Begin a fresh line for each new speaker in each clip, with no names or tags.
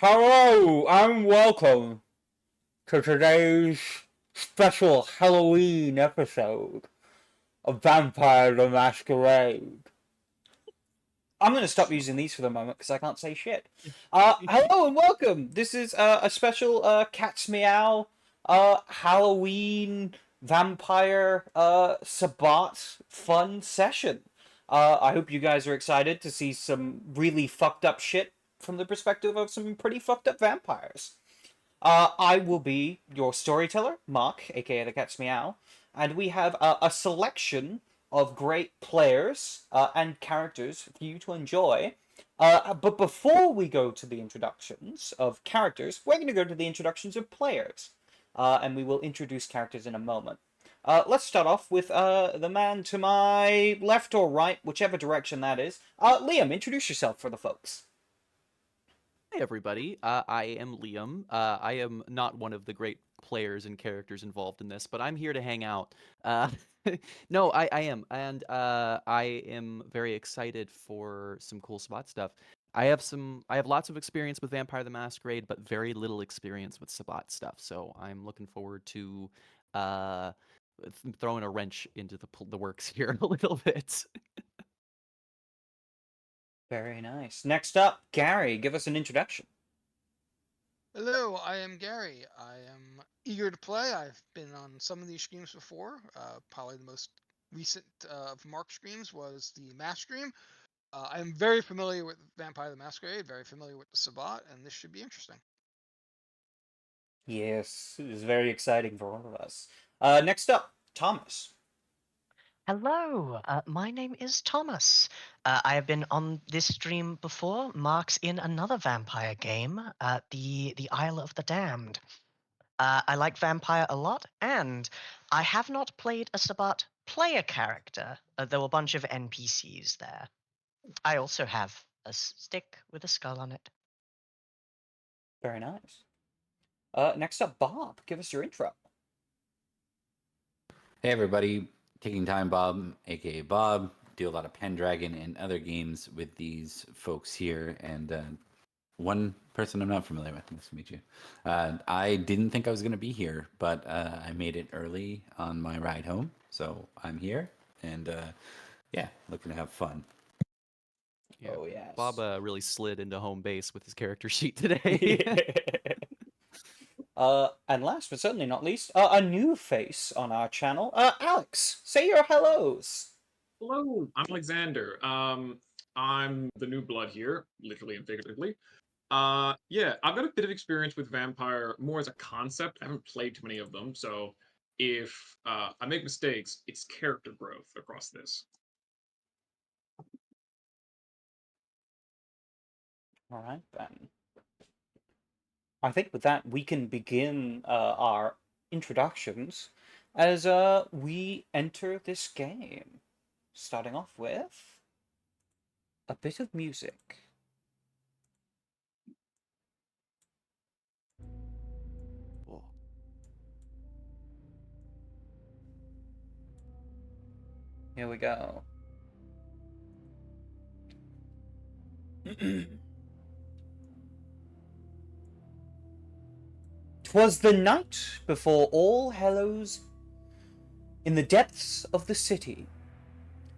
Hello and welcome to today's special Halloween episode of Vampire the Masquerade. I'm going to stop using these for the moment because I can't say shit. Hello and welcome. This is a special CatsMeow Halloween Vampire Sabbat fun session. I hope you guys are excited to see some really fucked up shit from the perspective of some pretty fucked up vampires. I will be your storyteller, Mark, aka the Cat's Meow, and we have a selection of great players and characters for you to enjoy. But before we go to the introductions of characters, we're going to go to the introductions of players, and we will introduce characters in a moment. Let's start off with the man to my left or right, whichever direction that is. Liam, introduce yourself for the folks.
Hi, everybody. I am Liam. I am not one of the great players and characters involved in this, but I'm here to hang out. Uh, no, I am, and I am very excited for some cool spot stuff. I have lots of experience with Vampire the Masquerade, but very little experience with Sabbat stuff. So I'm looking forward to uh, throwing a wrench into the works here a little bit.
Very nice. Next up, Gary, give us an introduction.
Hello, I am Gary. I am eager to play. I've been on some of these streams before. Probably the most recent of Mark's streams was the Mask stream. I am very familiar with Vampire the Masquerade, very familiar with the Sabbat, and this should be interesting.
Yes, it is very exciting for all of us. Next up, Thomas.
Hello, my name is Thomas. I have been on this stream before. Mark's in another vampire game, the Isle of the Damned. I like vampire a lot, and I have not played a Sabbat player character. There were a bunch of NPCs there. I also have a stick with a skull on it.
Very nice. Next up, Bob. Give us your intro.
Hey everybody, Taking Time Bob, aka Bob. Do a lot of Pendragon and other games with these folks here, and one person I'm not familiar with. Nice to meet you. I didn't think I was going to be here, but I made it early on my ride home, so I'm here, and yeah, looking to have fun.
Yeah,
Oh, yes.
Bob really slid into home base with his character sheet today.
And last but certainly not least, a new face on our channel. Alex, say your hellos.
Hello, I'm Alexander. I'm the new blood here, literally and figuratively. Yeah, I've got a bit of experience with vampire more as a concept. I haven't played too many of them, so if I make mistakes, it's character growth across this.
All right, then. I think with that, we can begin our introductions as we enter this game. Starting off with a bit of music.
Oh.
Here we go. 'Twas the night before all Hallows, in the depths of the city,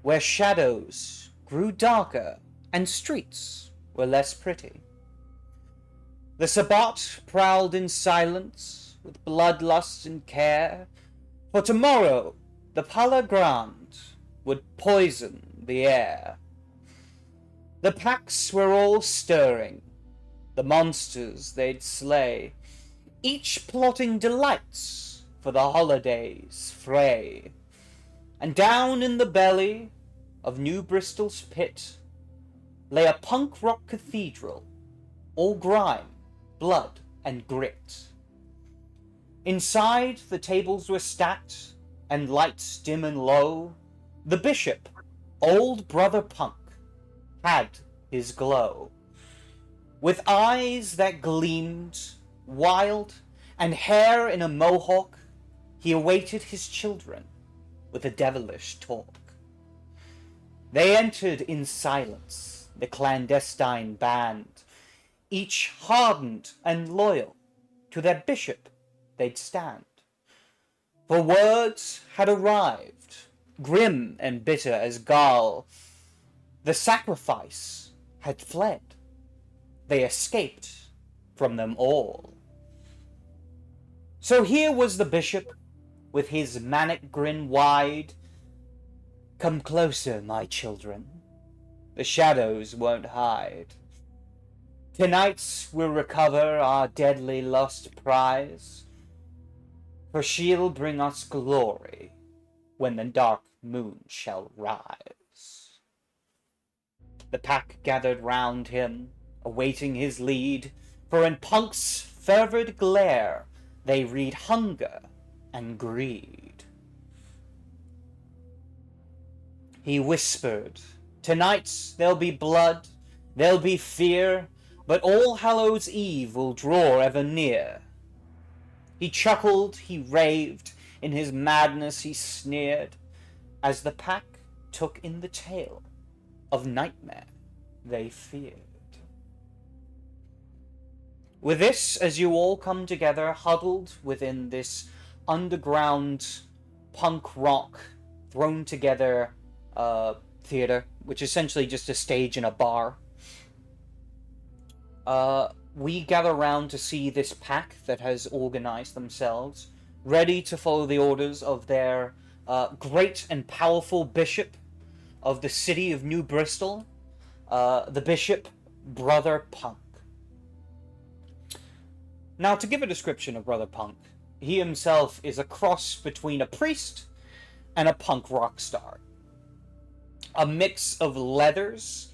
where shadows grew darker and streets were less pretty. The Sabbat prowled in silence, with bloodlust and care, for tomorrow the Pala Grande would poison the air. The packs were all stirring, the monsters they'd slay, each plotting delights for the holidays fray. And down in the belly of New Bristol's pit lay a punk rock cathedral, all grime, blood, and grit. Inside the tables were stacked, and lights dim and low. The bishop, old brother Punk, had his glow. With eyes that gleamed, wild, and hair in a mohawk, he awaited his children with a devilish talk. They entered in silence, the clandestine band, each hardened and loyal to their bishop they'd stand. For words had arrived, grim and bitter as gall. The sacrifice had fled. They escaped from them all. So here was the bishop, with his manic grin wide. Come closer, my children. The shadows won't hide. Tonight we'll recover our deadly lost prize, for she'll bring us glory when the dark moon shall rise. The pack gathered round him, awaiting his lead, for in Punk's fervid glare they read hunger and greed. He whispered, tonight there'll be blood, there'll be fear, but All Hallows Eve will draw ever near. He chuckled, he raved, in his madness he sneered, as the pack took in the tale of nightmare they feared. With this, as you all come together, huddled within this underground punk rock thrown together theater, which is essentially just a stage in a bar, we gather around to see this pack that has organized themselves, ready to follow the orders of their great and powerful bishop of the city of New Bristol, the bishop, Brother Punk. Now, to give a description of Brother Punk, he himself is a cross between a priest and a punk rock star. A mix of leathers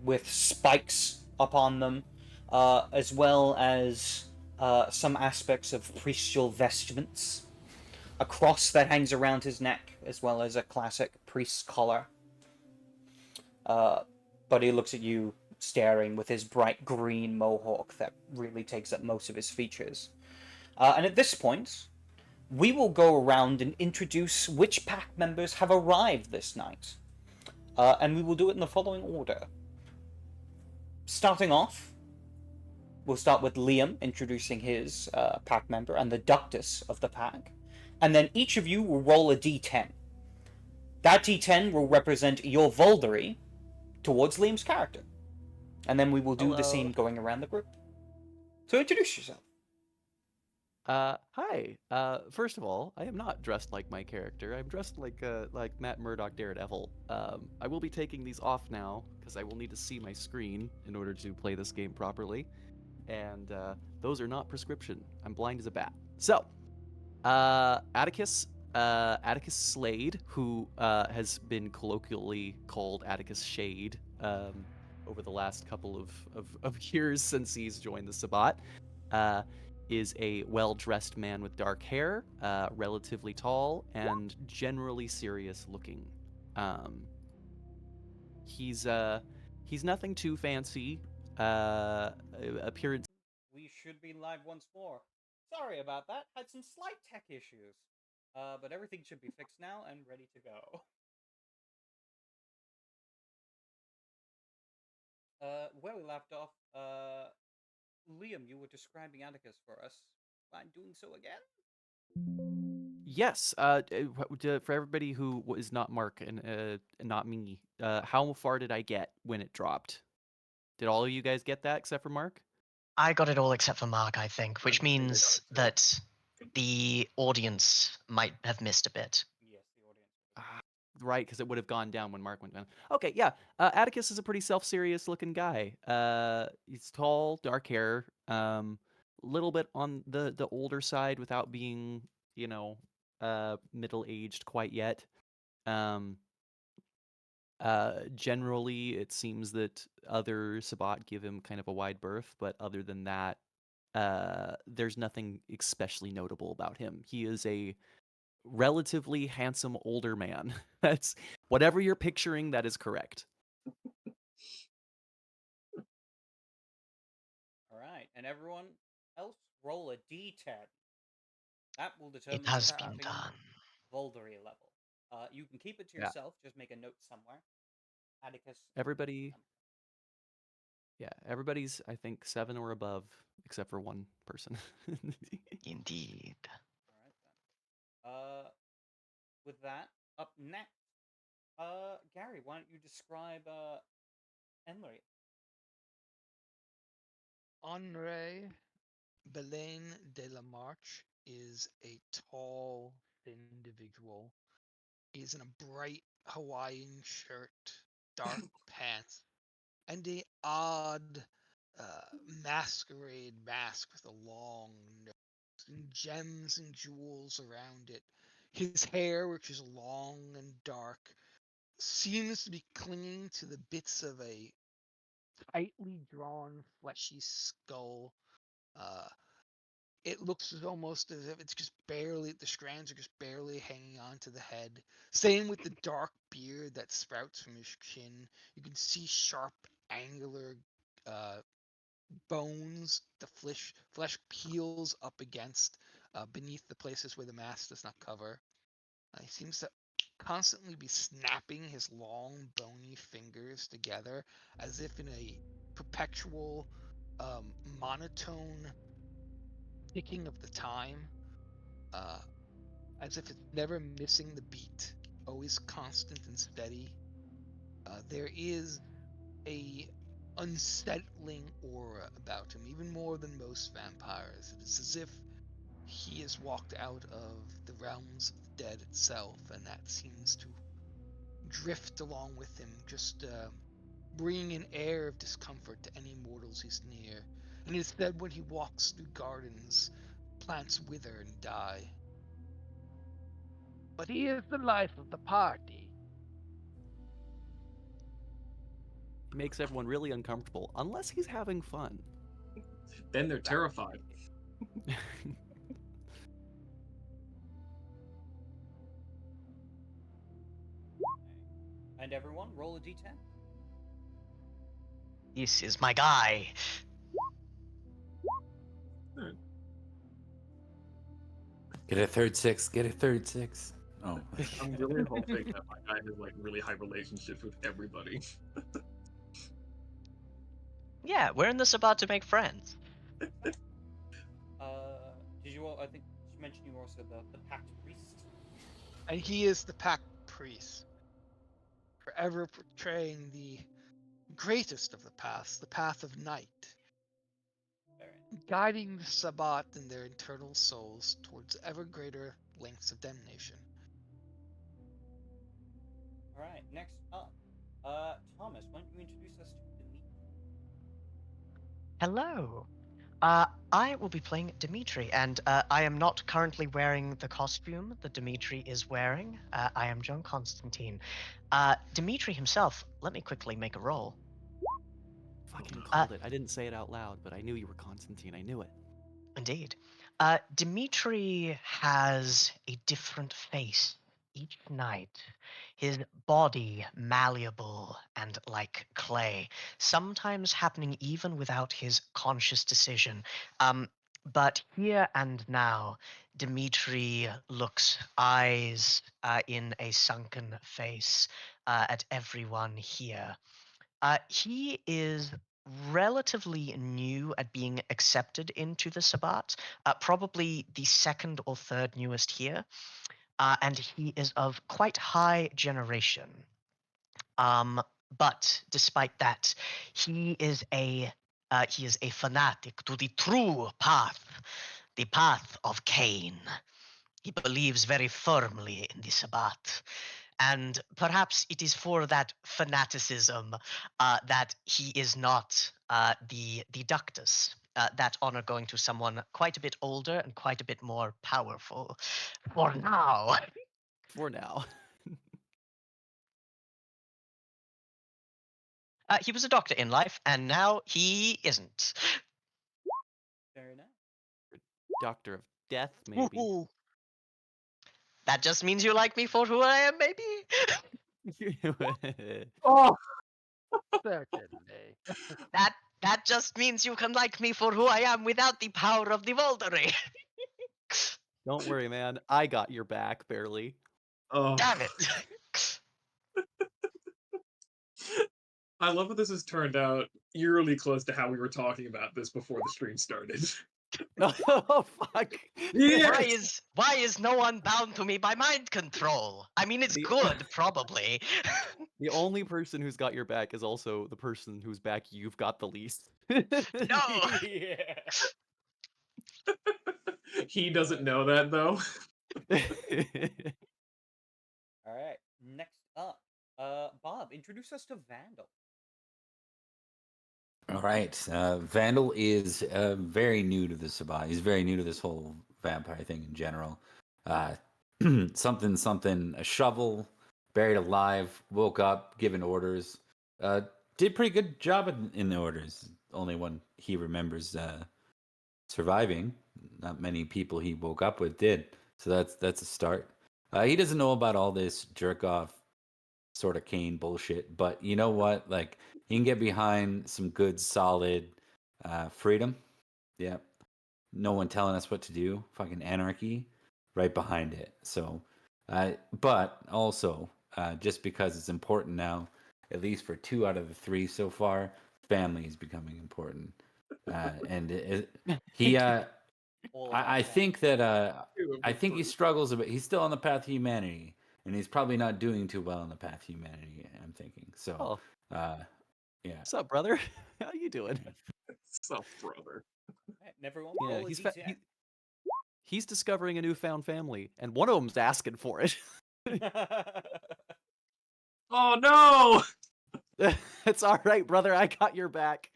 with spikes upon them, as well as some aspects of priestial vestments, a cross that hangs around his neck, as well as a classic priest's collar. But he looks at you, staring with his bright green mohawk that really takes up most of his features. And at this point, we will go around and introduce which pack members have arrived this night. And we will do it in the following order. Starting off, we'll start with Liam introducing his pack member and the ductus of the pack. And then each of you will roll a d10. That d10 will represent your Voldery towards Liam's character. And then we will do the same going around the group. So introduce yourself.
Hi. First of all, I am not dressed like my character. I'm dressed like Matt Murdock Daredevil. I will be taking these off now because I will need to see my screen in order to play this game properly. And those are not prescription. I'm blind as a bat. So, Atticus Slade, who has been colloquially called Atticus Shade over the last couple of years since he's joined the Sabbat, is a well-dressed man with dark hair, relatively tall, and generally serious looking. He's nothing too fancy. Appearance.
We should be live once more. Sorry about that. Had some slight tech issues. But everything should be fixed now and ready to go. Where we left off, Liam, you were describing Atticus for us. Mind doing so again?
Yes. For everybody who is not Mark and not me, how far did I get when it dropped? Did all of you guys get that except for Mark?
I got it all except for Mark, I think, which means that the audience might have missed a bit.
Yes, the audience.
Right, because it would have gone down when Mark went down. Okay, yeah. Atticus is a pretty self-serious looking guy. He's tall, dark hair, little bit on the older side without being, middle-aged quite yet. Generally, it seems that other Sabbat give him kind of a wide berth, but other than that, there's nothing especially notable about him. He is a relatively handsome older man. That's whatever you're picturing, that is correct.
All right, and everyone else roll a d10. That will determine
It has
the
been
starting
done.
Voldery level. You can keep it to
Yeah.
yourself. Just make a note somewhere. Atticus.
Everybody Yeah, everybody's, I think, 7 or above, except for one person.
Indeed.
All right then. With that, up next, Gary, why don't you describe Emery?
Henri Belaine de la Marche is a tall, thin individual. He's in a bright Hawaiian shirt, dark pants, and a odd masquerade mask with a long nose and gems and jewels around it. His hair, which is long and dark, seems to be clinging to the bits of a tightly drawn, fleshy skull. Uh, it looks almost as if it's just barely, the strands are just barely hanging onto the head. Same with the dark beard that sprouts from his chin. You can see sharp, angular uh, bones. The flesh peels up against, beneath the places where the mask does not cover. He seems to constantly be snapping his long, bony fingers together as if in a perpetual, monotone ticking of the time, uh, as if it's never missing the beat, always constant and steady. There is a unsettling aura about him, even more than most vampires. It is as if he has walked out of the realms of the dead itself, and that seems to drift along with him, just bringing an air of discomfort to any mortals he's near. And instead, when he walks through gardens, plants wither and die. But he is the life of the party.
He makes everyone really uncomfortable, unless he's having fun.
Then they're terrified.
And everyone, roll a d10.
This is my guy.
Get a third 6. Get a third 6. Oh.
I'm really hoping that my guy has like really high relationships with everybody.
Yeah, we're in this about to make friends.
Did you all? I think you mentioned you were also the pact priest.
And he is the pack priest, forever portraying the greatest of the paths, the path of night,
Very
guiding the Sabbat and their eternal souls towards ever greater lengths of damnation.
All right. Next up, Thomas, why don't you introduce us to Dimitri?
Hello. I will be playing Dimitri, and I am not currently wearing the costume that Dimitri is wearing. I am John Constantine. Dimitri himself, let me quickly make a roll.
Fucking called it. I didn't say it out loud, but I knew you were Constantine. I knew it.
Indeed. Dimitri has a different face each night. His body malleable and like clay, sometimes happening even without his conscious decision. But here and now, Dimitri looks eyes in a sunken face at everyone here. He is relatively new at being accepted into the Sabbat, probably the second or third newest here, and he is of quite high generation. But despite that, he is a fanatic to the true path, the path of Cain. He believes very firmly in the Sabbat. And perhaps it is for that fanaticism that he is not the Ductus. That honor going to someone quite a bit older and quite a bit more powerful. For now.
For now.
He was a doctor in life, and now he isn't.
Very nice.
Doctor of Death, maybe.
Ooh,
That just means you like me for who I am, maybe?
Oh,
certainly.
That just means you can like me for who I am without the power of the Voldery.
Don't worry, man. I got your back, barely.
oh.
Damn it.
I love how this has turned out eerily close to how we were talking about this before the stream started.
Oh fuck!
Why is no one bound to me by mind control? I mean, it's
The-
good, probably.
The only person who's got your back is also the person whose back you've got the least.
No.
Yeah.
He doesn't know that though.
All right. Next up, Bob, introduce us to Vandal.
All right. Vandal is very new to the Sabbat. He's very new to this whole vampire thing in general. Something, a shovel, buried alive, woke up, given orders. Did pretty good job in the orders. Only one he remembers surviving. Not many people he woke up with did. So that's a start. He doesn't know about all this jerk off sort of Kane bullshit, but you know what? Like, he can get behind some good, solid freedom. Yeah. No one telling us what to do. Fucking anarchy right behind it. So, but also, just because it's important now, at least for 2 out of the 3 so far, family is becoming important. He,
All about
I
that.
think that,
Two of
I
the
think he
three.
struggles a bit. He's still on the path to humanity, and he's probably not doing too well on the path to humanity, I'm thinking. So,
Oh,
yeah.
what's up, brother? How you doing?
So, brother.
All right, and everyone
Yeah,
roll a D10.
he's discovering a newfound family, and one of them's asking for it.
Oh no!
It's all right, brother. I got your back.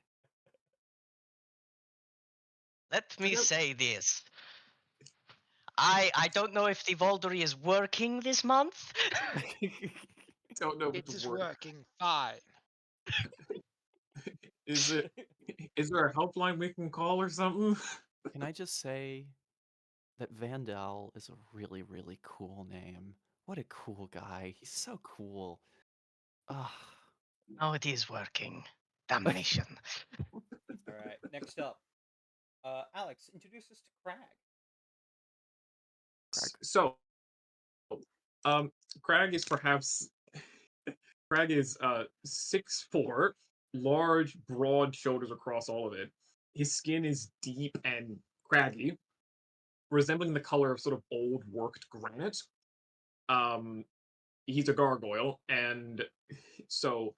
Let me
Yep.
say this. I don't know if the Voldery is working this month.
Don't know if
It
it's
is
working.
working fine.
Is there a helpline we can call or something?
Can I just say that Vandal is a really, really cool name? What a cool guy. He's so cool. Ah.
Oh, it is working. Damnation.
All right. Next up, Alex, introduce us to Crag.
So, Crag is perhaps Crag is 6'4", large, broad shoulders across all of it. His skin is deep and craggy, resembling the color of sort of old worked granite. Um, he's a gargoyle, and so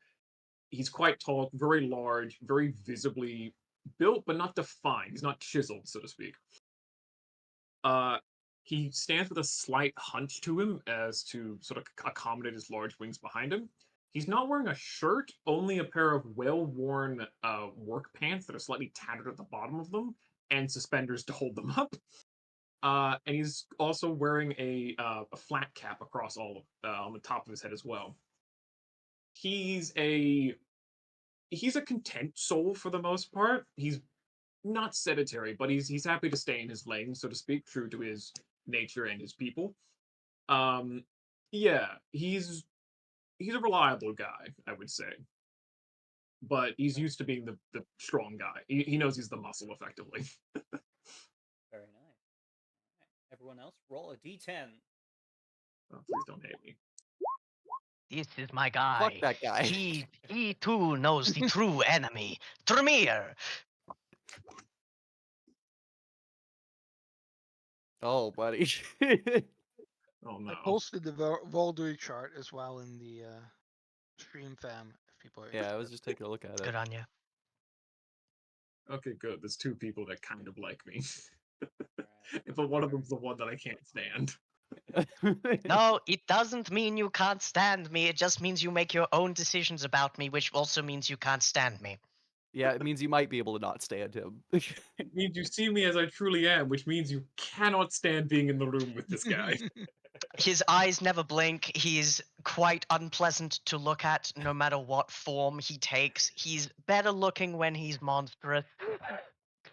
he's quite tall, very large, very visibly built, but not defined. He's not chiseled, so to speak. He stands with a slight hunch to him as to sort of accommodate his large wings behind him. He's not wearing a shirt, only a pair of well-worn work pants that are slightly tattered at the bottom of them, and suspenders to hold them up. And he's also wearing a flat cap across all on the top of his head as well. He's a content soul for the most part. He's not sedentary, but he's happy to stay in his lane, so to speak, true to his nature and his people. Yeah, he's a reliable guy, I would say. But he's used to being the strong guy. He knows he's the muscle effectively.
Very nice. All right. Everyone else, roll a D10.
Oh, please don't hate me.
This is my
Fuck
guy.
that guy.
He too knows the true enemy. Tremere.
Oh, buddy.
Oh no.
I posted the Voldery chart as well in the stream fam. If people are
Yeah, I
interested.
was just taking a look at
Good
it.
on you.
Okay, good. There's 2 people that kind of like me.
All right.
But one of them's the one that I can't stand.
No, it doesn't mean you can't stand me. It just means you make your own decisions about me, which also means you can't stand me.
Yeah, it means you might be able to not stand him.
It means you see me as I truly am, which means you cannot stand being in the room with this guy.
His eyes never blink. He's quite unpleasant to look at no matter what form he takes. He's better looking when he's monstrous.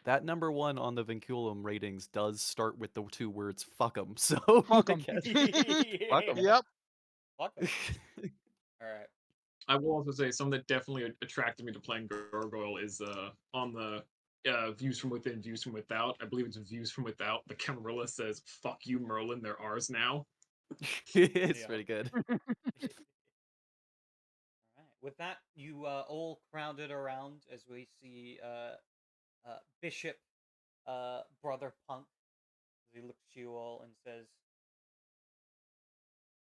That number 1 on the Vinculum ratings does start with the 2 words "fuck 'em." So
Fuck
I
'em.
guess-
Yeah.
Fuck 'em.
Yep.
Fuck 'em. All right.
I will also say something that definitely attracted me to playing Gargoyle is on the views from within, views from without. I believe it's views from without. The Camarilla says, "Fuck you, Merlin. They're ours now."
It's
Yeah.
pretty good.
All right. with that, you all crowded around as we see Bishop, Brother Punk. He looks at you all and says,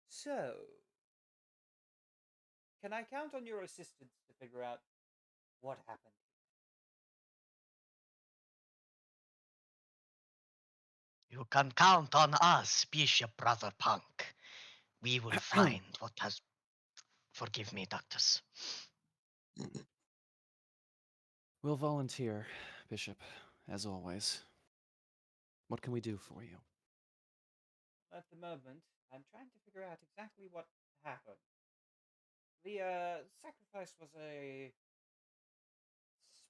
"So, can I count on your assistance to figure out what happened?"
You can count on us, Bishop Brother Punk. We will find what has. Forgive me, doctors.
We'll volunteer, Bishop, as always. What can we do for you?
At the moment, I'm trying to figure out exactly what happened. The sacrifice was a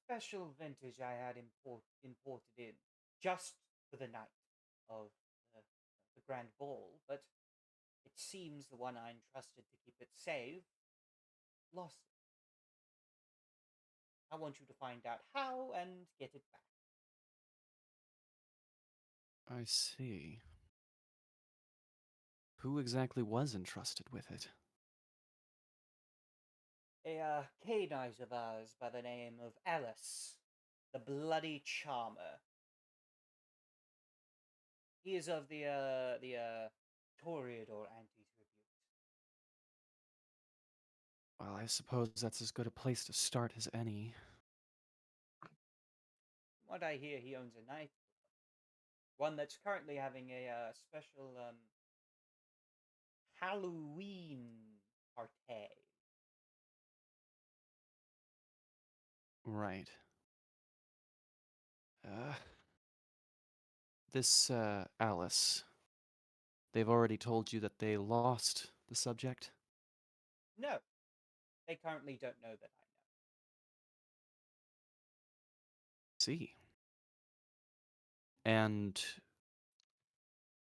special vintage I had imported in just for the night of the Grand Ball, but it seems the one I entrusted to keep it safe lost it. I want you to find out how and get it back.
I see. Who exactly was entrusted with it?
A canine of ours by the name of Alice, the Bloody Charmer. He is of the Toreador anti-tribute.
Well, I suppose that's as good a place to start as any.
From what I hear, he owns a knife, one that's currently having a special Halloween party.
Right. This, Alice. They've already told you that they lost the subject?
No, they currently don't know that I know.
See. And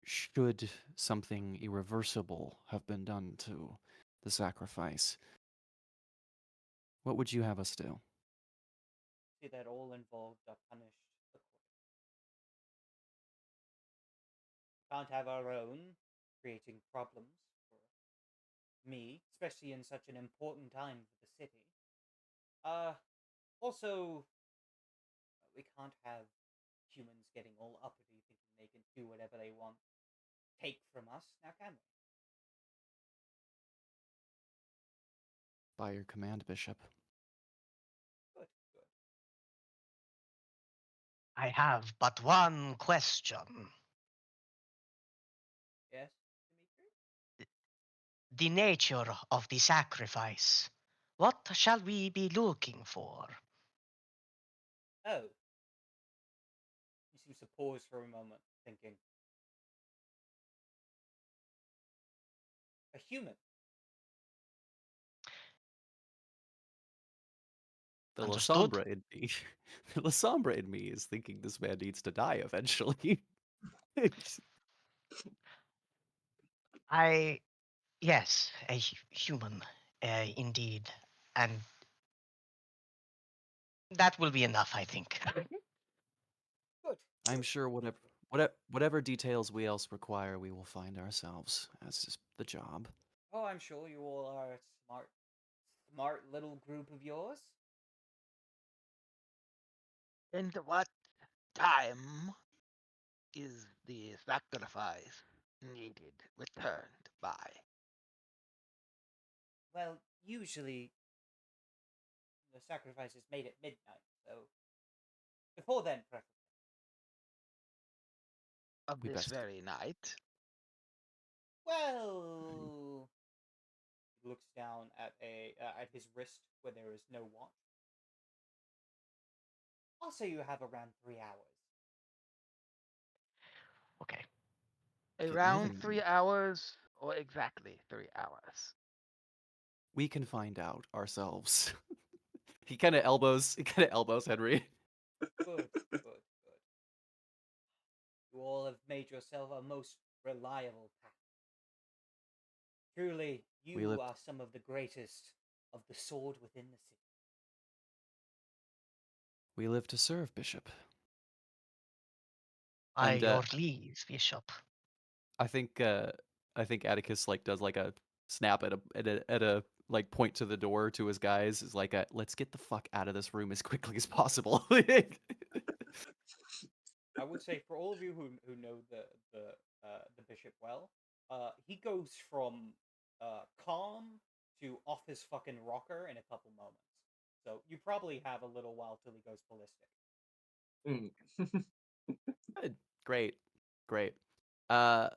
should something irreversible have been done to the sacrifice, what would you have us do?
See that all involved are punished accordingly. Can't have our own creating problems for me, especially in such an important time for the city. Also, we can't have humans getting all uppity thinking they can do whatever they want, take from us, now can we?
By your command, Bishop.
Good, good.
I have but one question.
Yes, Dimitri?
The nature of the sacrifice. What shall we be looking for?
Oh. He seems to pause for a moment, thinking. A human.
The
Understood.
Lasombra in me, the Lasombra in me is thinking this man needs to die eventually.
Yes, a human, indeed. And that will be enough, I think.
Good.
I'm
Good.
sure whatever details we else require, we will find ourselves, as is the job.
Oh, I'm sure you all are a smart little group of yours.
And what time is the sacrifice needed returned by?
Well, usually the sacrifice is made at midnight, so before then, preferably.
Of
We
this
best.
very night?
Well, he looks down at his wrist where there is no watch. I'll say you have around 3 hours.
Okay.
Get
Around
moving.
3 hours, or exactly 3 hours?
We can find out ourselves. He kind of elbows Henry.
Good, good, good. You all have made yourself a most reliable pack. Truly,
We
you
live
are some of the greatest of the sword within the city.
we live to serve, Bishop.
By
And
your leave, Bishop.
I think Atticus like does like a snap at like point to the door to his guys is like, let's get the fuck out of this room as quickly as possible.
I would say for all of you who know the bishop well, he goes from calm to off his fucking rocker in a couple moments. So you probably have a little while till he goes ballistic.
Good. Great. Uh,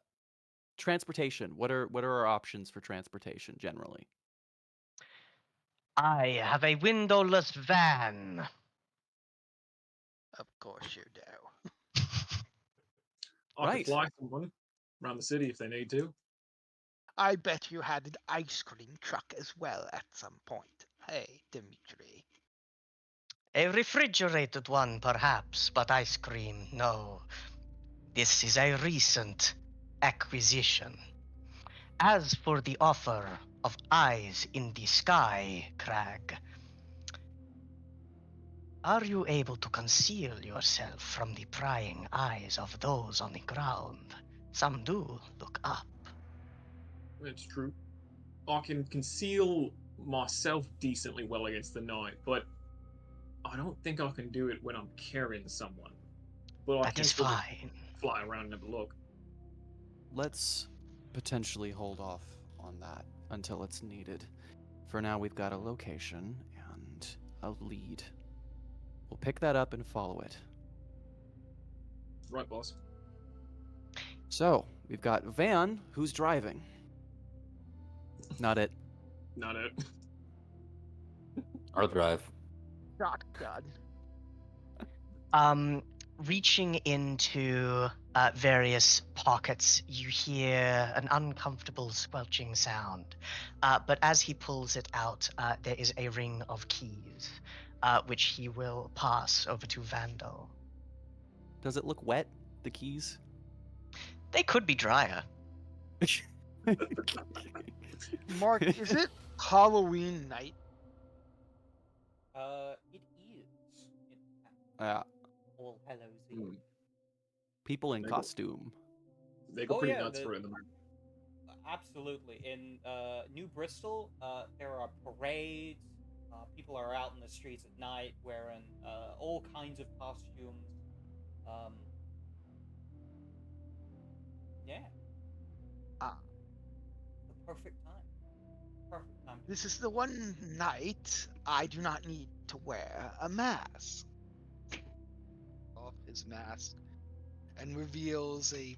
transportation. What are our options for transportation generally?
I have a windowless van.
Of course you do.
I could
Right.
fly someone around the city if they need to.
I bet you had an ice cream truck as well at some point. Hey, Dimitri.
A refrigerated one, perhaps, but ice cream, no. This is a recent acquisition. As for the offer of eyes in the sky, Crag, are you able to conceal yourself from the prying eyes of those on the ground? Some do look up.
It's true. I can conceal myself decently well against the night, but I don't think I can do it when I'm carrying someone. But I
That
can
is
still just
fine.
fly around and have a look.
Let's potentially hold off on that until it's needed. For now, we've got a location and a lead. We'll pick that up and follow it.
Right, boss?
So, we've got Van, who's driving. Not it.
Not it.
I'll drive.
Shotgun.
Reaching into various pockets, you hear an uncomfortable squelching sound. But as he pulls it out, there is a ring of keys, which he will pass over to Vandal.
Does it look wet, the keys?
They could be drier.
Mark, is it Halloween night?
It is in fact
Yeah.
All Hallows Eve.
Hmm.
People in
They go-
costume.
They go
Oh,
pretty
yeah,
nuts for it in the morning.
Absolutely. In New Bristol, there are parades. People are out in the streets at night wearing all kinds of costumes. Um, yeah,
Ah,
the perfect time. Perfect time.
this is the one night I do not need to wear a mask.
Off his mask and reveals a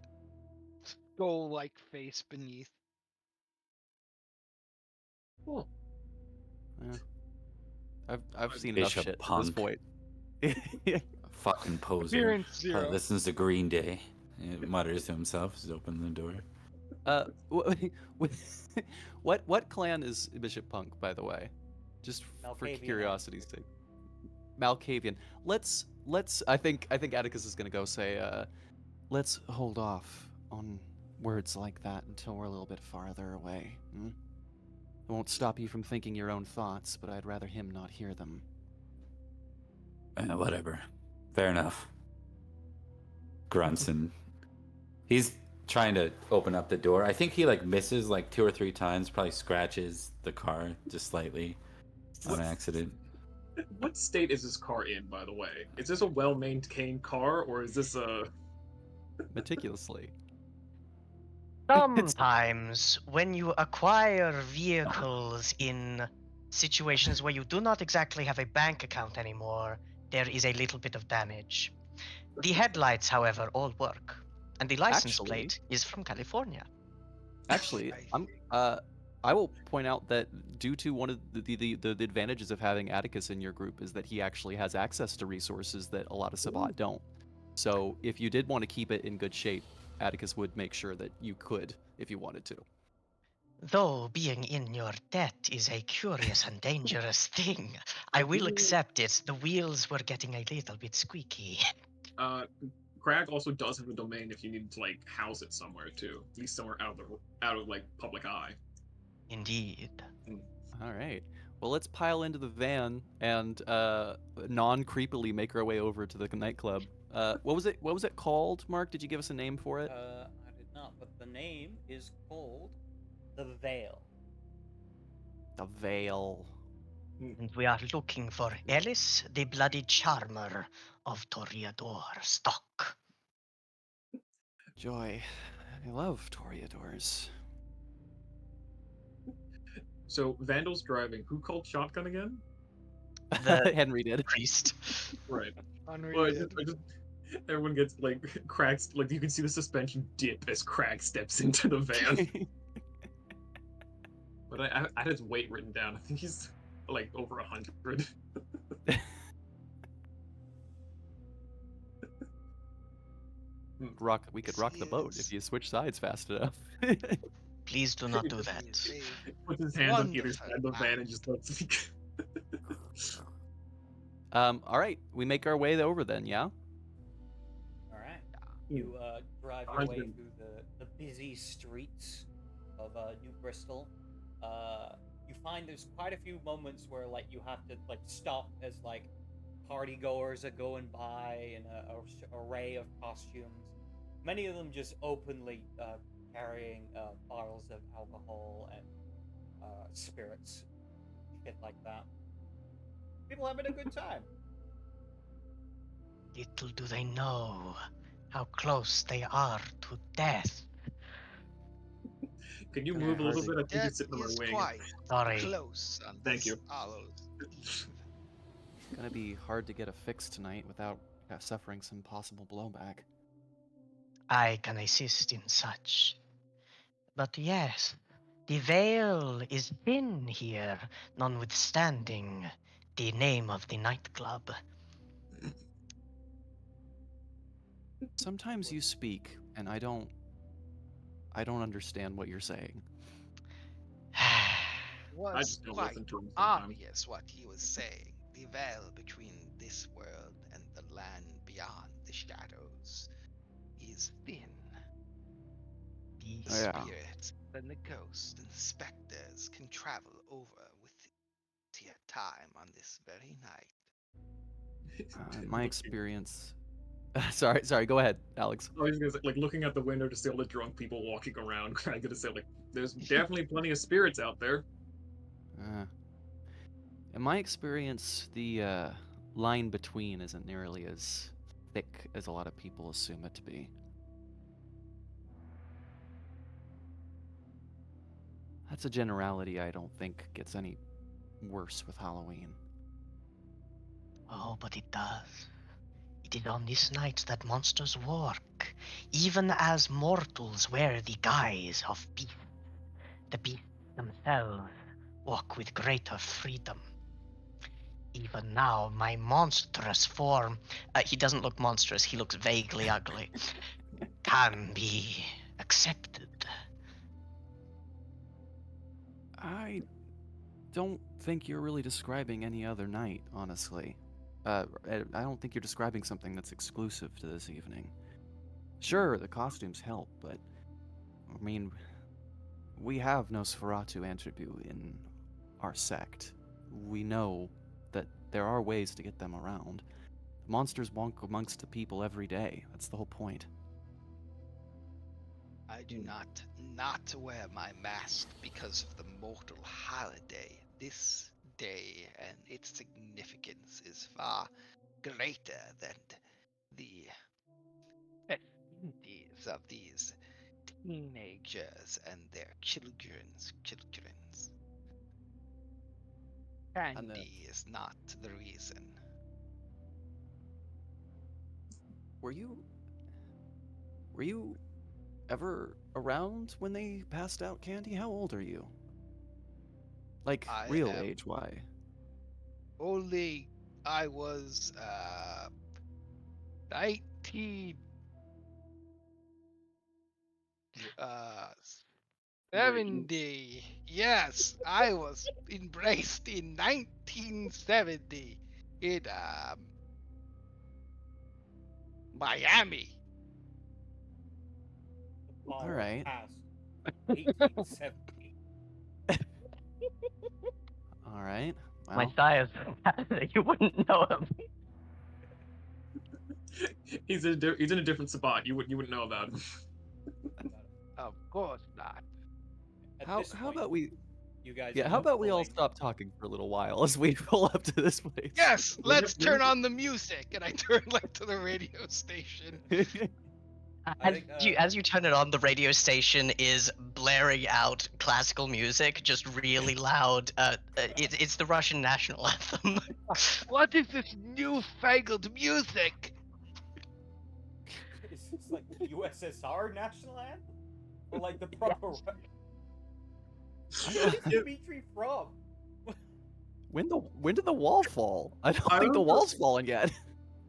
skull-like face beneath.
Oh,
Yeah. I've seen enough
Bishop
shit at this
Punk.
point.
Fucking poser.
Appearance zero.
Probably listens to Green Day. He mutters to himself as he opens the door.
What clan is Bishop Punk, by the way? Just for
Malkavian
curiosity's sake. Malkavian. Let's. I think Atticus is gonna go say, let's hold off on words like that until we're a little bit farther away. Hmm? It won't stop you from thinking your own thoughts, but I'd rather him not hear them.
Whatever. Fair enough. Grunts and he's trying to open up the door. I think he like misses like 2 or 3 times, probably scratches the car just slightly on accident.
what state is this car in, by the way? Is this a well-maintained car, or is this a...
Meticulously.
Sometimes, when you acquire vehicles in situations where you do not exactly have a bank account anymore, there is a little bit of damage. The headlights, however, all work, and the license
Actually-
plate is from California.
Actually, I will point out that due to one of the advantages of having Atticus in your group is that he actually has access to resources that a lot of Sabbat don't. So if you did want to keep it in good shape, Atticus would make sure that you could if you wanted to.
Though being in your debt is a curious and dangerous thing, I will accept it. The wheels were getting a little bit squeaky.
Crag also does have a domain if you need to like house it somewhere too, at least somewhere out of like public eye.
Indeed.
All right. Well, let's pile into the van and non-creepily make our way over to the nightclub. What was it called, Mark? Did you give us a name for it?
I did not, but the name is called the Veil.
the Veil.
And we are looking for Ellis, the bloody charmer of Toreador stock.
Joy. I love Toreadors.
So Vandal's driving. Who called shotgun again?
The
Henry did.
priest.
Right.
Henry
Well,
did.
everyone gets like cracks. Like you can see the suspension dip as Craig steps into the van. But I had his weight written down. I think he's like over 100.
We could rock the boat if you switch sides fast enough.
Please do not do that.
He is
Puts his hands on either
wonderful
side of the van
man.
and just lets me.
All right, we make our way over then, yeah?
All right. You drive your way through the busy streets of New Bristol. You find there's quite a few moments where like you have to like stop as like party goers are going by in a array of costumes. Many of them just openly carrying bottles of alcohol and spirits, shit like that. People having a good time.
Little do they know how close they are to death.
Can you
Yeah,
move a little
Hardly.
bit? I think you're
That
sitting on my
is
wing.
quite
Sorry.
close on
Thank
this
you.
Hallows Eve.
Gonna be hard to get a fix tonight without suffering some possible blowback.
I can assist in such. But yes, the veil is thin here, notwithstanding the name of the nightclub.
Sometimes you speak, and I don't understand what you're saying.
I
Was
just don't
quite
listen to him sometimes.
obvious what he was saying. The veil between this world and the land beyond the shadows is thin. The
Oh, yeah.
spirits and the ghosts and the specters can travel over with the time on this very night.
In my experience. Sorry. Go ahead, Alex.
I was gonna say, like looking out the window to see all the drunk people walking around. I gotta say, like, there's definitely plenty of spirits out there.
In my experience, the line between isn't nearly as thick as a lot of people assume it to be. That's a generality I don't think gets any worse with Halloween.
Oh, but it does. It is on this night that monsters work, even as mortals wear the guise of beasts. The beasts themselves walk with greater freedom. Even now, my monstrous form, he doesn't look monstrous, he looks vaguely ugly, can be accepted.
I don't think you're really describing any other night, honestly. I don't think you're describing something that's exclusive to this evening. Sure, the costumes help, but I mean, we have Nosferatu attribute in our sect. We know that there are ways to get them around. Monsters walk amongst the people every day. That's the whole point.
I do not wear my mask because of the mortal holiday. This day and its significance is far greater than the festivities of these teenagers and their children's.
And the-
Candy is not the reason.
Were you ever around when they passed out candy? How old are you? Like,
I
real
am-
age, why?
Only I was 19 70. Yes, I was embraced in 1970 in Miami.
All
right.
Past 1870.
Alright.
My
Well,
sire's you wouldn't know him.
He's in a different spot. You wouldn't know about him.
Of course not.
At
how
this
how
point,
about we
You guys.
Yeah,
end
how
up
about we all
pulling-
stop talking for a little while as we roll up to this place?
Yes,
We have-
let's
we
turn
have-
on the music, and I turn like to the radio station.
I think,
As you turn it on, the radio station is blaring out classical music, just really loud. It's the Russian national anthem.
What is this newfangled music?
Is this like the USSR national anthem, or like the proper? Where's Dimitri from?
When did the wall fall? I don't
I
think the
don't know.
wall's fallen yet.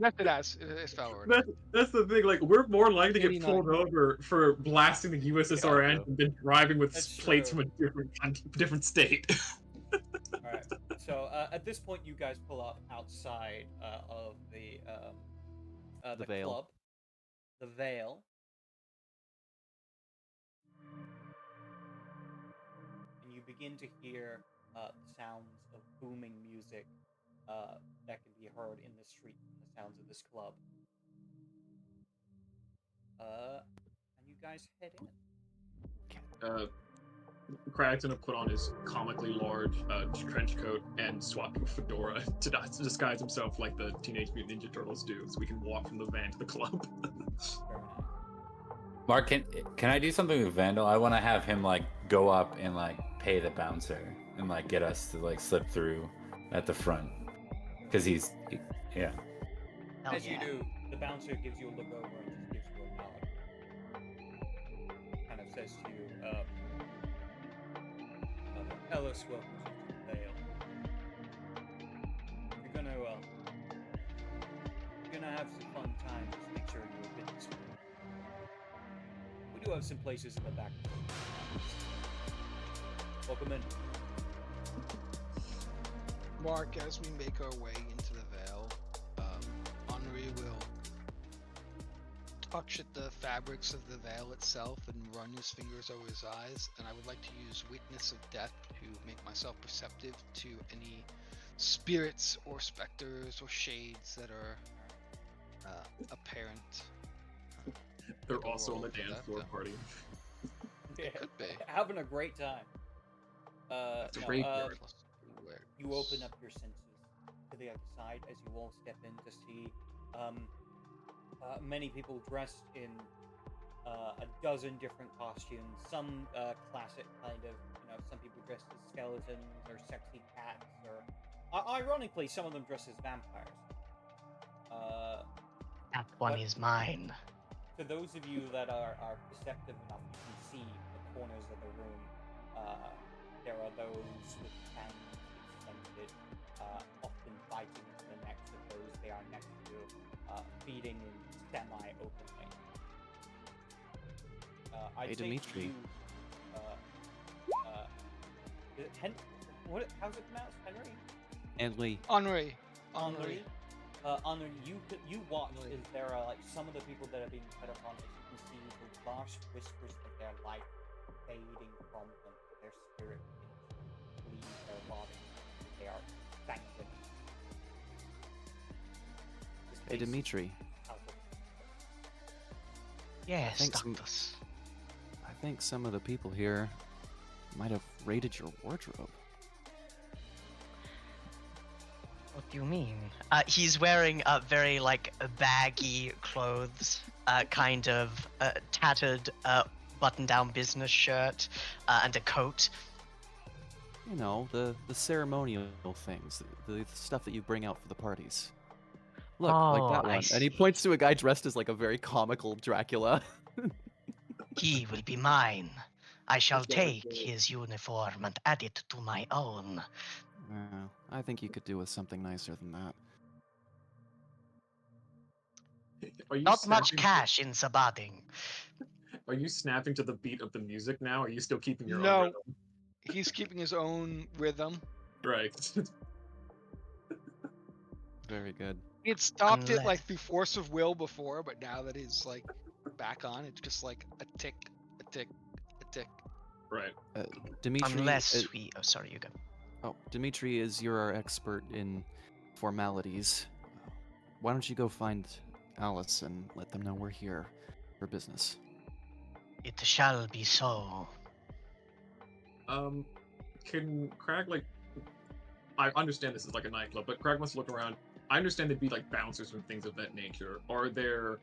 Yes, it has. It's fell already.
That's the thing. Like, we're more likely to get
89.
pulled over for blasting the USSR
Yeah,
anthem than driving with
That's
plates
true.
from a different state.
All right. So at this point, you guys pull up outside of the
Veil.
club, the Veil, and you begin to hear the sounds of booming music that can be heard in the street from the sounds of this club. And you guys head in.
Crag's gonna put on his comically large trench coat and swap to a fedora to disguise himself like the Teenage Mutant Ninja Turtles do, so we can walk from the van to the club.
Very nice.
Mark, can I do something with Vandal? I want to have him like go up and like pay the bouncer and like get us to like slip through at the front because yeah.
Hell
As you
yeah.
do, the bouncer gives you a look over and just gives you a nod. Kind of says to you, Ellis welcomes you to the Vale. You're gonna have some fun time. Just make sure you're a bit discreet. We do have some places in the back. Welcome in.
Mark, as we make our way into the Vale, Henri will touch at the fabrics of the veil itself and run his fingers over his eyes, and I would like to use Witness of Death to make myself perceptive to any spirits or specters or shades that are apparent.
They're
Make a
also on
roll
the
for
dance
that,
floor
then.
party.
Yeah,
Could be.
having a great time.
It's a
No,
graveyard.
Plus awareness.
you open up your senses to the other side as you all step in to see many people dressed in a dozen different costumes. Some classic kind of, some people dressed as skeletons or sexy cats, or ironically, some of them dressed as vampires.
That one
But-
is mine.
To those of you that are perceptive enough, you can see in the corners of the room, there are those with hands extended, often biting into the necks of those they are next to, feeding in semi-openly. I'd
Hey,
say to
Dimitri.
you, is it how's it pronounced? Henry?
And Lee.
Henri.
Henri. Henri, you watch as there are like some of the people that are being fed upon, as you can see the last whispers of their life fading from them, their spirit begins to leave their bodies. They are sanguine. This
Hey,
place
Dimitri.
out of-
Yes,
think some-
Doctus.
I think some of the people here might have raided your wardrobe.
What do you mean? He's wearing very baggy clothes, kind of tattered button-down business shirt, and a coat.
You know, the ceremonial things, the stuff that you bring out for the parties. Look, like
Oh,
that
I
one. And he
see.
points to a guy dressed as like a very comical Dracula.
He will be mine. I shall
That's very
take
good.
his uniform and add it to my own.
I think you could do with something nicer than that.
Are you
Not much
snapping-
cash in Sabbating.
Are you snapping to the beat of the music now? Or are you still keeping your
No.
own rhythm?
He's keeping his own rhythm.
Right.
Very good.
He had stopped it
Unless-
like through force of will before, but now that he's like back on, it's just like a tick, a tick, a tick.
Right.
Dimitri.
Unless we... Oh, sorry, you go.
Oh, Dimitri, is you're our expert in formalities. Why don't you go find Alice and let them know we're here for business?
It shall be so.
can Crag like? I understand this is like a nightclub, but Crag wants to look around. I understand there'd be like bouncers and things of that nature. Are there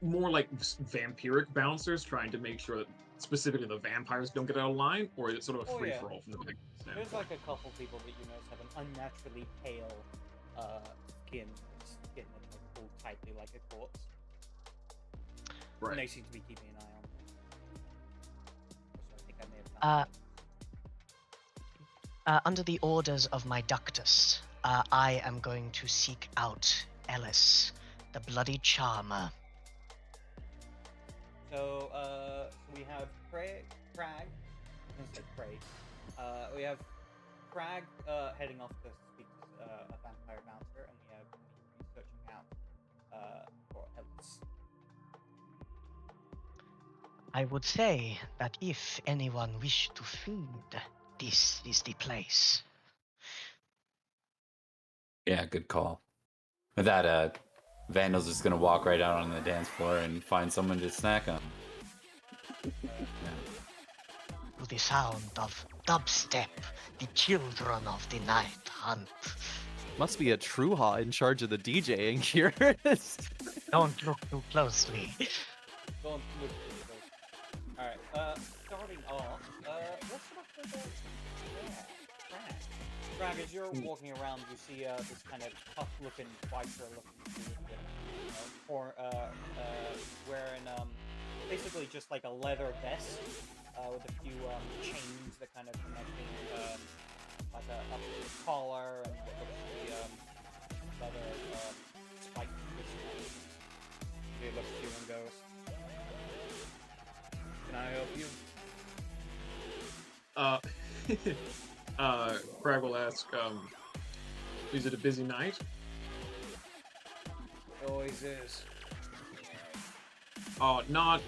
more like vampiric bouncers trying to make sure that specifically the vampires don't get out of line, or is it sort of a
Oh,
free
yeah.
for all from the beginning
There's
standpoint?
like a couple people that you notice have an unnaturally pale skin that like pulled tightly like a corpse. And they
Right.
seem to be keeping an eye on them. So I think I may have found
Under the orders of my ductus, I am going to seek out Ellis, the bloody charmer.
So, we have Crag. I'm gonna say Craig. We have Crag heading off to speak to a vampire bouncer, and we have me searching out for Ellis.
I would say that if anyone wish to feed, this is the place.
Yeah, good call. With that, Vandal's just gonna walk right out on the dance floor and find someone to snack on.
To the sound of dubstep, the children of the night hunt.
Must be a Truha in charge of the DJing here.
Don't look too closely.
Don't look too close. Alright, starting off, let's start off with Crag. Crag, as you're walking around, you see this kind of tough-looking, biker-looking dude wearing basically just like a leather vest with a few chains that kind of connecting like a collar and what looks to be leather spike. He looks at you and goes, "Can I help you?"
Crag will ask, is it a busy night?
Always is.
Not,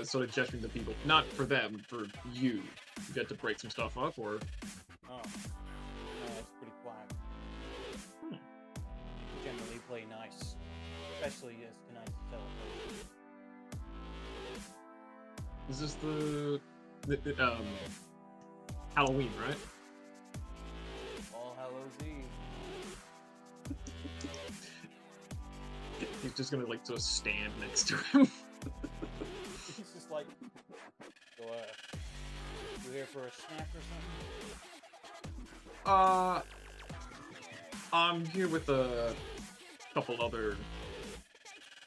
sort of gesturing to people. Not for them, for you. You get to break some stuff up, or?
Oh. No, it's pretty quiet. You generally play nice. Especially as tonight's celebration.
Is this the Halloween, right?
All Hallows Eve.
He's just gonna, like, sort of stand next to him.
He's just like, so, you here for a snack or something?
I'm here with a couple other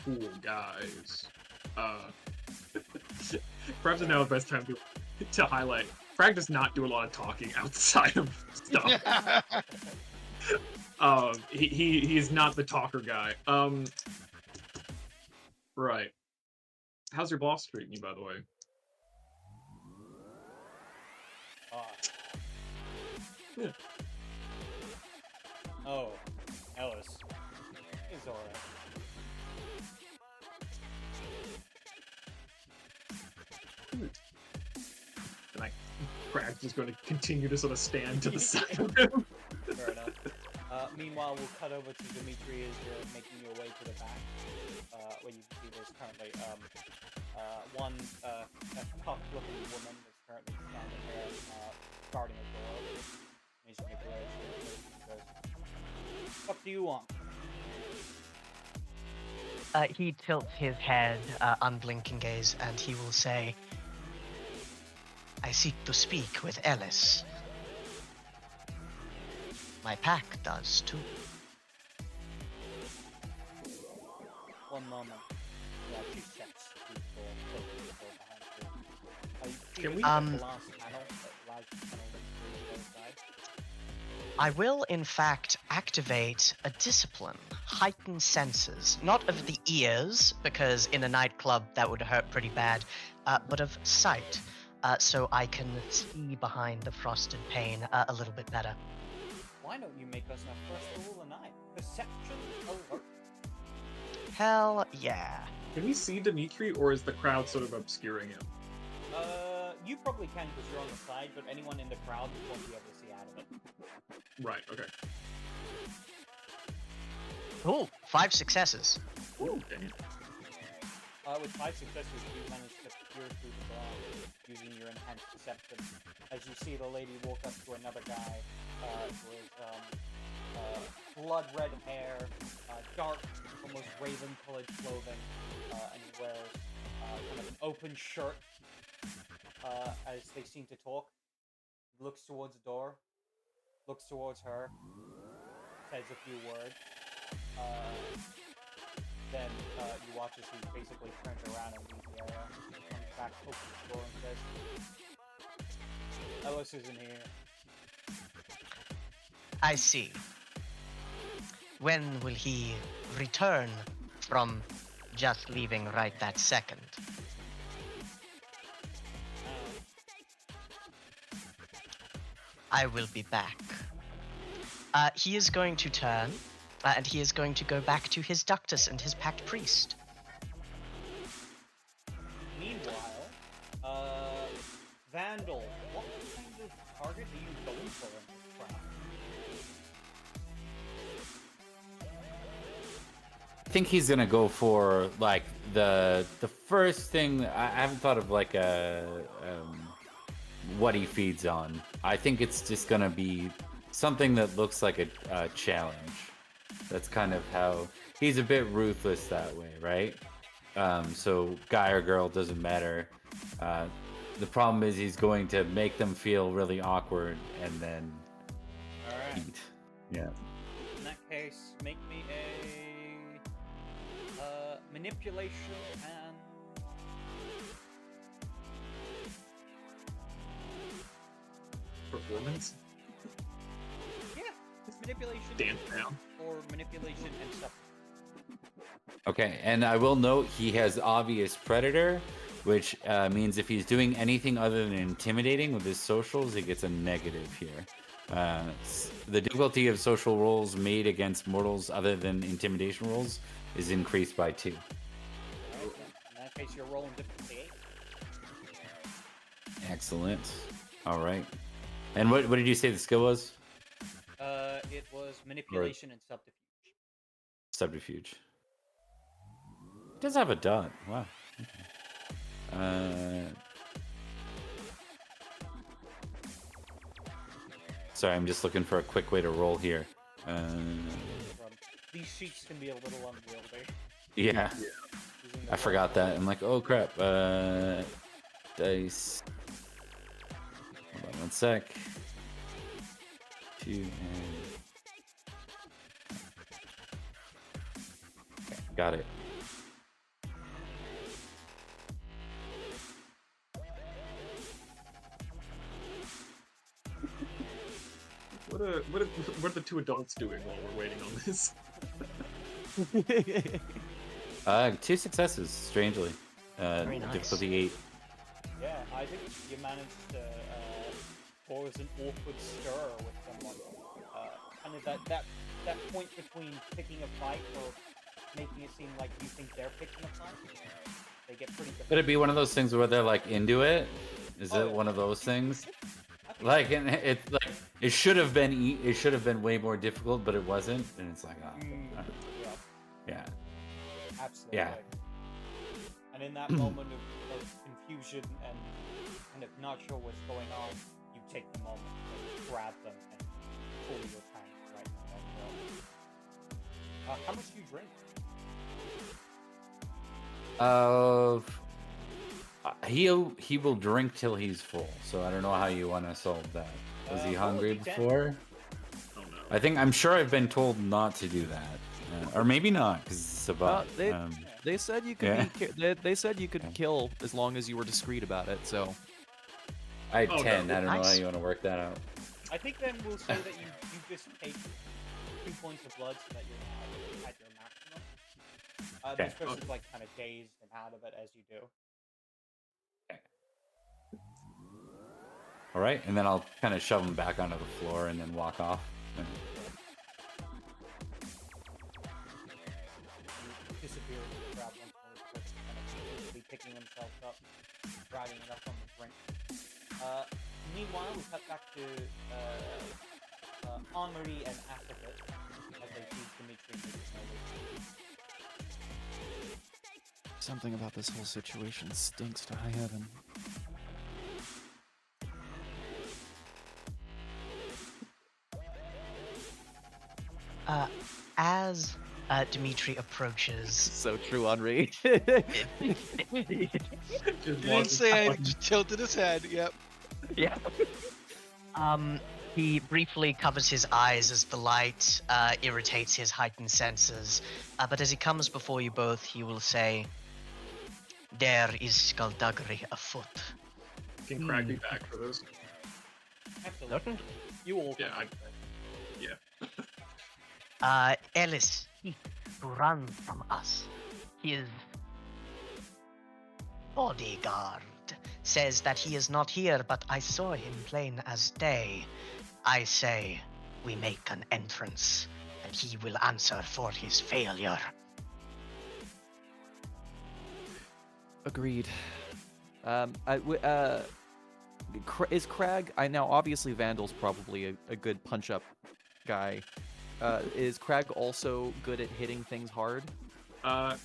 cool guys. Perhaps it's now the best time to highlight. Frag does not do a lot of talking outside of stuff. He is not the talker guy. Right. How's your boss treating you, by the way? Yeah.
Oh, Ellis. It's alright.
And like, Frag's just going to continue to sort of stand to the side of him.
Fair enough. Meanwhile, we'll cut over to Dimitri as you're making your way to the back, where you can see there's currently one tough-looking woman that's currently standing there, guarding a door. And she makes her way to goes, "What do you want?"
He tilts his head, unblinking gaze, and he will say, "I seek to speak with Ellis. My pack does too."
One moment. Yeah, she steps through the door, closes the door behind you.
Can
Can
we-
we the last panel, that large panel that's to the other side?
I will, in fact, activate a discipline, heighten senses, not of the ears, because in a nightclub that would hurt pretty bad, but of sight, so I can see behind the frosted pane a little bit better.
Why don't you make us our first rule of the night? Perception alert.
Hell yeah.
Can we see Dimitri, or is the crowd sort of obscuring him?
You probably can because you're on the side, but anyone in the crowd won't be able to see out of it.
Right, okay.
Ooh, 5 successes.
Ooh, dang it.
With 5 successes, you manage to peer through the glass using your enhanced perception. As you see the lady walk up to another guy with blood red hair, dark, almost raven-colored clothing, and he wears kind of an open shirt as they seem to talk. He looks towards the door, looks towards her, says a few words. Then you watch as he basically turns around and leaves the area. Comes back, opens the door, and says, Ellis isn't here.
I see. When will he return from just leaving right that second? I will be back. He is going to turn, and he is going to go back to his Ductus and his Pact Priest.
Meanwhile, Vandal, what kind of target are you going for in this round?
I think he's gonna go for like the first thing. I haven't thought of like a what he feeds on. I think it's just gonna be something that looks like a challenge. That's kind of how he's a bit ruthless that way, right? So guy or girl doesn't matter. The problem is he's going to make them feel really awkward and then eat. Yeah.
In that case, make me a manipulation and
Performance?
yeah, it's manipulation
Dance down.
or manipulation and stuff.
Okay, and I will note he has obvious predator, which means if he's doing anything other than intimidating with his socials, he gets a negative here. The difficulty of social rolls made against mortals other than intimidation rolls is increased by 2.
Alright, in that case, you're rolling difficulty 8.
Excellent. All right. And what did you say the skill was?
It was manipulation and subterfuge.
Subterfuge. It does have a dot. Wow. Sorry, I'm just looking for a quick way to roll here.
These sheets can be a little unwieldy.
Yeah.
Using the
I forgot that. I'm like, oh crap. Dice. Hold on 1 sec. 2 and. Okay, got it.
What are the two adults doing while we're waiting on this?
2 successes, strangely.
Very nice.
Difficulty 8.
Yeah, I think you managed to cause an awkward stir with someone. Kind of that point between picking a fight or making it seem like you think they're picking a fight. They get pretty
Would it be one of those things where they're like into it? Is
Oh,
it
yeah.
one of those things? Like, and it's like it should have been way more difficult, but it wasn't, and it's like, oh,
Yeah,
yeah,
absolutely.
yeah.
And in that moment of confusion and kind of not sure what's going on, you take the moment to grab them and pull your tank right in that How much do you drink?
He will drink till he's full. So I don't know how you want to solve that. Was he
Roll a
hungry
D10.
before?
Oh no.
I'm sure I've been told not to do that, or maybe not because it's Sabbat.
They said you could
Yeah.
they said you could kill as long as you were discreet about it. So
I had
Oh, no.
10. I don't know how
Nice.
you want to work that out.
I think then we'll say that you just take 2 points of blood so that you're now at your maximum.
Okay.
This person's like kind of dazed and out of it as you do.
All right, and then I'll kind of shove him back onto the floor and then walk off.
You disappear into the crowd once more, this person kind of easily picking themselves up, dragging it up on the drink. Meanwhile, we cut back to Henri and Africa as they feed Dimitri and his
Something about this whole situation stinks to high heaven.
As Dimitri approaches,
So true, Henri.
Just
He didn't
walking
say
out.
anything, just tilted his head. Yep.
yeah. He briefly covers his eyes as the light irritates his heightened senses. But as he comes before you both, he will say, "There is skullduggery afoot."
Can Crag be back for this?
Absolutely. You all.
Yeah,
can.
Ellis, he to run from us. His bodyguard says that he is not here, but I saw him plain as day. I say we make an entrance, and he will answer for his failure.
Agreed. Is Crag? I now obviously Vandal's probably a good punch-up guy. Is Crag also good at hitting things hard?
Well,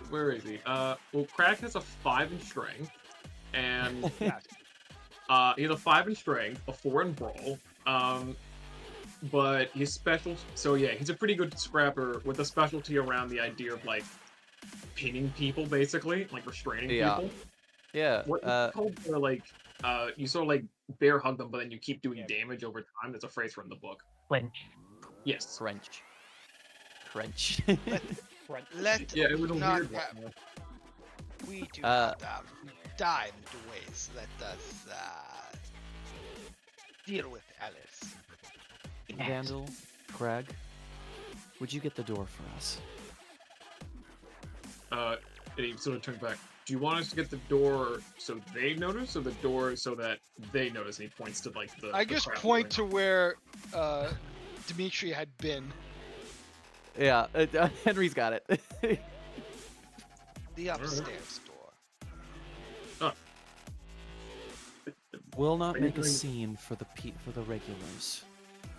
where is he? Well, Crag has a 5 in strength, and he has a 5 in strength, a 4 in brawl. But his special, so yeah, he's a pretty good scrapper with a specialty around the idea of like pinning people, basically, like restraining people.
Yeah.
What it's called for like, you sort of like bear hug them, but then you keep doing damage over time. That's a phrase from the book.
Flinch.
Yes.
Crunch.
Let
Yeah, it was a
not
weird
have-
one.
We do not dive into ways. Let us deal with Alice.
Vandal, Crag, would you get the door for us?
And he sort of turns back. Do you want us to get the door so they notice, or the door so that they notice? And he points to like the.
I guess point to where Dimitri had been.
Yeah, Henry's got it.
The upstairs door.
We'll not make a scene for the regulars,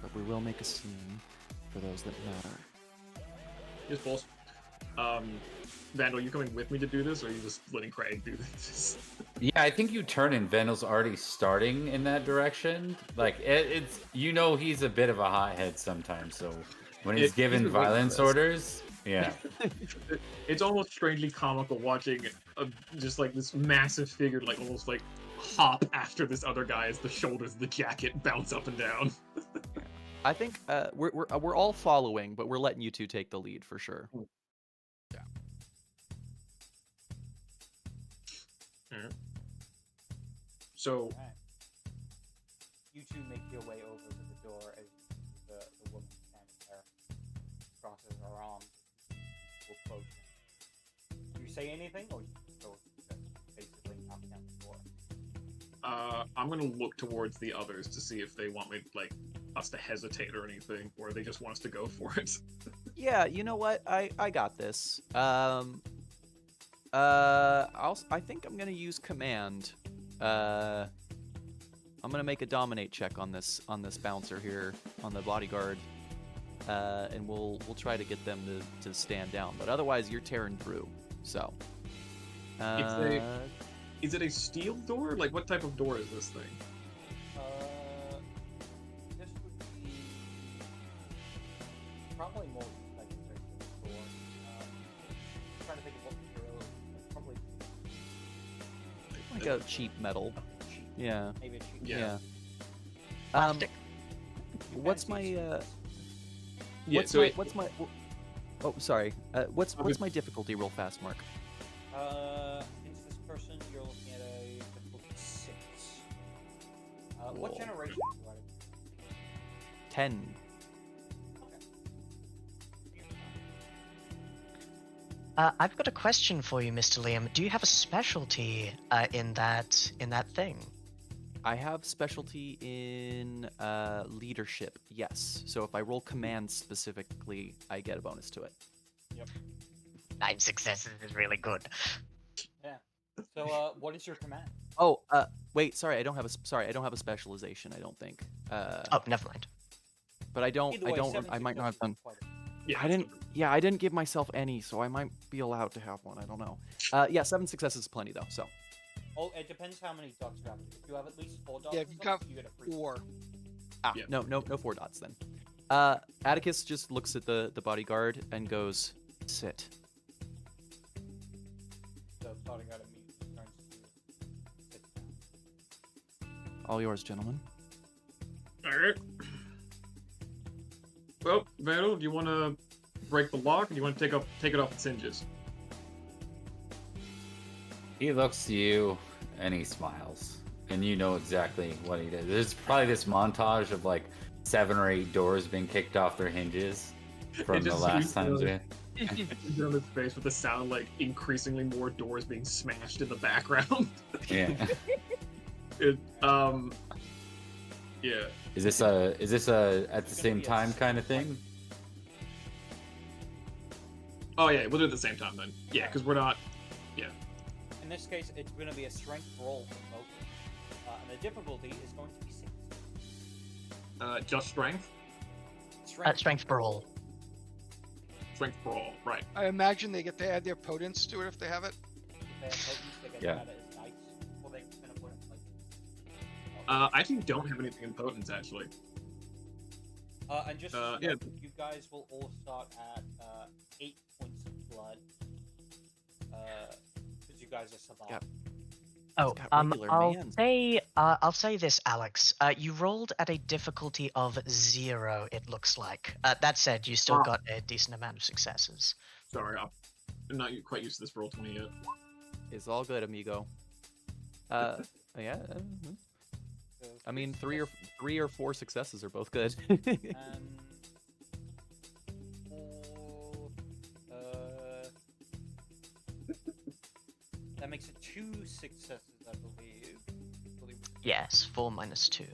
but we will make a scene for those that matter.
Yes, boss. Vandal, you coming with me to do this, or are you just letting Craig do this?
Yeah, I think you turn and Vandal's already starting in that direction. Like it's he's a bit of a hothead sometimes. So when he's given
been waiting for
violence
this.
orders, yeah.
It's almost strangely comical watching just like this massive figure, like almost like hop after this other guy as the shoulders of the jacket bounce up and down.
I think we're all following, but we're letting you two take the lead for sure.
Yeah. So.
Right. You two make your way over to the door as the woman standing there crosses her arms to approach him. Do you say anything, or you just basically knock down the door?
I'm gonna look towards the others to see if they want me, like, us to hesitate or anything, or they just want us to go for it.
Yeah, you know what? I got this. I think I'm gonna use command. I'm gonna make a dominate check on this bouncer here, on the bodyguard, and we'll try to get them to stand down. But otherwise, you're tearing through. So.
Is it a steel door? Like, what type of door is this thing?
This would be probably more like a regular door. I'm trying to think of what material. Probably
Like a cheap metal.
cheap.
Yeah.
Maybe a cheap.
Yeah.
Plastic.
What's my
Yeah,
what's my oh, sorry. What's my difficulty real fast, Mark?
Into this person, you're looking at a difficulty 6. What
Cool.
generation are you at?
10.
I've got a question for you, Mr. Liam. Do you have a specialty in that thing?
I have specialty in leadership, yes. So if I roll command specifically, I get a bonus to it.
9 successes is really good.
Yeah. So, what is your command?
Oh, wait, sorry, I don't have a specialization, I don't think.
Oh, never mind.
But I
Either way,
might not have
17
done.
quite a-
Yeah,
I didn't. Yeah, I didn't give myself any, so I might be allowed to have one. I don't know. Yeah, 7 successes is plenty though. So.
Oh, it depends how many dots you have. If you have at least 4 dots,
Yeah,
or
if you
something,
got
you get a free.
4.
Yeah.
No 4 dots then. Atticus just looks at the bodyguard and goes, "Sit."
So starting out immediately turns to sit down.
All yours, gentlemen.
All right. Well, Vandal, do you want to break the lock, or do you want to take it off its hinges?
He looks to you and he smiles, and you know exactly what he did. There's probably this montage of like 7 or 8 doors being kicked off their hinges from
It
the
just
last
seems
times.
like- on his face with the sound like increasingly more doors being smashed in the background.
Yeah.
It, yeah.
Is this a at the
It's
same
gonna be a
time kind of thing?
Oh yeah, we'll do it at the same time then. Yeah, because we're not. Yeah.
In this case, it's going to be a strength roll for both. And the difficulty is going to be 6.
Just strength.
Strength brawl.
Strength brawl. Right.
I imagine they get to add their potence to it if they have it.
If they have potence, they get
Yeah.
added as dice, or they can put it like.
I actually don't have anything in potence actually.
And just
yeah.
you guys will all start at 8 points of blood. Because you guys are Sabbat.
Yep.
Oh,
got regular mans.
I'll say this, Alex. You rolled at a difficulty of 0. It looks like. That said, you still got a decent amount of successes.
Sorry, I'm not quite used to this roll 20 yet.
It's all good, amigo. Yeah.
So
I mean, 3 or 4 successes are both good.
And 4. That makes it 2 successes, I believe.
Yes, 4 minus 2.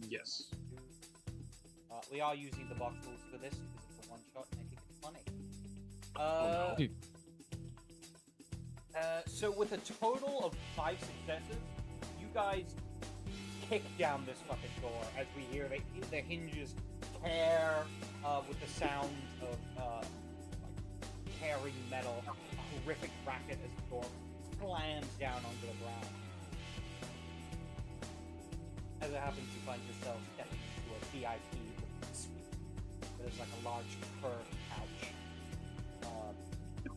Yes.
We are using the box rules for this because it's a one shot and I think it's funny.
Oh, no.
So with a total of 5 successes, you guys kick down this fucking door as we hear the hinges tear with the sound of like tearing metal, a horrific racket as the door slams down onto the ground. As it happens, you find yourself stepping into a VIP suite. There's like a large curved couch.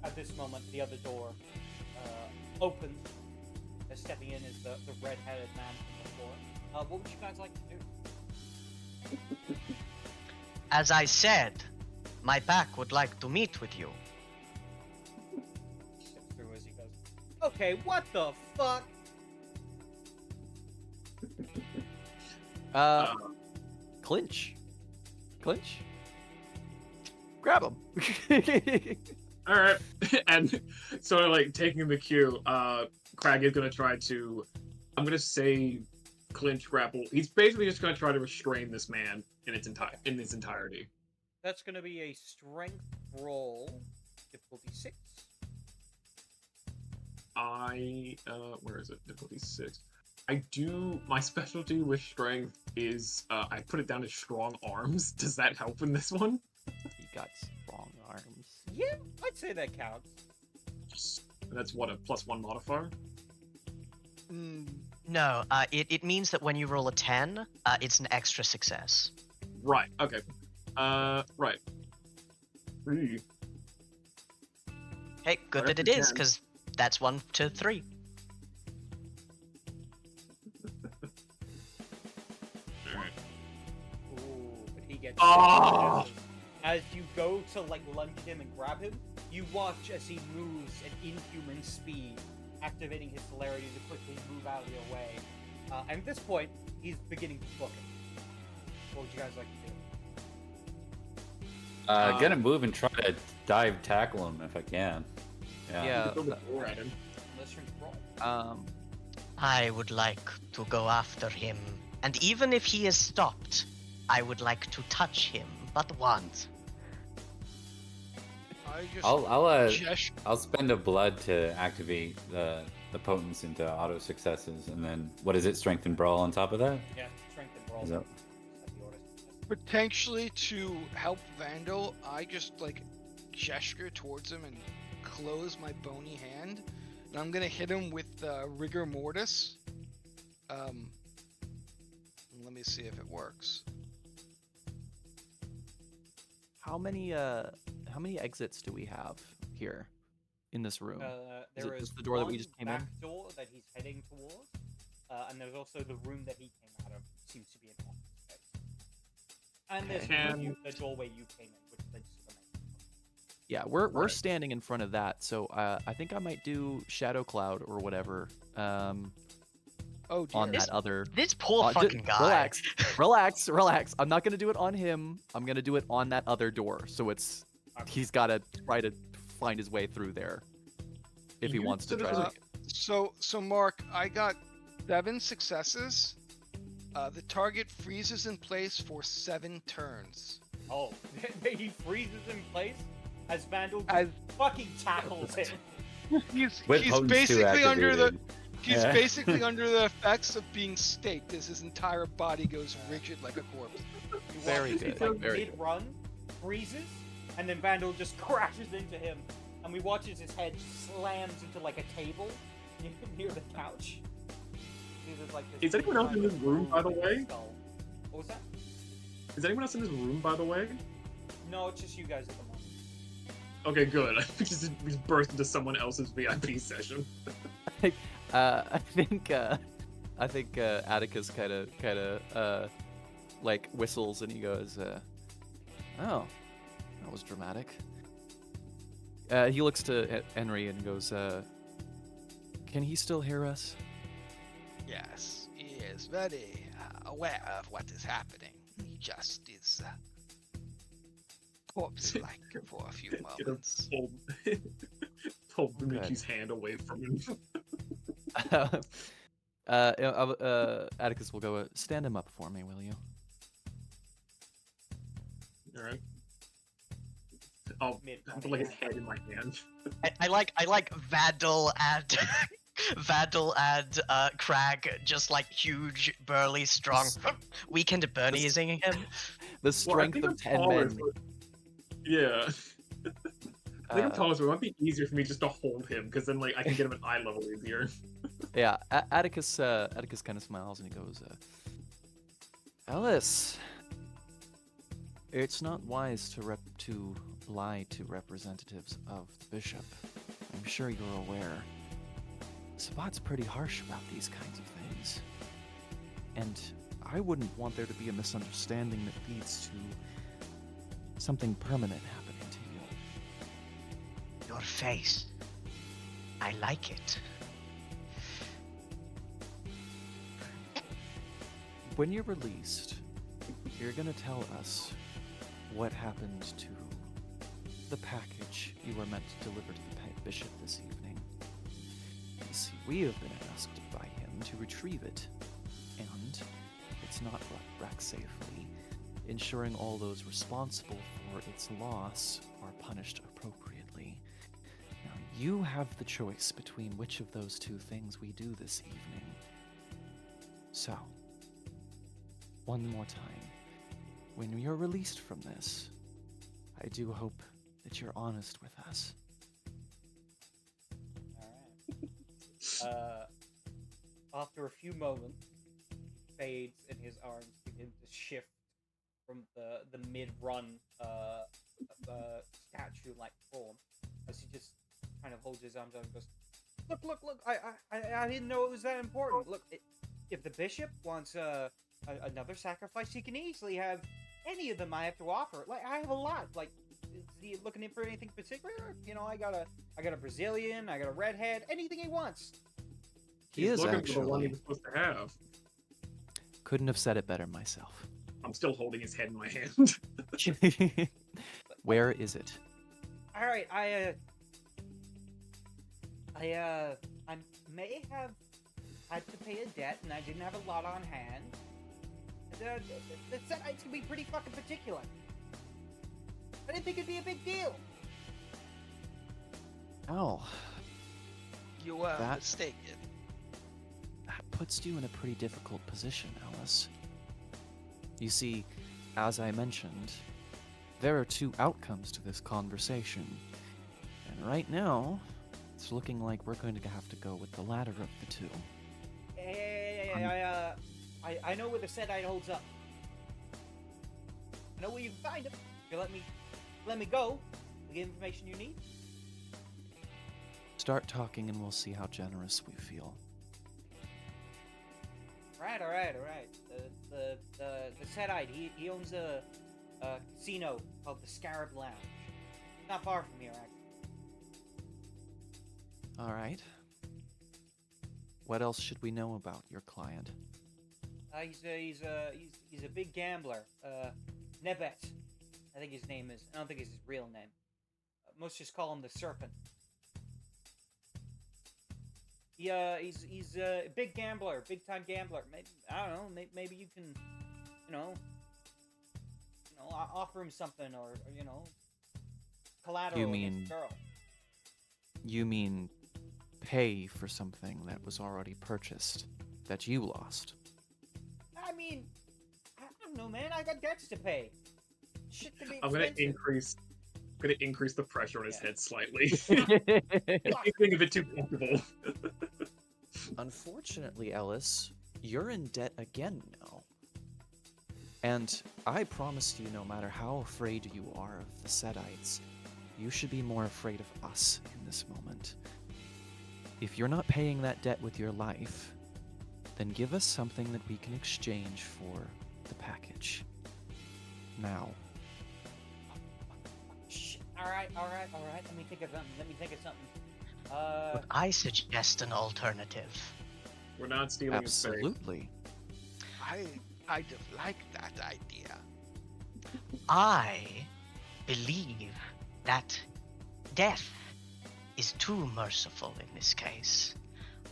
At this moment, the other door opens. Stepping in is the red-headed man from before. What would you guys like to do?
As I said, my pack would like to meet with you.
Steps through as he goes. Okay, what the fuck?
Clinch. Grab him.
All right, and sort of like taking the cue, Crag is gonna try to, I'm gonna say, clinch, grapple. He's basically just gonna try to restrain this man in its entirety.
That's going to be a strength roll, difficulty 6.
Where is it? Difficulty 6. My specialty with strength is, I put it down as strong arms. Does that help in this one?
He got strong arms.
Yeah, I'd say that counts.
That's what, a +1 modifier?
No, it means that when you roll a 10, it's an extra success.
Right, okay. Right. 3.
Hey, good
Alright,
that it is,
10.
because that's 1 to 3.
Alright.
Ooh, but he gets...
Oh!
As you go to, like, lunge him and grab him, you watch as he moves at inhuman speed, activating his celerity to quickly move out of your way. And at this point, he's beginning to book it. What would you guys like to do?
Gonna move and try to dive tackle him if I can.
Yeah.
Throw the door at him.
Let's roll.
I would like to go after him, and even if he is stopped, I would like to touch him, but once.
I just
I'll spend a blood to activate the potence into auto successes, and then what is it? Strength and brawl on top of that.
Yeah, strength and brawl.
Is that-
Set the order success.
Potentially to help Vandal, I just like gesture towards him and close my bony hand, and I'm gonna hit him with rigor mortis. Let me see if it works.
How many exits do we have here in this room? Is
There
it
is
just the door that we
one
just came
back
in?
door that he's heading towards, and there's also the room that he came out of. Seems to be an office space. And there's the doorway you came in, which leads to the main door.
Yeah, we're
Right.
standing in front of that, so I think I might do Shadow Cloud or whatever.
Oh dear.
On that other.
This poor fucking guy.
Relax. I'm not gonna do it on him. I'm gonna do it on that other door. So he's gotta try to find his way through there if he
You
wants to
said
try
this
to.
was-
So Mark, I got 7 successes. The target freezes in place for 7 turns.
Oh, he freezes in place as Vandal just
As
fucking tackles him.
he's
With Potence 2
basically under the
activated.
he's
Yeah.
basically under the effects of being staked as his entire body goes rigid like a corpse.
He
Very
watches
good,
Like
very good.
mid-run, freezes, and then Vandal just crashes into him, and we watch as his head slams into like a table near the couch. There's, like, this
Is anyone else in
kind
this
of
room, by the
groove in
way?
his skull. What was that?
Is anyone else in this room, by the way?
No, it's just you guys at the moment.
Okay, good. we just burst into someone else's VIP session.
I think Atticus kind of like whistles and he goes, "Oh, that was dramatic." He looks to Henry and goes, "Can he still hear us?"
Yes, he is very aware of what is happening. He just is corpse-like for a few
You know,
moments.
pull Dimitri's hand away from him.
Atticus will go, "Stand him up for me, will you?"
Alright. I'll put like his head in my hand.
I like Vandal and Vandal and Crag, just like huge, burly, strong, weekend Bernie'sing him.
The strength
Well, I
of
think I'm
10
taller,
men.
so- Yeah. I think I'm
Uh,
taller, so it might be easier for me just to hold him, because then like I can get him at eye level easier.
Yeah, Atticus kind of smiles and he goes, "Ellis, it's not wise to lie to representatives of the bishop. I'm sure you're aware. Sabbat's pretty harsh about these kinds of things. And I wouldn't want there to be a misunderstanding that leads to something permanent happening to you."
Your face. I like it.
When you're released, you're gonna tell us what happened to the package you were meant to deliver to the bishop this evening. You see, we have been asked by him to retrieve it, and it's not brought back safely, ensuring all those responsible for its loss are punished appropriately. Now, you have the choice between which of those two things we do this evening. So, one more time, when you're released from this, I do hope that you're honest with us.
Alright. After a few moments, fades and his arms begin to shift from the mid-run statue-like form as he just kind of holds his arms out and goes, Look, I didn't know it was that important. Look, if the bishop wants another sacrifice, he can easily have any of them I have to offer. Like, I have a lot. Like, is he looking in for anything particular? You know, I got a Brazilian, I got a redhead, anything he wants.
He
He's
is
looking for the one he
actually.
was supposed to have.
Couldn't have said it better myself.
I'm still holding his head in my hand.
Where is it?
All right, I may have had to pay a debt, and I didn't have a lot on hand. The set night's gonna be pretty fucking particular. I didn't think it'd be a big deal.
Oh,
You were
That-
mistaken.
that puts you in a pretty difficult position, Alice. You see, as I mentioned, there are two outcomes to this conversation. And right now, it's looking like we're going to have to go with the latter of the two.
Hey, I know where the Sedite holds up. I know where you can find him. If you let me go, I'll get information you need.
Start talking and we'll see how generous we feel.
All right. The Sedite, he owns a casino called the Scarab Lounge. Not far from here, actually.
All right. What else should we know about your client?
He's a big gambler. Nebet, I think his name is. I don't think it's his real name. Most just call him the Serpent. He's a big gambler, big time gambler. Maybe, I don't know. Maybe you can, offer him something, or collateral.
You mean-
against the girl.
You mean pay for something that was already purchased, that you lost?
I mean, I don't know, man. I got debts to pay. Shit can be
I'm gonna
expensive.
increase the pressure on his
Yeah.
head slightly. He's getting a bit too comfortable.
Unfortunately, Ellis, you're in debt again now. And I promised you, no matter how afraid you are of the Sedites, you should be more afraid of us in this moment. If you're not paying that debt with your life, then give us something that we can exchange for the package. Now.
Shit. All right. Let me think of something.
Would I suggest an alternative?
We're not stealing his face.
Absolutely.
I kind of like that idea.
I believe that death is too merciful in this case.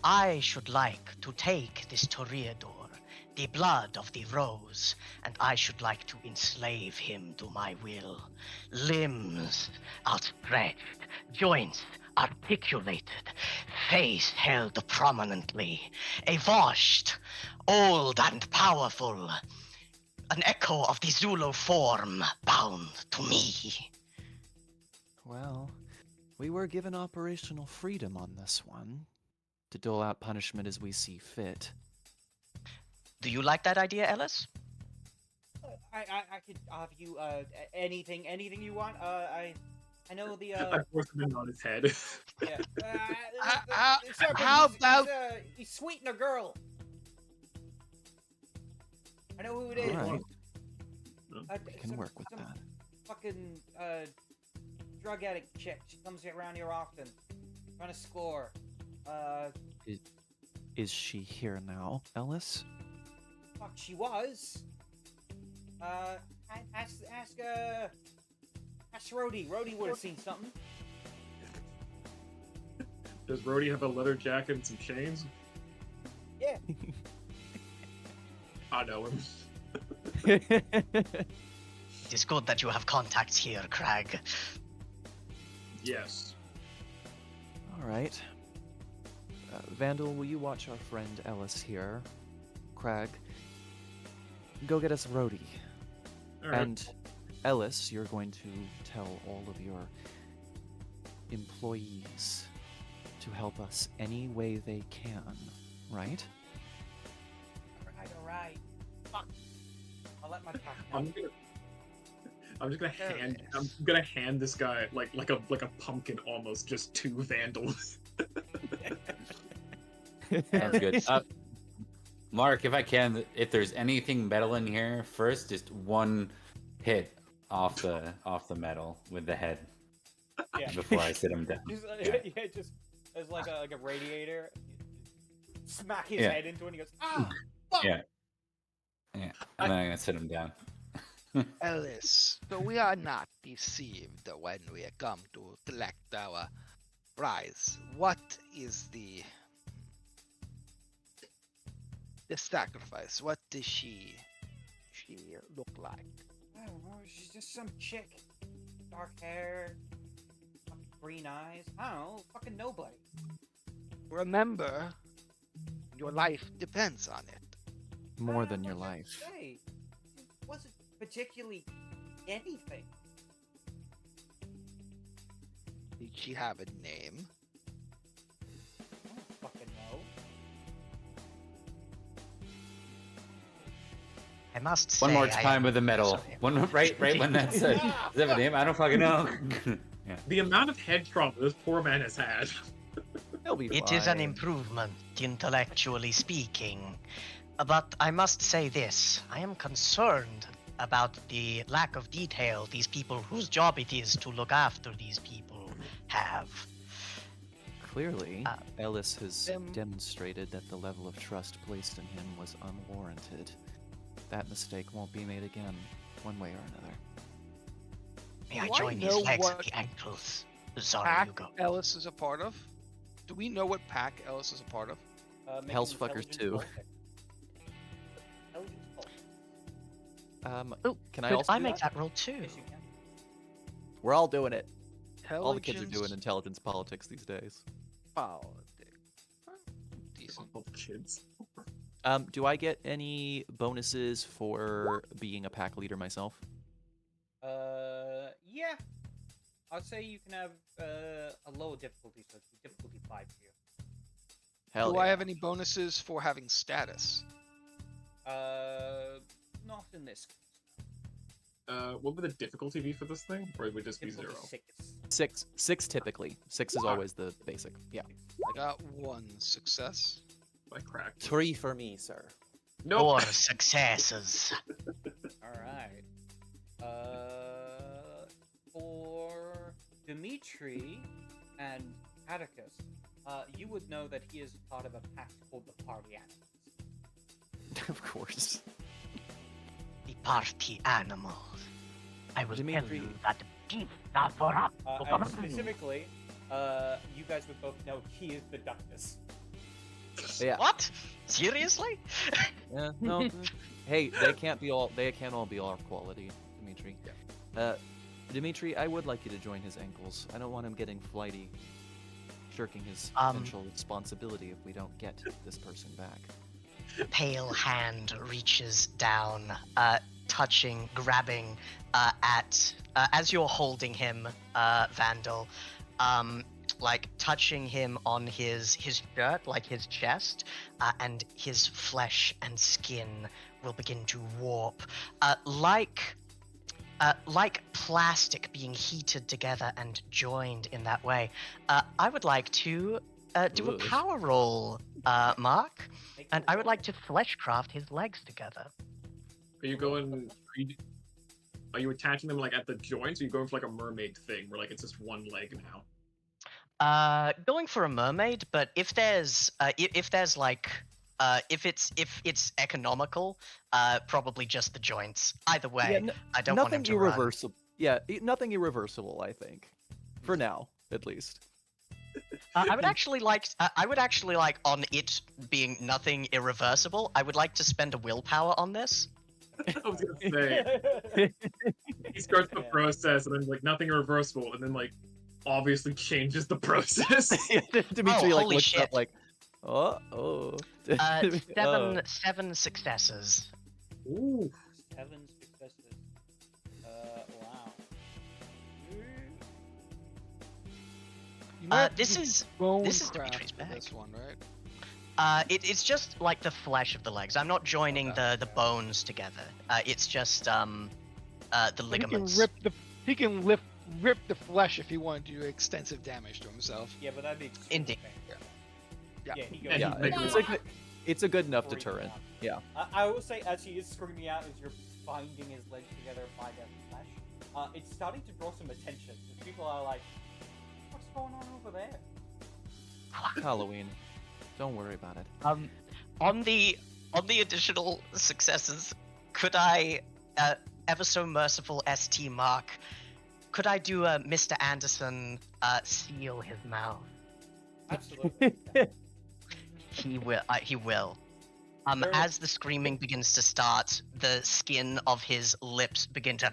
I should like to take this Toreador, the blood of the rose, and I should like to enslave him to my will. Limbs outstretched, joints articulated, face held prominently, a washed, old and powerful, an echo of the Zulu form bound to me.
Well, we were given operational freedom on this one, to dole out punishment as we see fit.
Do you like that idea, Ellis?
I could offer you anything you want. I know the
I forced him on his head.
yeah. Serpent,
How about-
he's sweeting a girl. I know who it is.
Alright.
We
Can work with that.
Fucking drug addict chick. She comes around here often, trying to score.
Is she here now, Ellis?
Fuck, she was. Ask Rhodey. Rhodey would have seen something.
Does Rhodey have a leather jacket and some chains?
Yeah.
I know him.
It is good that you have contacts here, Crag.
Yes.
Alright. Vandal, will you watch our friend Ellis here? Crag, go get us Rhodey.
All right.
And Ellis, you're going to tell all of your employees to help us any way they can, right?
Alright. Fuck. I'll let my cock
I'm just gonna hand this guy like a pumpkin almost just to Vandals.
Sounds good. Mark, if I can, if there's anything metal in here, first just one hit off the metal with the head
Yeah.
before I sit him down.
Just,
Yeah.
just as like a radiator. Smack his
Yeah.
head into it and he goes, ah! Fuck!
Yeah. Yeah, and then I'm gonna sit him down.
Ellis, so we are not deceived when we come to collect our prize. What is the sacrifice? What does she look like?
I don't know, she's just some chick. Dark hair, fucking green eyes. I don't know, fucking nobody.
Remember, your life depends on it.
More than your life.
Hey, it wasn't particularly anything.
Did she have a name?
I don't fucking know.
I must say,
One more
I
time
am
with the medal.
sorry.
One right when that's does that have a name? I don't fucking know. Yeah.
The amount of head trauma this poor man has had.
He'll be
It is an
fine.
improvement, intellectually speaking. But I must say this, I am concerned about the lack of detail these people whose job it is to look after these people have.
Clearly,
Uh,
Ellis has
them-
demonstrated that the level of trust placed in him was unwarranted. That mistake won't be made again, one way or another.
May I
Do I
join
know
these legs at
what
the ankles? Sorry,
Pack
you go.
Ellis is a part of? Do we know what pack Ellis is a part of?
Make an
Hellsfuckers
intelligence
too.
roll check. Intelligence roll.
Oh,
Can I
could
also
I
do
make
that?
that roll too?
Yes, you can.
We're all doing it. All the kids are doing
Intelligence
intelligence politics these days.
politics. Decent.
Oh, kids.
Do I get any bonuses for being a pack leader myself?
Yeah. I'd say you can have a lower difficulty, so it's difficulty 5 for you.
Hell
Do
yeah.
I have any bonuses for having status?
Not in this case.
What would the difficulty be for this thing? Or it would just be
Difficulty
0?
6.
Six typically. Six is always the basic. Yeah.
I got 1 success.
I cracked.
3 for me, sir.
Nope.
4 successes.
Alright. For Dimitri and Atticus, you would know that he is part of a pact called the Party Animals.
Of course.
The party animals. I will tell
Dimitri-
you that deep not for up.
And specifically, you guys would both know he is the Duchess.
Yeah.
What? Seriously?
Yeah. No. Hey, they can't all be all quality, Dimitri. Dimitri, I would like you to join his ankles. I don't want him getting flighty, shirking his potential responsibility if we don't get this person back.
Pale hand reaches down, touching, grabbing at as you're holding him, Vandal, like touching him on his shirt, like his chest, and his flesh and skin will begin to warp, like plastic being heated together and joined in that way. I would like to do a
Ooh.
power roll, Mark.
Make
And
a
I would
roll.
like to fleshcraft his legs together.
Are you going... Are you attaching them like at the joints? Or are you going for like a mermaid thing where like it's just one leg now?
Going for a mermaid, but if there's like if it's economical, probably just the joints. Either way, I don't want him
Nothing
to run.
irreversible. Yeah, nothing irreversible. I think, for now, at least.
I would actually like on it being nothing irreversible. I would like to spend a willpower on this.
I was gonna say, he starts the
Yeah.
process and then like nothing irreversible and then like obviously changes the process.
Dimitri like
holy
looks
shit.
up like, oh.
Seven successes.
Ooh.
7 successes. Wow.
You might
This
use
is
bone
this is
craft
Dimitri's
for
bag.
this one, right?
It's just like the flesh of the legs. I'm not joining
Okay.
the bones together. It's just the ligaments.
He can rip the flesh if he wanted to do extensive damage to himself.
Yeah, but that'd be super
Indeed.
painful.
Yeah.
Yeah, he goes.
Yeah,
Like,
it's a good enough
screaming
deterrent.
out.
Yeah.
I will say, as he is screaming out, as you're binding his legs together by that flesh, it's starting to draw some attention. Because people are like, "What's going on over there?"
Halloween. Don't worry about it.
On the additional successes, could I, ever so merciful ST Mark, could I do a Mr. Anderson seal his mouth?
Absolutely.
He will. He will.
Very-
As the screaming begins to start, the skin of his lips begin to.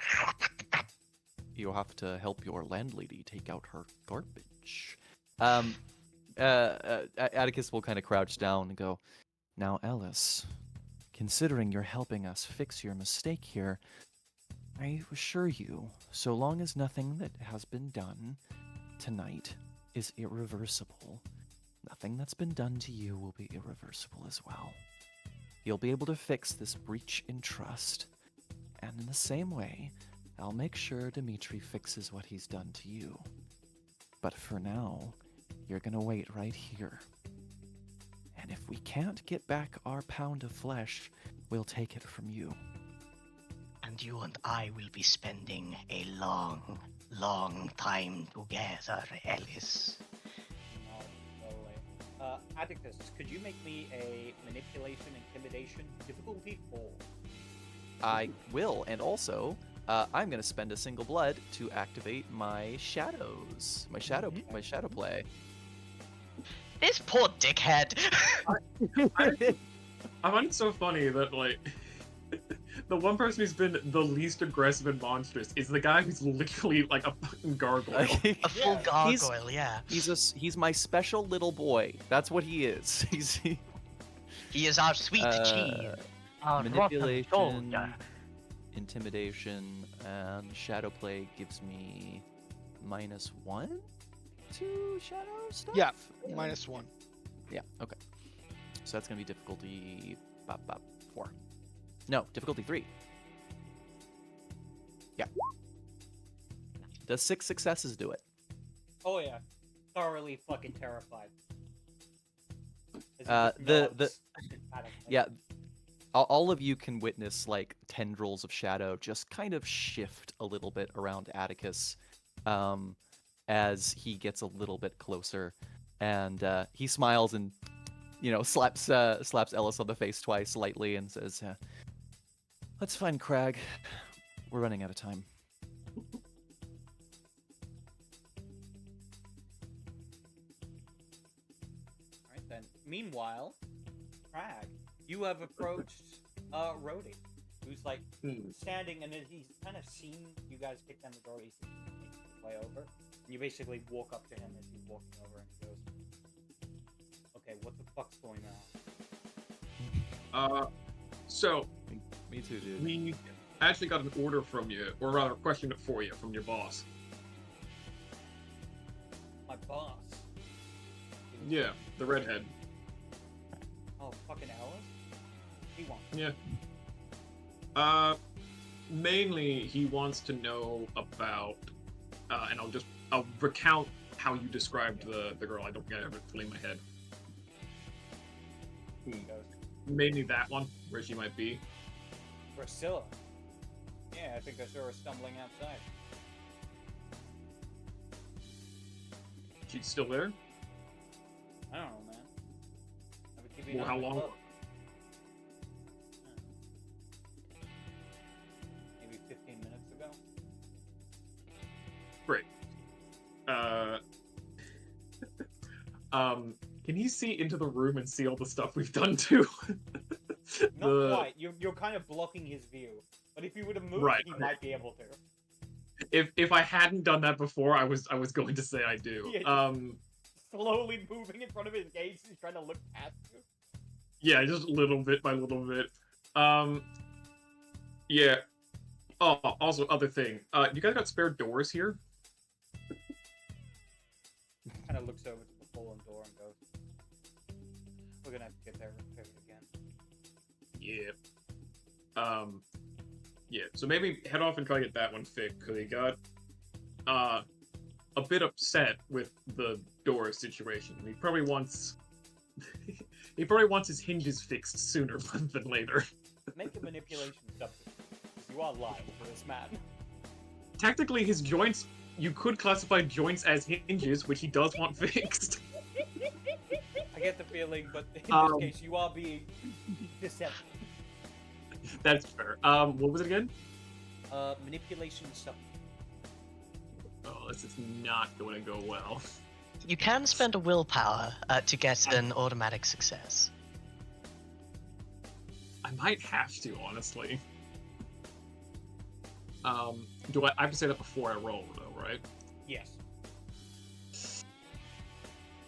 You have to help your landlady take out her garbage. Atticus will kind of crouch down and go, "Now, Ellis, considering you're helping us fix your mistake here, I assure you, so long as nothing that has been done tonight is irreversible, nothing that's been done to you will be irreversible as well. You'll be able to fix this breach in trust, and in the same way, I'll make sure Dimitri fixes what he's done to you. But for now, you're gonna wait right here. And if we can't get back our pound of flesh, we'll take it from you.
And you and I will be spending a long, long time together, Ellis.
No way. Atticus, could you make me a manipulation intimidation difficulty 4?
I will, and also, I'm gonna spend a single blood to activate my shadows, my shadow play.
This poor dickhead.
I find it so funny that like the one person who's been the least aggressive and monstrous is the guy who's literally like a fucking gargoyle.
A full gargoyle, yeah.
He's my special little boy. That's what he is.
He is our sweet cheese. Our rotten
Manipulation,
soldier.
intimidation, and shadow play gives me -1 to shadow stuff.
Yeah, -1.
Yeah. Okay. So that's gonna be difficulty 4. No, difficulty 3. Yeah. Does 6 successes do it?
Oh yeah, thoroughly fucking terrified.
Yeah, all of you can witness like tendrils of shadow just kind of shift a little bit around Atticus, as he gets a little bit closer, and he smiles and slaps Ellis on the face twice lightly and says, "Let's find Crag. We're running out of time."
Alright then. Meanwhile, Crag, you have approached Rhodey, who's like standing, and he's kind of seen you guys kick down the door. He's making his way over, and you basically walk up to him as he's walking over, and he goes, "Okay, what the fuck's going on?"
So
Me too, dude.
we actually got an order from you, or rather, a question for you from your boss.
My boss.
Yeah, the redhead.
Oh, fucking Alice? He wants.
Yeah. Mainly he wants to know about, and I'll recount how you described the girl. I don't think I have it fully in my head.
He goes,
Mainly that one, where she might be.
Priscilla. Yeah, I think I saw her stumbling outside.
She's still there?
I don't know, man. I would give you
Well, how
another
long?
look. Maybe 15 minutes ago.
Great. Can he see into the room and see all the stuff we've done too?
Not quite. You're kind of blocking his view. But if you would have moved,
Right.
he might be able to.
If I hadn't done that before, I was going to say I do.
Yeah, Slowly moving in front of his gaze, he's trying to look past you.
Yeah, just little bit by little bit. Yeah. Oh, also, other thing. You guys got spare doors here?
Kind of looks over to the fallen door and goes, "We're gonna have to get there repaired again."
Yeah. Yeah, so maybe head off and try to get that one fixed, because he got, a bit upset with the door situation. He probably wants... he probably wants his hinges fixed sooner rather than later.
Make a manipulation substitute, because you are lying to this man.
Technically, his joints... You could classify joints as hinges, which he does want fixed.
I get the feeling, but in this case, you are being deceptive.
That's fair. What was it again?
Manipulation substitute.
Oh, this is not going to go well.
You can spend a willpower to get an automatic success.
I might have to, honestly. Do I have to say that before I roll, though, right?
Yes.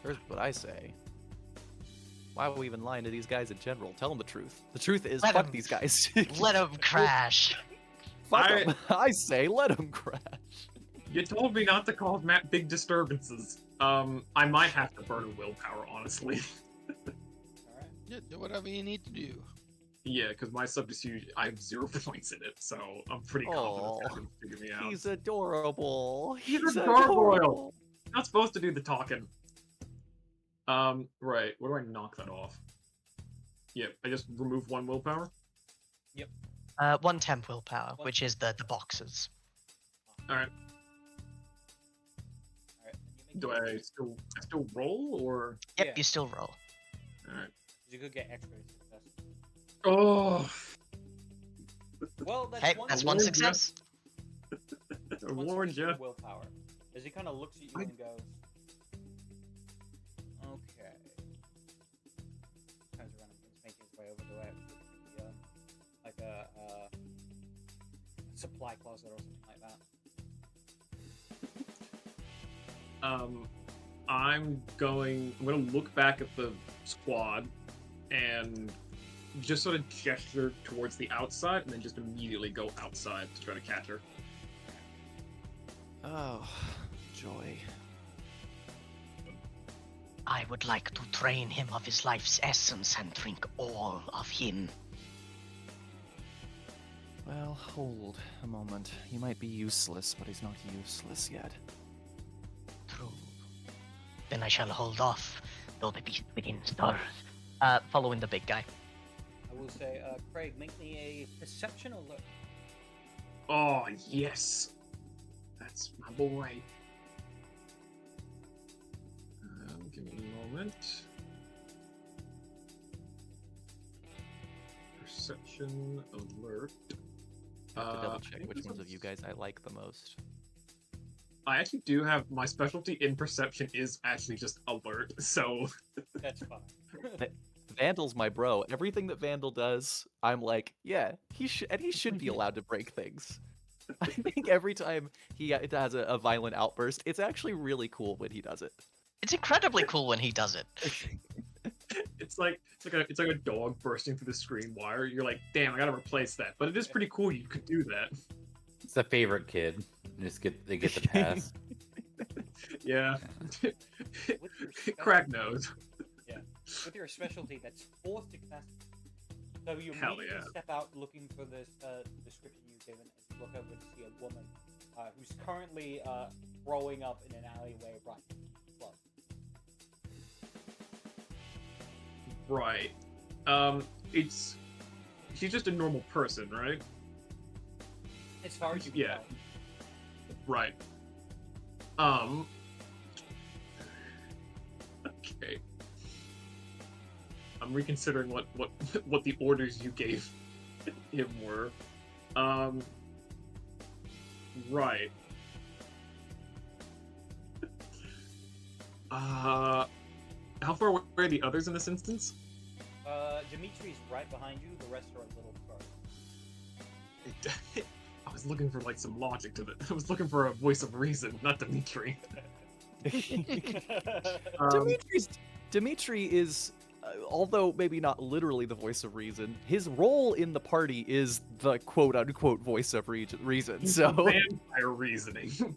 Here's what I say. Why are we even lying to these guys in general? Tell them the truth. The truth is,
Let
fuck
'em-
these guys.
Let him crash.
Fuck him. I say let him crash.
You told me not to cause big disturbances. I might have to burn willpower, honestly.
Alright.
Yeah, do whatever you need to do.
Yeah, because my subterfuge, I have 0 points in it, so I'm pretty confident it's gonna figure me out.
He's adorable.
He's a gargoyle. Not supposed to do the talking. Right. Where do I knock that off? Yep, I just remove 1 willpower.
1 temp willpower, which is the boxes.
Alright.
Alright.
Do I still roll or?
Yep,
Yeah.
you still roll.
Alright.
You could get extra success.
Oh.
Well, that's
Hey,
one.
that's
warned
one
ya.
success.
I
One
warned
success
you.
for willpower. As he kind of looks at you and goes, "Okay." Turns around and is making his way over to it, like a supply closet or something like that.
I'm gonna look back at the squad and just sort of gesture towards the outside and then just immediately go outside to try to catch her.
Oh, joy.
I would like to drain him of his life's essence and drink all of him.
Well, hold a moment. He might be useless, but he's not useless yet.
True. Then I shall hold off, though the beast within stirs. Following the big guy.
I will say, Craig, make me a perception alert.
Oh, yes. That's my boy. Give me a moment. Perception alert.
I have to double check which ones of you guys I like the most.
I actually do have my specialty in perception is actually just alert, so
That's fine.
Vandal's my bro. Everything that Vandal does, I'm like, yeah, he should be allowed to break things. I think every time he has a violent outburst, it's actually really cool when he does it.
It's incredibly cool when he does it.
it's like a dog bursting through the screen wire. You're like, damn, I gotta replace that. But it is pretty cool you could do that.
It's the favorite kid. They get the pass.
Yeah.
With your
Crack nose.
With your specialty, that's 4 successes. So you
Hell
immediately
yeah.
step out looking for this description you've given as you look over to see a woman who's currently throwing up in an alleyway right in the club.
Right. She's just a normal person, right?
As far as you
Yeah.
know.
Right. Okay. I'm reconsidering what the orders you gave him were. Right. How far away are the others in this instance?
Dimitri's right behind you, the rest are a little further.
I was looking for like some logic to it. I was looking for a voice of reason, not Dimitri.
Dimitri is, although maybe not literally the voice of reason, his role in the party is the quote-unquote voice of reason. So
vampire reasoning.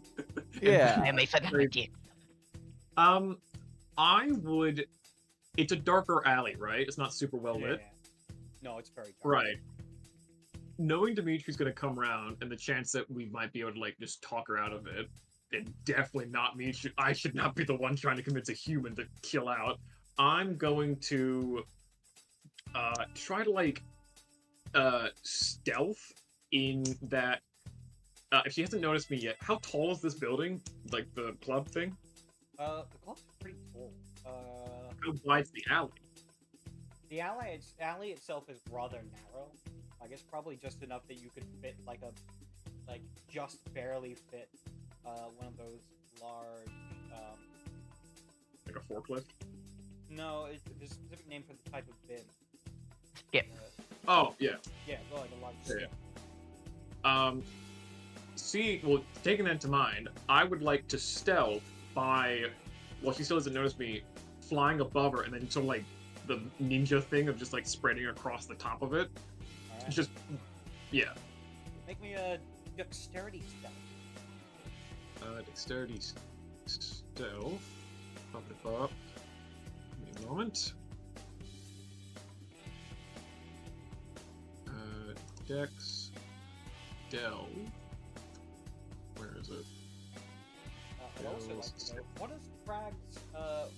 yeah.
I am a fanatic.
I would. It's a darker alley, right? It's not super well lit.
Yeah. No, it's very dark.
Right. Knowing Dimitri's gonna come around and the chance that we might be able to like just talk her out of it, and definitely not me. I should not be the one trying to convince a human to kill out. I'm going to try to like stealth in that. If she hasn't noticed me yet, how tall is this building? Like the club thing?
The club's pretty tall.
How wide's the alley?
The alley itself is rather narrow. I guess probably just enough that you could fit just barely fit one of those large.
Like a forklift?
No, there's a specific name for the type of bin.
Skip.
Oh yeah.
Yeah, like a large
Yeah.
skip.
Well, taking that to mind, I would like to stealth by, while she still doesn't notice me, flying above her and then sort of like the ninja thing of just like spreading across the top of it.
Alright.
Just, yeah.
Make me a dexterity stealth.
Dexterity stealth. Pop it up. Give me a moment. Dex. Del. Where is it?
I'd also like to know, what does Crag's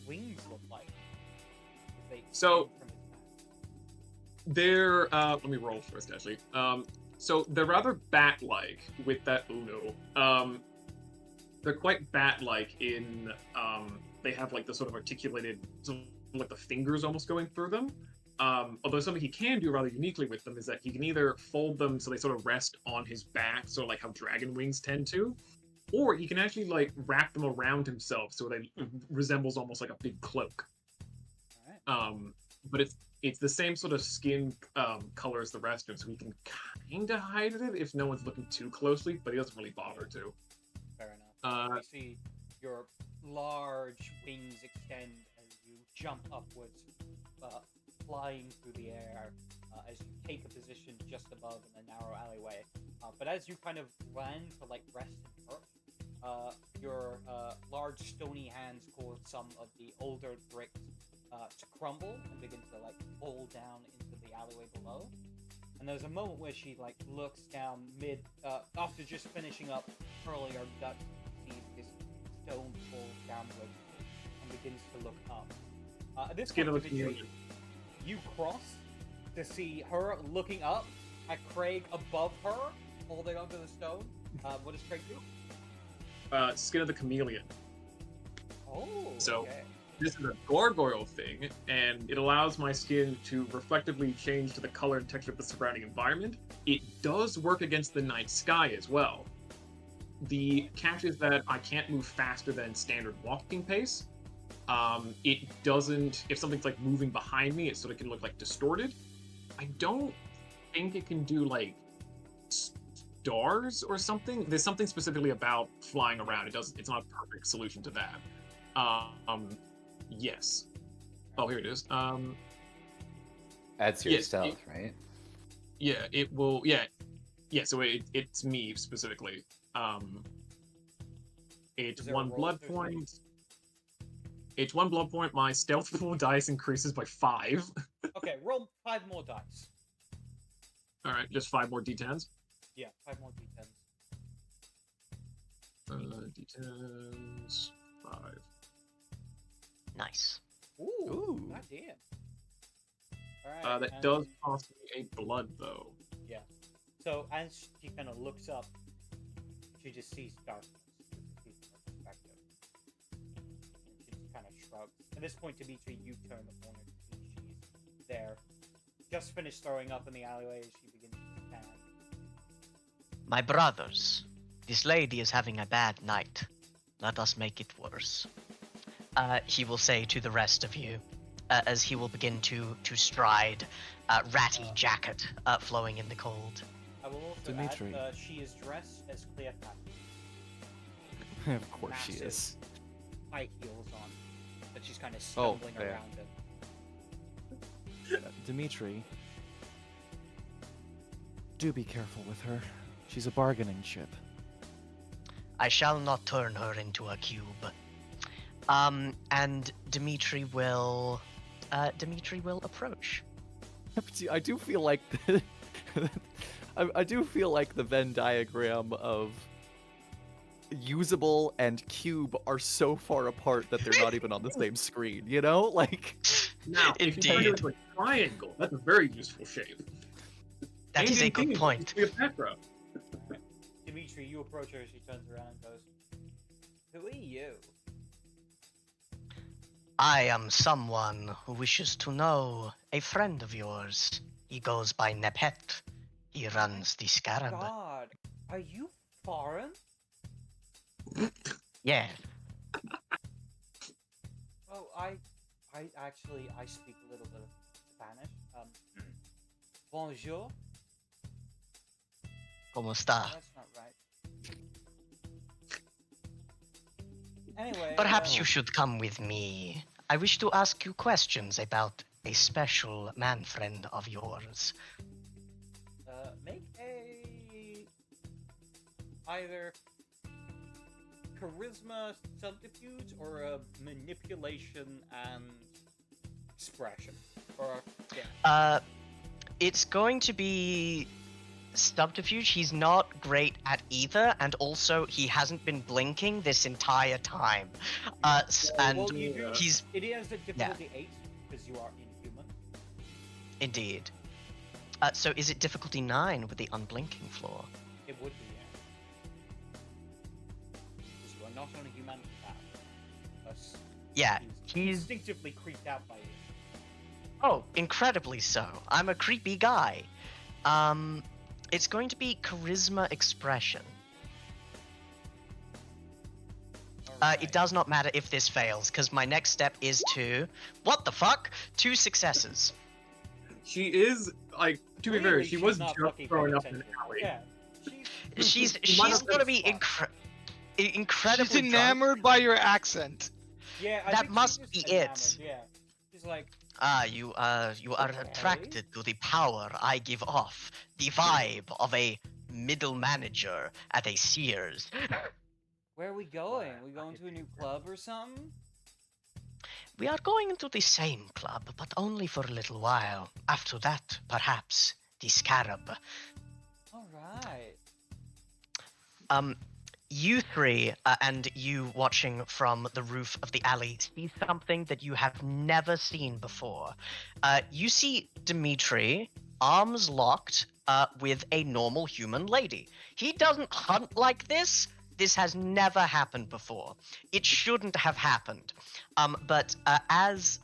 wings look like? If they
So-
extend from his back?
They're let me roll first actually. So they're rather bat-like with that they're quite bat-like in they have like the sort of articulated sort of like the fingers almost going through them. Although something he can do rather uniquely with them is that he can either fold them so they sort of rest on his back, sort of like how dragon wings tend to, or he can actually like wrap them around himself so they resembles almost like a big cloak.
Alright.
But it's the same sort of skin color as the rest of him, so he can kind of hide it if no one's looking too closely, but he doesn't really bother to.
Fair enough.
Uh,
You see your large wings extend as you jump upwards, flying through the air as you take a position just above in a narrow alleyway. But as you kind of land to like rest and perch, your large stony hands cause some of the older bricks to crumble and begin to like fall down into the alleyway below. And there's a moment where she like looks down mid after just finishing up hurling her guts, sees this stone fall downwards and begins to look up. At this
Skin
point,
of the
Dimitri,
community.
you cross to see her looking up at Craig above her, holding onto the stone. What does Craig do?
Skin of the chameleon.
Oh,
So-
okay.
This is a gargoyle thing, and it allows my skin to reflectively change to the color and texture of the surrounding environment. It does work against the night sky as well. The catch is that I can't move faster than standard walking pace. It doesn't, if something's like moving behind me, it sort of can look like distorted. I don't think it can do like stars or something. There's something specifically about flying around. It's not a perfect solution to that. Yes. Oh, here it is.
Adds to your
Yes,
stealth, right?
Yeah, it will. Yeah. So it's me specifically. It's
Is there a
one
roll
blood
if there's one?
point. It's one blood point. My stealth pool dice increases by 5.
Okay, roll 5 more dice.
All right, just 5 more d10s.
Yeah, 5 more d10s.
D10s 5.
Nice.
Ooh, goddamn. Alright.
That does cost me a blood though.
So as she kind of looks up, she just sees darkness. She sees her perspective. And she just kind of shrugs. At this point, Dimitri, you turn the corner to see she's there. Just finished throwing up in the alleyway as she begins to stand.
My brothers, this lady is having a bad night. Let us make it worse. He will say to the rest of you, as he will begin to stride, ratty jacket flowing in the cold.
I will also
Dimitri.
add, she is dressed as Cleopatra.
Of course she
Massive
is.
High heels on, but she's kind of
Oh,
stumbling
yeah.
around it.
Dimitri, do be careful with her. She's a bargaining chip.
I shall not turn her into a cube. And Dimitri will approach.
I do feel like I do feel like the Venn diagram of usable and cube are so far apart that they're not even on the same screen, you know? Like,
Now, if you turn it
Indeed.
into a triangle, that's a very useful shape.
That
And
is a
indeed,
good point.
it's Cleopatra.
Dimitri, you approach her, she turns around and goes, "Who are you?"
I am someone who wishes to know a friend of yours. He goes by Nepet. He runs the Scarab.
God, are you foreign?
Yeah.
Oh, I actually speak a little bit of Spanish. Bonjour.
¿Cómo está?
That's not right. Anyway,
Perhaps you should come with me. I wish to ask you questions about a special man friend of yours.
make a either charisma subterfuge or a manipulation and expression. Or yeah.
It's going to be subterfuge. He's not great at either, and also he hasn't been blinking this entire time. And
Well, you do.
he's
It is a difficulty 8 because you are inhuman.
indeed. So is it difficulty 9 with the unblinking floor?
It would be, yeah. Because you are not on a humanity path. Thus,
Yeah,
he's
he's
instinctively creeped out by you.
oh, incredibly so. I'm a creepy guy. It's going to be charisma expression. It does not matter if this fails, because my next step is to... What the fuck? 2 successes.
She is, like, to be fair,
Clearly
she
she's
was
not
just
fucking
growing
paying
up in an
attention.
alley.
Yeah.
She's
might have
going to
been
be
fun.
incredibly
She's enamored by your accent.
Yeah, I
That
think
must
she's
be
just
it.
enamored, yeah. She's like,
You are
Okay.
attracted to the power I give off. The vibe of a middle manager at a Sears.
where are we going? We going to a new club or something?
We are going into the same club, but only for a little while. After that, perhaps, the Scarab.
Alright.
You three, and you watching from the roof of the alley, see something that you have never seen before. You see Dimitri, arms locked, with a normal human lady. He doesn't hunt like this. This has never happened before. It shouldn't have happened. But as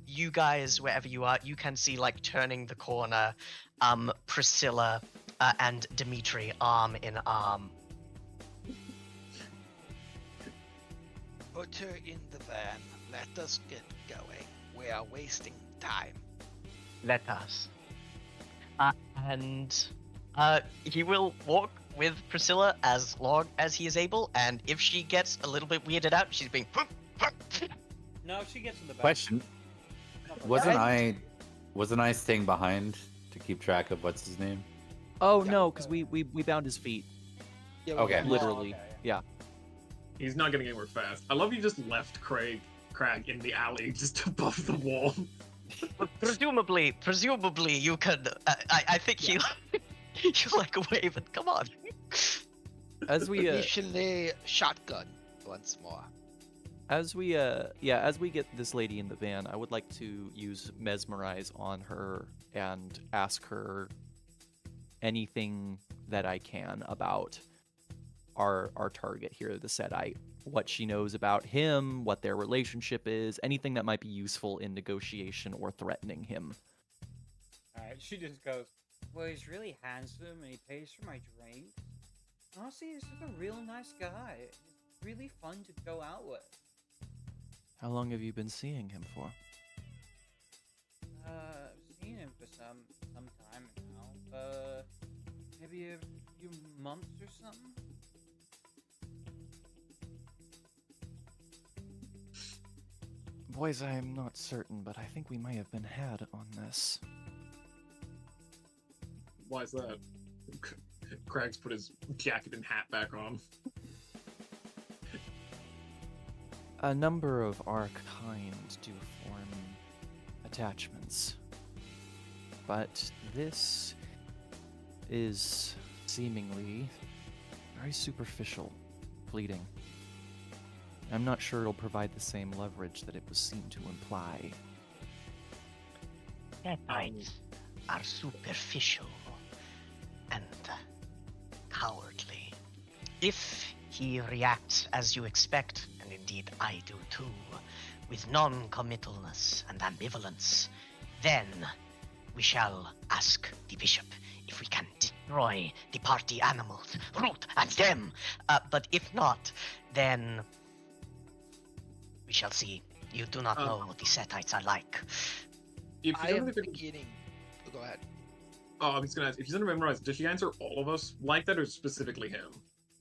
you guys, wherever you are, you can see, like, turning the corner, Priscilla and Dimitri arm in arm.
Put her in the van. Let us get going. We are wasting time.
Let us. And he will walk with Priscilla as long as he is able, and if she gets a little bit weirded out, she's being...
No, she gets in the back.
Question:
Not for
Wasn't
that.
wasn't I staying behind to keep track of what's his name?
Oh no, because we bound his feet.
Yeah,
Okay.
Literally.
Oh, okay.
Yeah.
He's not getting anywhere fast. I love you just left Crag in the alley, just above the wall.
presumably, you could... I think you like wave and come on.
As we
Initially, shotgun once more.
as we get this lady in the van, I would like to use mesmerize on her and ask her anything that I can about our target here, the Sedite, what she knows about him, what their relationship is, anything that might be useful in negotiation or threatening him.
Alright, she just goes, well, he's really handsome and he pays for my drinks. Honestly, he's just a real nice guy. He's really fun to go out with.
How long have you been seeing him for?
I've seen him for some time now. Maybe a few months or something?
Boys, I am not certain, but I think we might have been had on this.
Why is that? Crag's put his jacket and hat back on.
A number of our kind do form attachments, but this is seemingly very superficial, fleeting. I'm not sure it'll provide the same leverage that it was seen to imply.
Sedites are superficial and cowardly. If he reacts as you expect, and indeed I do too, with non-committalness and ambivalence, then we shall ask the bishop if we can destroy the party animals, root and stem. But if not, then we shall see. You do not know what the Setites are like.
If
I
she's
am
under
beginning. Go ahead.
I was gonna ask, if she's under memorize, does she answer all of us like that, or specifically him?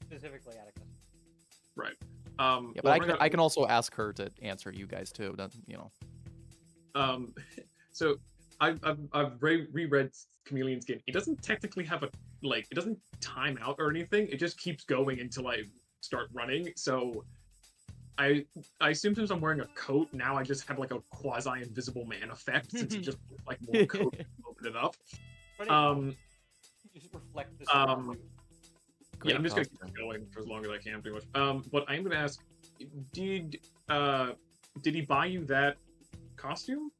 Specifically Atticus.
Right.
Yeah,
well,
but I can also ask her to answer you guys too. You know.
So I've reread Chameleon Skin. It doesn't technically have a like it doesn't time out or anything. It just keeps going until I start running. So I assume since I'm wearing a coat now, I just have like a quasi invisible man effect since it just looks like more coat to open it up.
Pretty just reflect the
Yeah,
Great
I'm just gonna
costume.
keep going for as long as I can, pretty much. But I'm gonna ask, did he buy you that costume?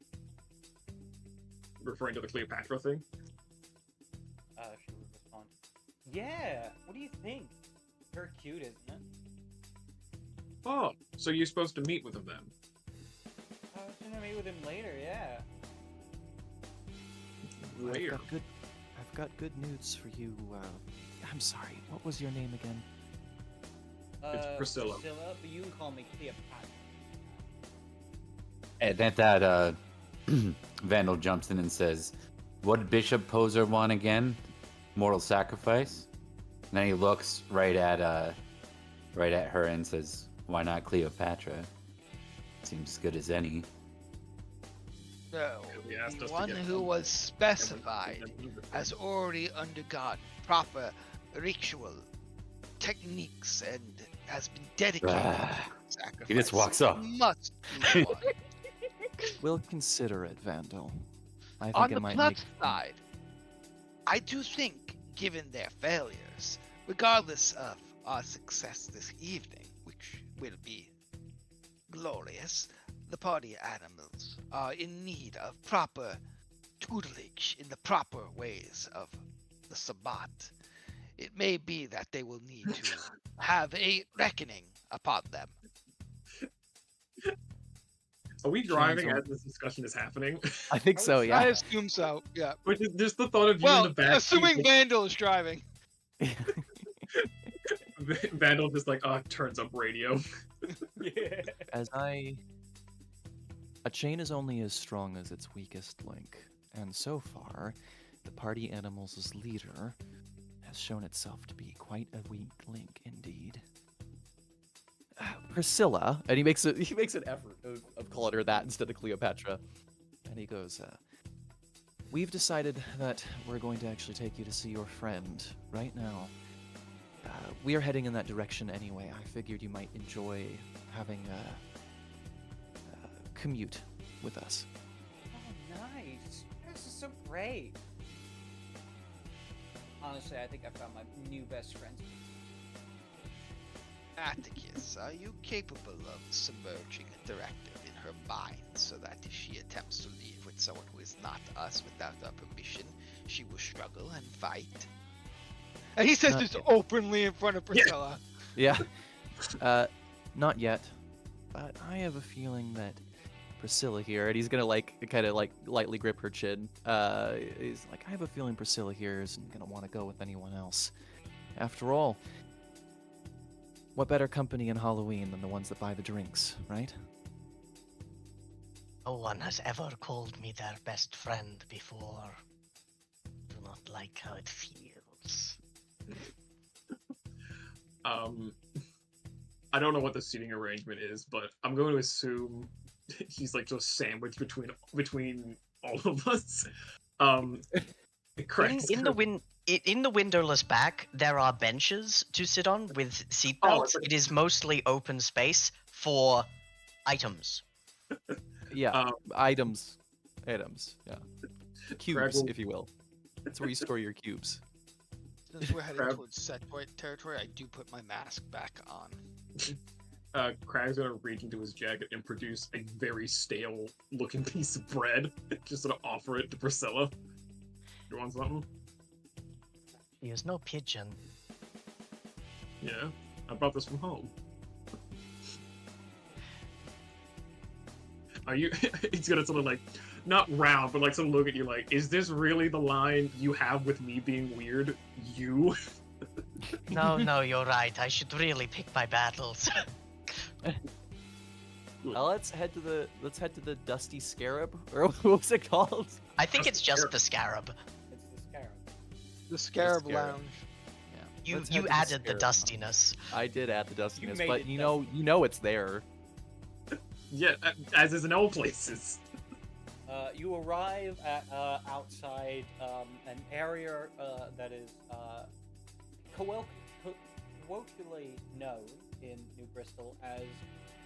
Referring to the Cleopatra thing.
She would respond. Yeah. What do you think? Very cute, isn't it?
Oh, so you're supposed to meet with him then?
I was gonna meet with him later. Yeah.
Later.
I've got good news for you. I'm sorry. What was your name again?
It's Priscilla.
Priscilla, but you can call me Cleopatra.
And at that, Vandal jumps in and says, "What did Bishop Poser want again? Mortal sacrifice?" And then he looks right at her and says, "Why not Cleopatra? Seems as good as any."
No,
He asked
the
us to
one
get
who
him.
was specified has already undergone proper ritual techniques and has been dedicated
Ah,
to sacrifice.
he just walks up.
Must be one.
We'll consider it, Vandal. I think
On
it
the
might
plus
make
side, I do think, given their failures, regardless of our success this evening, which will be glorious, the party animals are in need of proper tutelage in the proper ways of the Sabbat. It may be that they will need to have a reckoning upon them.
Are we driving
Chains
as this discussion is happening?
I think so.
I
Yeah.
assume so, yeah.
Which is just the thought of you
Well,
in the back.
assuming Vandal is driving.
Vandal just like, turns up radio.
Yeah.
A chain is only as strong as its weakest link, and so far, the party animal's leader has shown itself to be quite a weak link indeed. Priscilla, and he makes an effort of calling her that instead of Cleopatra, and he goes, "We've decided that we're going to actually take you to see your friend right now. We are heading in that direction anyway. I figured you might enjoy having a commute with us."
Oh, nice. This is so great. Honestly, I think I found my new best friend.
Atticus, are you capable of submerging a directive in her mind so that if she attempts to leave with someone who is not us without our permission, she will struggle and fight? And he says
Not
this
yet.
openly in front of Priscilla.
Yeah. Not yet, but I have a feeling that Priscilla here, and he's gonna kind of lightly grip her chin. He's like, I have a feeling Priscilla here isn't gonna want to go with anyone else. After all, what better company in Halloween than the ones that buy the drinks, right?
No one has ever called me their best friend before. Do not like how it feels.
I don't know what the seating arrangement is, but I'm going to assume he's like just sandwiched between all of us. Craig's
In the windowless back, there are benches to sit on with seatbelts.
Oh, it's like-
It is mostly open space for items.
Yeah, items, yeah, cubes,
will-
if you will. That's where you store your cubes.
Since we're heading
Crab.
towards set point territory, I do put my mask back on.
Crag's gonna reach into his jacket and produce a very stale looking piece of bread. Just sort of offer it to Priscilla. You want something?
He is no pigeon.
Yeah, I brought this from home. Are you? He's gonna sort of like, not round, but like sort of look at you like, is this really the line you have with me being weird? You?
No, you're right. I should really pick my battles.
Let's head to the Dusty Scarab, or what was it called?
I think it's just the scarab.
It's the scarab.
The Scarab
Scarab.
Lounge.
Yeah.
You
let's head
you
to the
added the
Scarab.
dustiness.
I did add the dustiness,
made
but
it
you know it's there.
Yeah, as is in all places.
You arrive at outside an area that is colloquially known in New Bristol as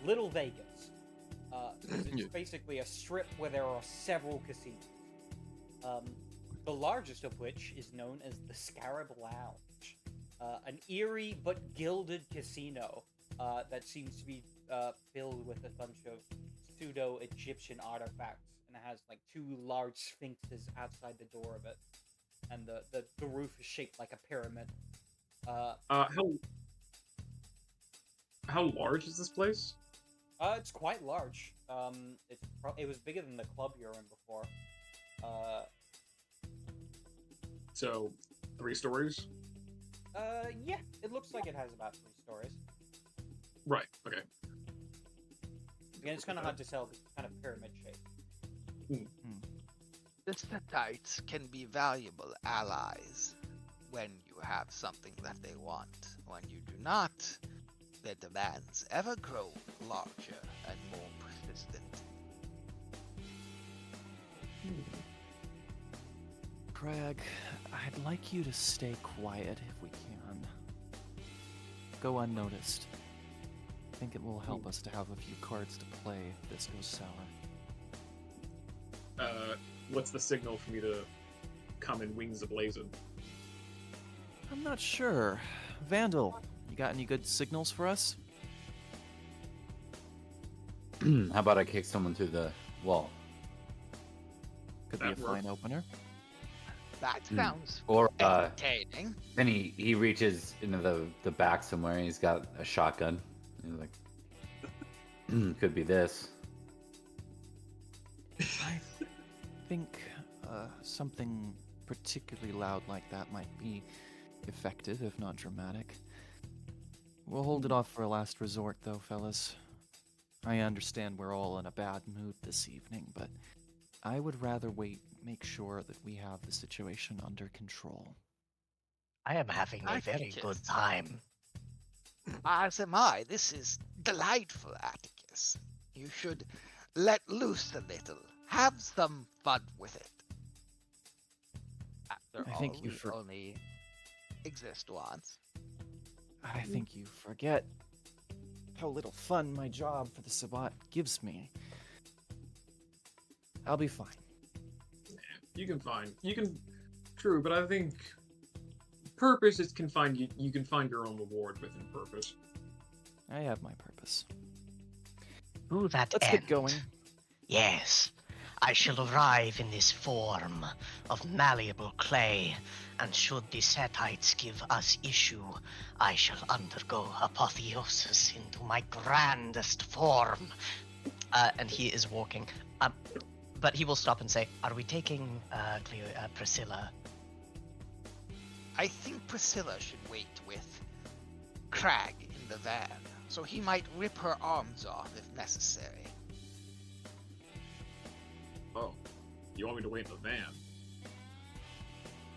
Little Vegas. It's basically a strip where there are several casinos. The largest of which is known as the Scarab Lounge, an eerie but gilded casino that seems to be filled with a bunch of pseudo-Egyptian artifacts, and it has like 2 large sphinxes outside the door of it, and the roof is shaped like a pyramid.
How large is this place?
It's quite large. It was bigger than the club you were in before.
So, 3 stories?
Yeah, it looks like it has about 3 stories.
Right, okay.
Again, it's kind of hard to tell because it's kind of pyramid shaped.
The Settites can be valuable allies when you have something that they want. When you do not, their demands ever grow larger and more persistent.
Craig, I'd like you to stay quiet if we can. Go unnoticed. I think it will help us to have a few cards to play if this goes sour.
What's the signal for me to come in wings ablazing?
I'm not sure. Vandal, you got any good signals for us?
How about I kick someone through the wall?
Could be a
That works.
fine opener.
That sounds
Or
entertaining.
then he reaches into the back somewhere and he's got a shotgun. He's like, could be this.
I think something particularly loud like that might be effective, if not dramatic. We'll hold it off for a last resort, though, fellas. I understand we're all in a bad mood this evening, but I would rather make sure that we have the situation under control.
I am having a very
Atticus.
good time.
As am I. This is delightful, Atticus. You should let loose a little. Have some fun with it. After
I
all,
think you
we only exist once.
I think you forget how little fun my job for the Sabbat gives me. I'll be fine.
You can true, but I think purpose is confined. You can find your own reward within purpose.
I have my purpose.
To that
Let's
end,
get going.
yes, I shall arrive in this form of malleable clay, and should the Settites give us issue, I shall undergo apotheosis into my grandest form. And he is walking. But he will stop and say, "Are we taking Priscilla?"
I think Priscilla should wait with Crag in the van, so he might rip her arms off if necessary.
Oh, you want me to wait in the van?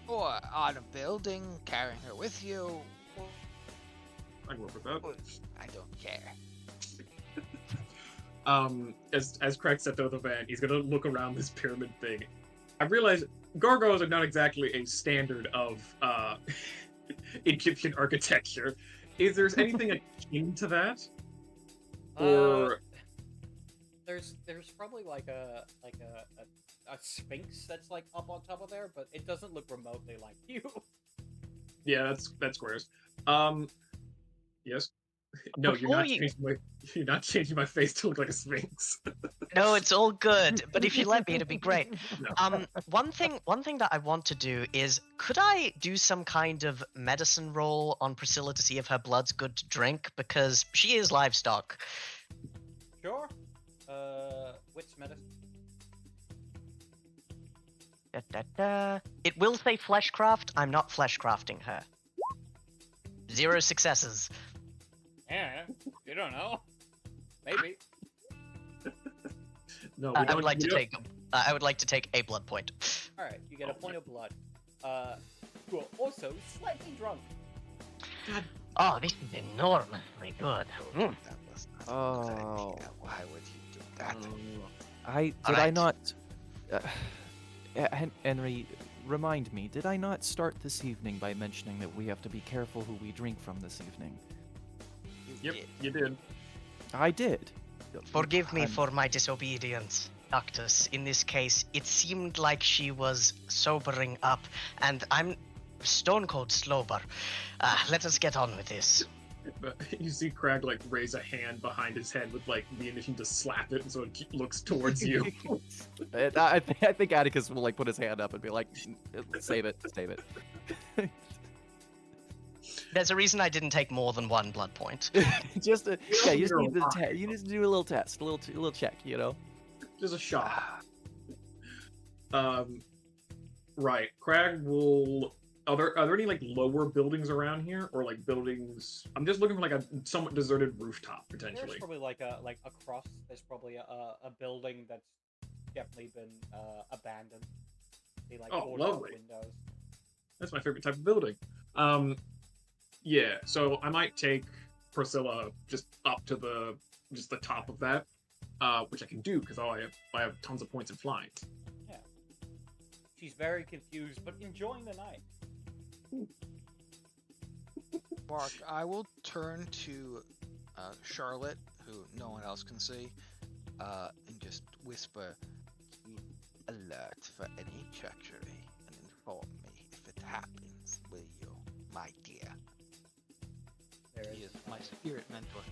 Or on a building, carrying her with you.
I can work with that.
I don't care.
As Craig stepped out of the van, he's gonna look around this pyramid thing. I realize gargoyles are not exactly a standard of Egyptian architecture. Is there anything akin to that? Or
There's probably like a sphinx that's like up on top of there, but it doesn't look remotely like you.
yeah, that's squares. Yes. No,
Before
you're not changing my face to look like a sphinx.
No, it's all good. But if you let me, it'd be great.
No.
One thing that I want to do is, could I do some kind of medicine roll on Priscilla to see if her blood's good to drink, because she is livestock.
Sure. Witch medicine.
It will say fleshcraft. I'm not fleshcrafting her. 0 successes.
Yeah, you don't know. Maybe.
No,
I would like to take. I would like to take a blood point.
All right, you get a point of blood. You are also slightly drunk.
Oh, this is enormously good.
That was not a good
Oh.
idea. Why would you do that?
I
Alright.
not Henry, remind me, did I not start this evening by mentioning that we have to be careful who we drink from this evening?
Yep, you did.
I did.
Forgive me
I'm-
for my disobedience, Doctus. In this case, it seemed like she was sobering up, and I'm stone cold sober. Let us get on with this.
But you see Crag like raise a hand behind his head with like the intention to slap it, and so it looks towards you.
I think Atticus will like put his hand up and be like, "Save it, save it."
There's a reason I didn't take more than one blood point.
Just you just need
You're
to
alive.
you just do a little test, a little check, you know.
Just a shot. Right. Crag will. Are there any like lower buildings around here, or like buildings? I'm just looking for like a somewhat deserted rooftop
There's
potentially.
probably like across. There's probably a building that's definitely been abandoned. They like
Oh,
boarded up
lovely.
windows.
That's my favorite type of building. Yeah. So I might take Priscilla just up to the top of that, which I can do because I have tons of points in flying.
Yeah. She's very confused, but enjoying the night.
Mark, I will turn to Charlotte, who no one else can see, and just whisper, "Keep alert for any treachery and inform me if it happens, will you, my dear?"
There
He
is
is my spirit mentor.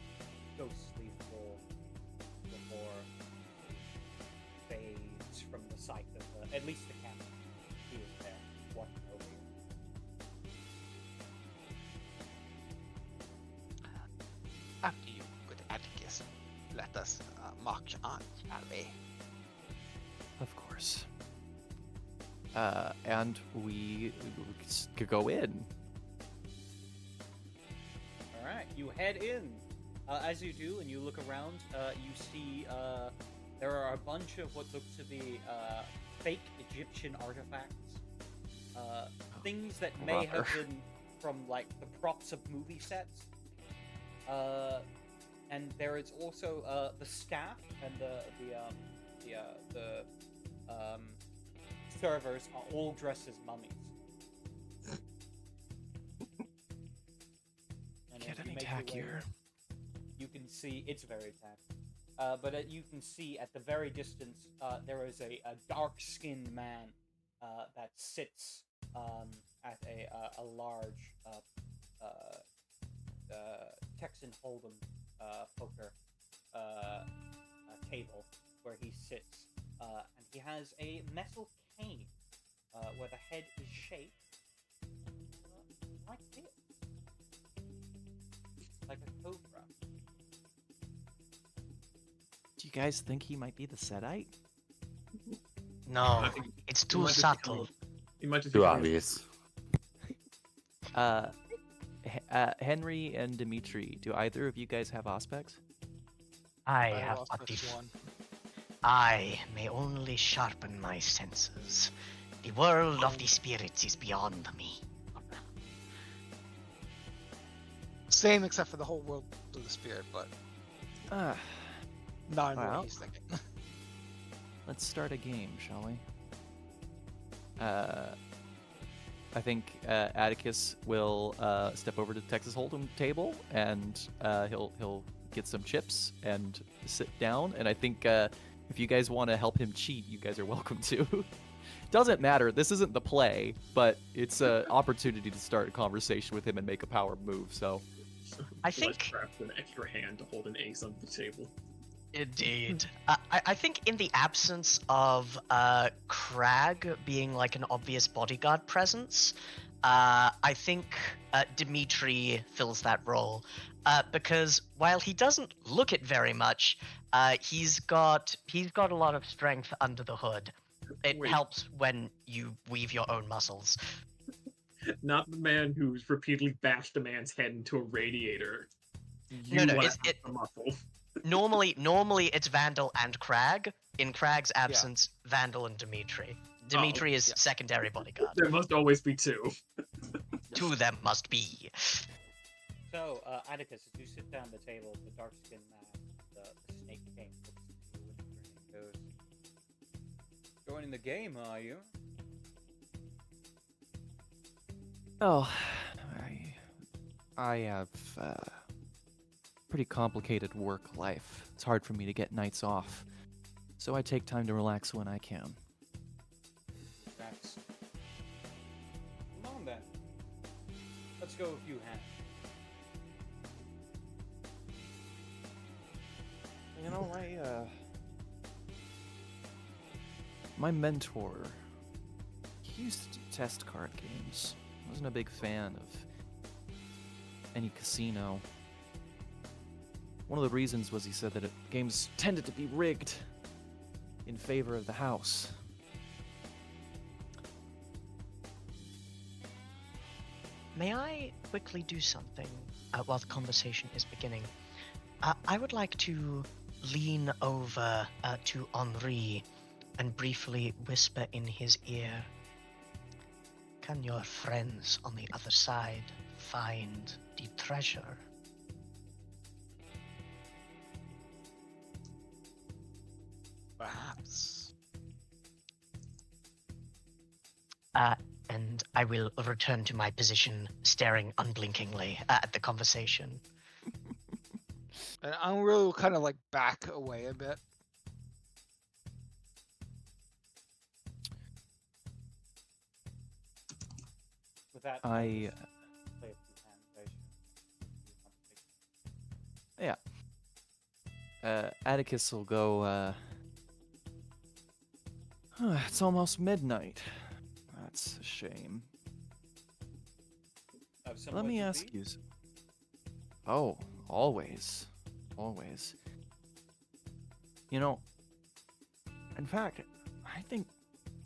ghostly form before fades from the sight of at least the camera. He is there, watching over you.
After you, good Atticus, let us march on, shall we?
Of course. And we could go in.
All right, you head in. As you do, and you look around, you see there are a bunch of what look to be fake Egyptian artifacts, things that may have
Brother.
been from like the props of movie sets. And there is also the staff and the servers are all dressed as mummies. And
Get
as you
any
make your way
tackier?
you can see it's very tacky. But you can see at the very distance there is a dark-skinned man that sits at a large Texan Hold'em poker table where he sits, and he has a metal cane where the head is shaped like this, like a cobra.
Do you guys think he might be the Setite?
No,
I think
it's
He
too
might just be
subtle.
He might just
Too
be
obvious.
Henry and Dimitri, do either of you guys have aspects?
I
I
have
lost
but
this
the
one.
I may only sharpen my senses. The world of the spirits is beyond me.
Same, except for the whole world of the spirit, but not in the way
Well.
he's thinking.
Let's start a game, shall we? I think Atticus will step over to the Texas Hold'em table, and he'll get some chips and sit down. And I think if you guys want to help him cheat, you guys are welcome to. Doesn't matter. This isn't the play, but it's an opportunity to start a conversation with him and make a power move. So
I
Celeste
think-
grabs an extra hand to hold an ace under the table.
Indeed. I think in the absence of Crag being like an obvious bodyguard presence, I think Dimitri fills that role. Because while he doesn't look it very much, he's got a lot of strength under the hood. It
Wait.
helps when you weave your own muscles.
Not the man who's repeatedly bashed a man's head into a radiator.
No,
You
no,
wanna
it's-
have the muscle.
Normally it's Vandal and Crag. In Crag's absence, Vandal and Dimitri. Dimitri is secondary bodyguard.
There must always be two.
Two of them must be.
So, Atticus, as you sit down at the table, the dark-skinned man, the snake cane, looks at you and goes, "Join enjoying the game, are you?
Oh, I have pretty complicated work life. It's hard for me to get nights off, so I take time to relax when I can.
That's... Come on then. Let's go a few hands.
You know, my mentor, he used to do test card games. Wasn't a big fan of any casino. One of the reasons was he said that games tended to be rigged in favor of the house.
May I quickly do something while the conversation is beginning? I would like to lean over to Henri and briefly whisper in his ear. Can your friends on the other side find the treasure?
Perhaps.
And I will return to my position, staring unblinkingly at the conversation.
And Unreal will kind of like back away a bit.
With that,
I
just play a few hands.
Atticus will go, it's almost midnight. That's a shame.
Have
Let
somewhere
me
to
ask
be?
you. Oh, always. Always. You know, in fact, I think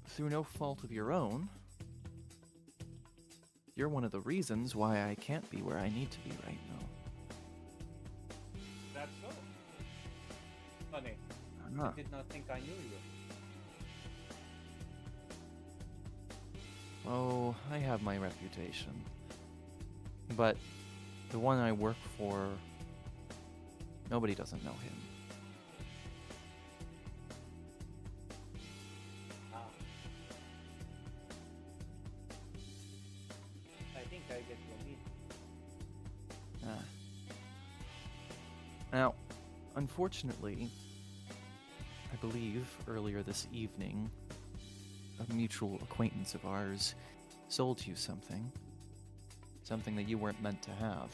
through no fault of your own, you're one of the reasons why I can't be where I need to be right now.
That's so. Funny.
Huh.
I did not think I knew you.
Oh, I have my reputation. But the one I work for, nobody doesn't know him.
Ah. I think I get your meaning.
Ah. Now, unfortunately, I believe earlier this evening, a mutual acquaintance of ours sold you something. Something that you weren't meant to have.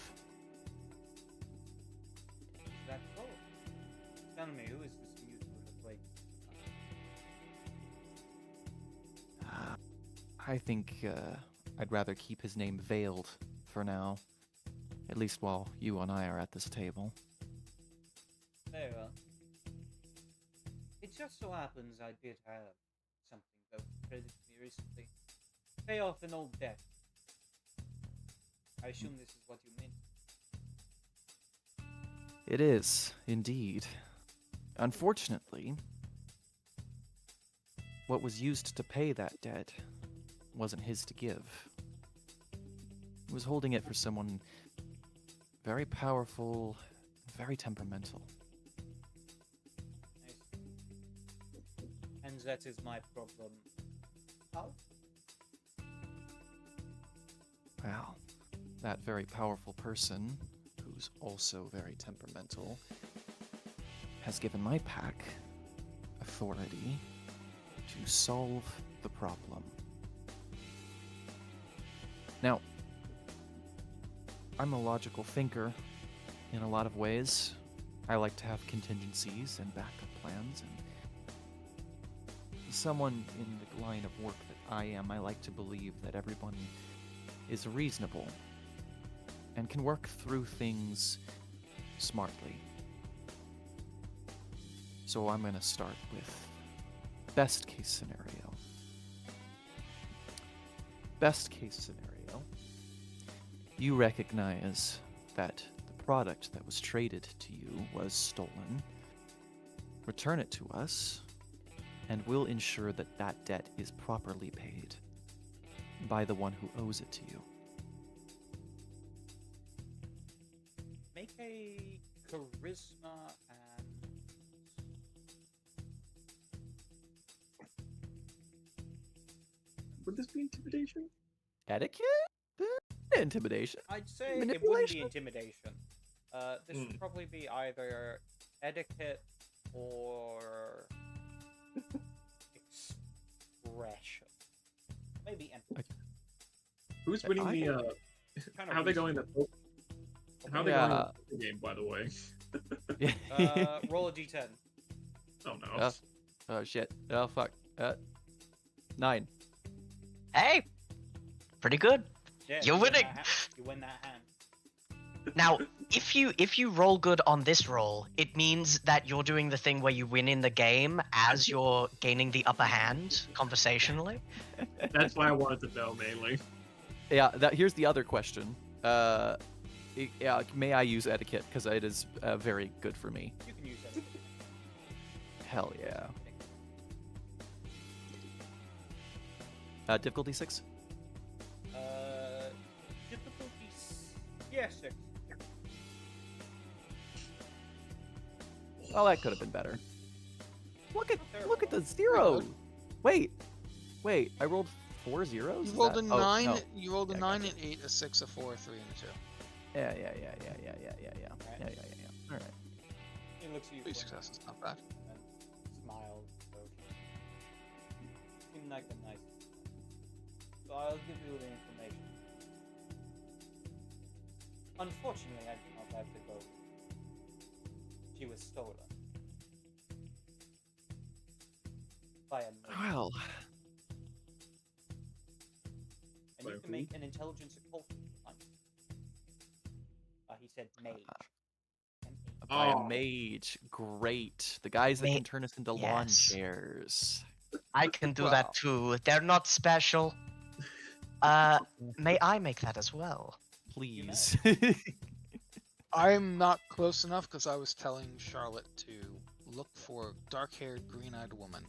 Is that so? Tell me, who is this mutual acquaintance?
I think I'd rather keep his name veiled for now. At least while you and I are at this table.
Very well. It just so happens I did have something that was credited to me recently. Pay off an old debt. I assume this is what you meant.
It is, indeed. Unfortunately, what was used to pay that debt wasn't his to give. He was holding it for someone very powerful, very temperamental.
I see. And that is my problem. How?
Well, that very powerful person, who's also very temperamental, has given my pack authority to solve the problem. Now, I'm a logical thinker in a lot of ways. I like to have contingencies and backup plans, and someone in the line of work that I am, I like to believe that everyone is reasonable and can work through things smartly. So I'm going to start with best case scenario. Best case scenario, you recognize that the product that was traded to you was stolen. Return it to us, and we'll ensure that that debt is properly paid by the one who owes it to you.
Make a charisma and
Would this be intimidation?
Etiquette? Intimidation?
I'd say it wouldn't
Manipulation?
be intimidation. This would probably be either etiquette or expression. Maybe empathy.
Who's winning the?
Kind of
How are they going? How are they going in the game? By the way.
Roll a d10.
Oh no.
Oh shit. Oh fuck. 9.
Hey, pretty good.
Yeah,
You're
you win
winning.
that you win that hand.
Now, if you roll good on this roll, it means that you're doing the thing where you win in the game as you're gaining the upper hand conversationally.
That's why I wanted to know mainly.
Yeah. Here's the other question. Yeah. May I use etiquette? Because it is very good for me.
You can use that.
Hell yeah. Difficulty 6.
Difficulty. Yeah, 6.
Well, that could have been better. Look at the
Not
zero.
good.
Wait. I rolled 4 zeros.
You
Is
rolled
that-
a
oh,
9.
no.
You rolled a
Yeah,
9
gotcha.
and 8, a 6, a 4, a 3, and a 2.
Yeah.
Right.
Yeah. All right.
He looks at you
3
for a
successes, not bad.
and smiles. So seem like a nice. So I'll give you the information. Unfortunately, I do not have the gold. She was stolen by a mage.
Well,
And you
By
can make an intelligence occult on. He said mage. M-A.
by
Oh.
a mage. Great. The guys that
Ma-
can turn us into lawn
yes.
chairs.
I can do
Wow.
that too. They're not special. May I make that as well?
Please.
I'm not close enough because I was telling Charlotte to look for dark-haired, green-eyed woman.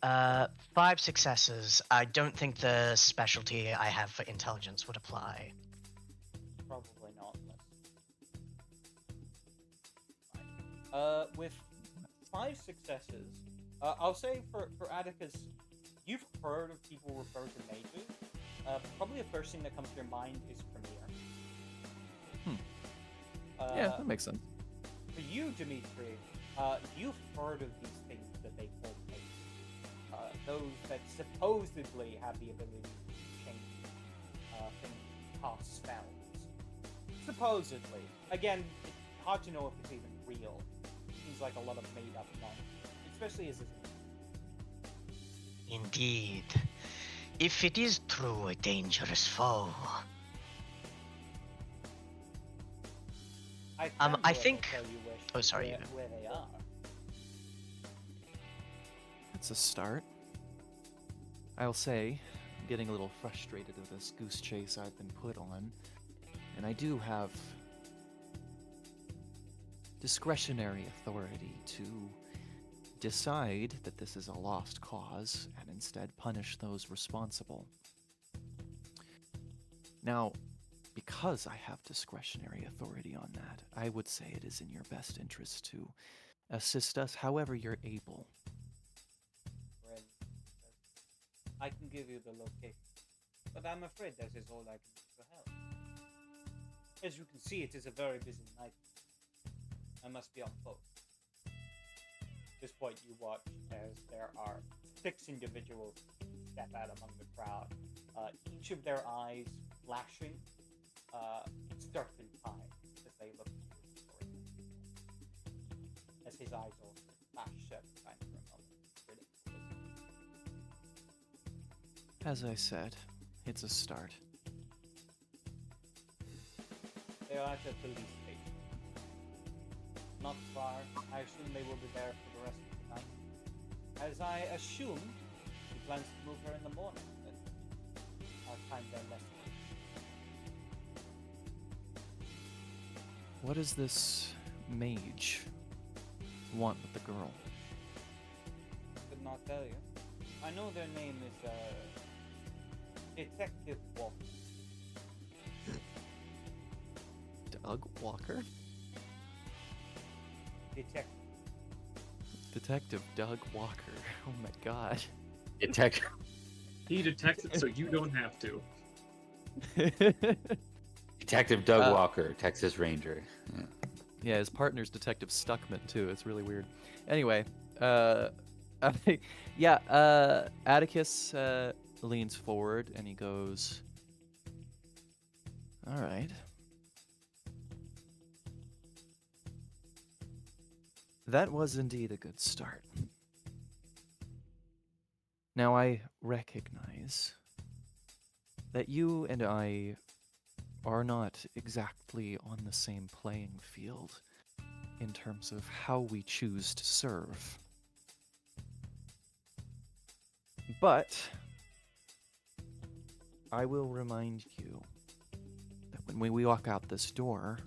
5 successes. I don't think the specialty I have for intelligence would apply.
Probably not. Unless... with 5 successes, I'll say for Atticus, you've heard of people refer to mages. Probably the first thing that comes to your mind is Premier.
Yeah, that makes sense.
For you, Dimitri, you've heard of these things that they call mages. Those that supposedly have the ability to change things, cast spells. Supposedly. Again, it's hard to know if it's even real. Seems like a lot of made-up nonsense, especially as it's...
Indeed. If it is true, a dangerous foe.
I
I think-
Tell you where,
Oh, sorry,
where,
you know.
where they are.
That's a start. I'll say, I'm getting a little frustrated of this goose chase I've been put on, and I do have discretionary authority to decide that this is a lost cause and instead punish those responsible. Now, because I have discretionary authority on that, I would say it is in your best interest to assist us however you're able.
Ren says, I can give you the location, but I'm afraid that is all I can do for help. As you can see, it is a very busy night. I must be on post. At this point, you watch as there are 6 individuals step out among the crowd, each of their eyes flashing, serpentine as they look at you. As his eyes also flash serpentine for a moment.
As I said, it's a start.
They are at the police station. Not far. I assume they will be there for the rest of the night. As I assume, he plans to move her in the morning. But our time there less.
What does this mage want with the girl?
Could not tell you. I know their name is Detective Walker.
Doug Walker?
Detective.
Detective Doug Walker. Oh my god.
Detect
He detects it so you don't have to.
Detective Doug
Uh,
Walker, Texas Ranger. Yeah.
Yeah, his partner's Detective Stuckman too. It's really weird. Anyway, Atticus leans forward and he goes, "All right. That was indeed a good start. Now I recognize that you and I are not exactly on the same playing field in terms of how we choose to serve. But I will remind you that when we walk out this door,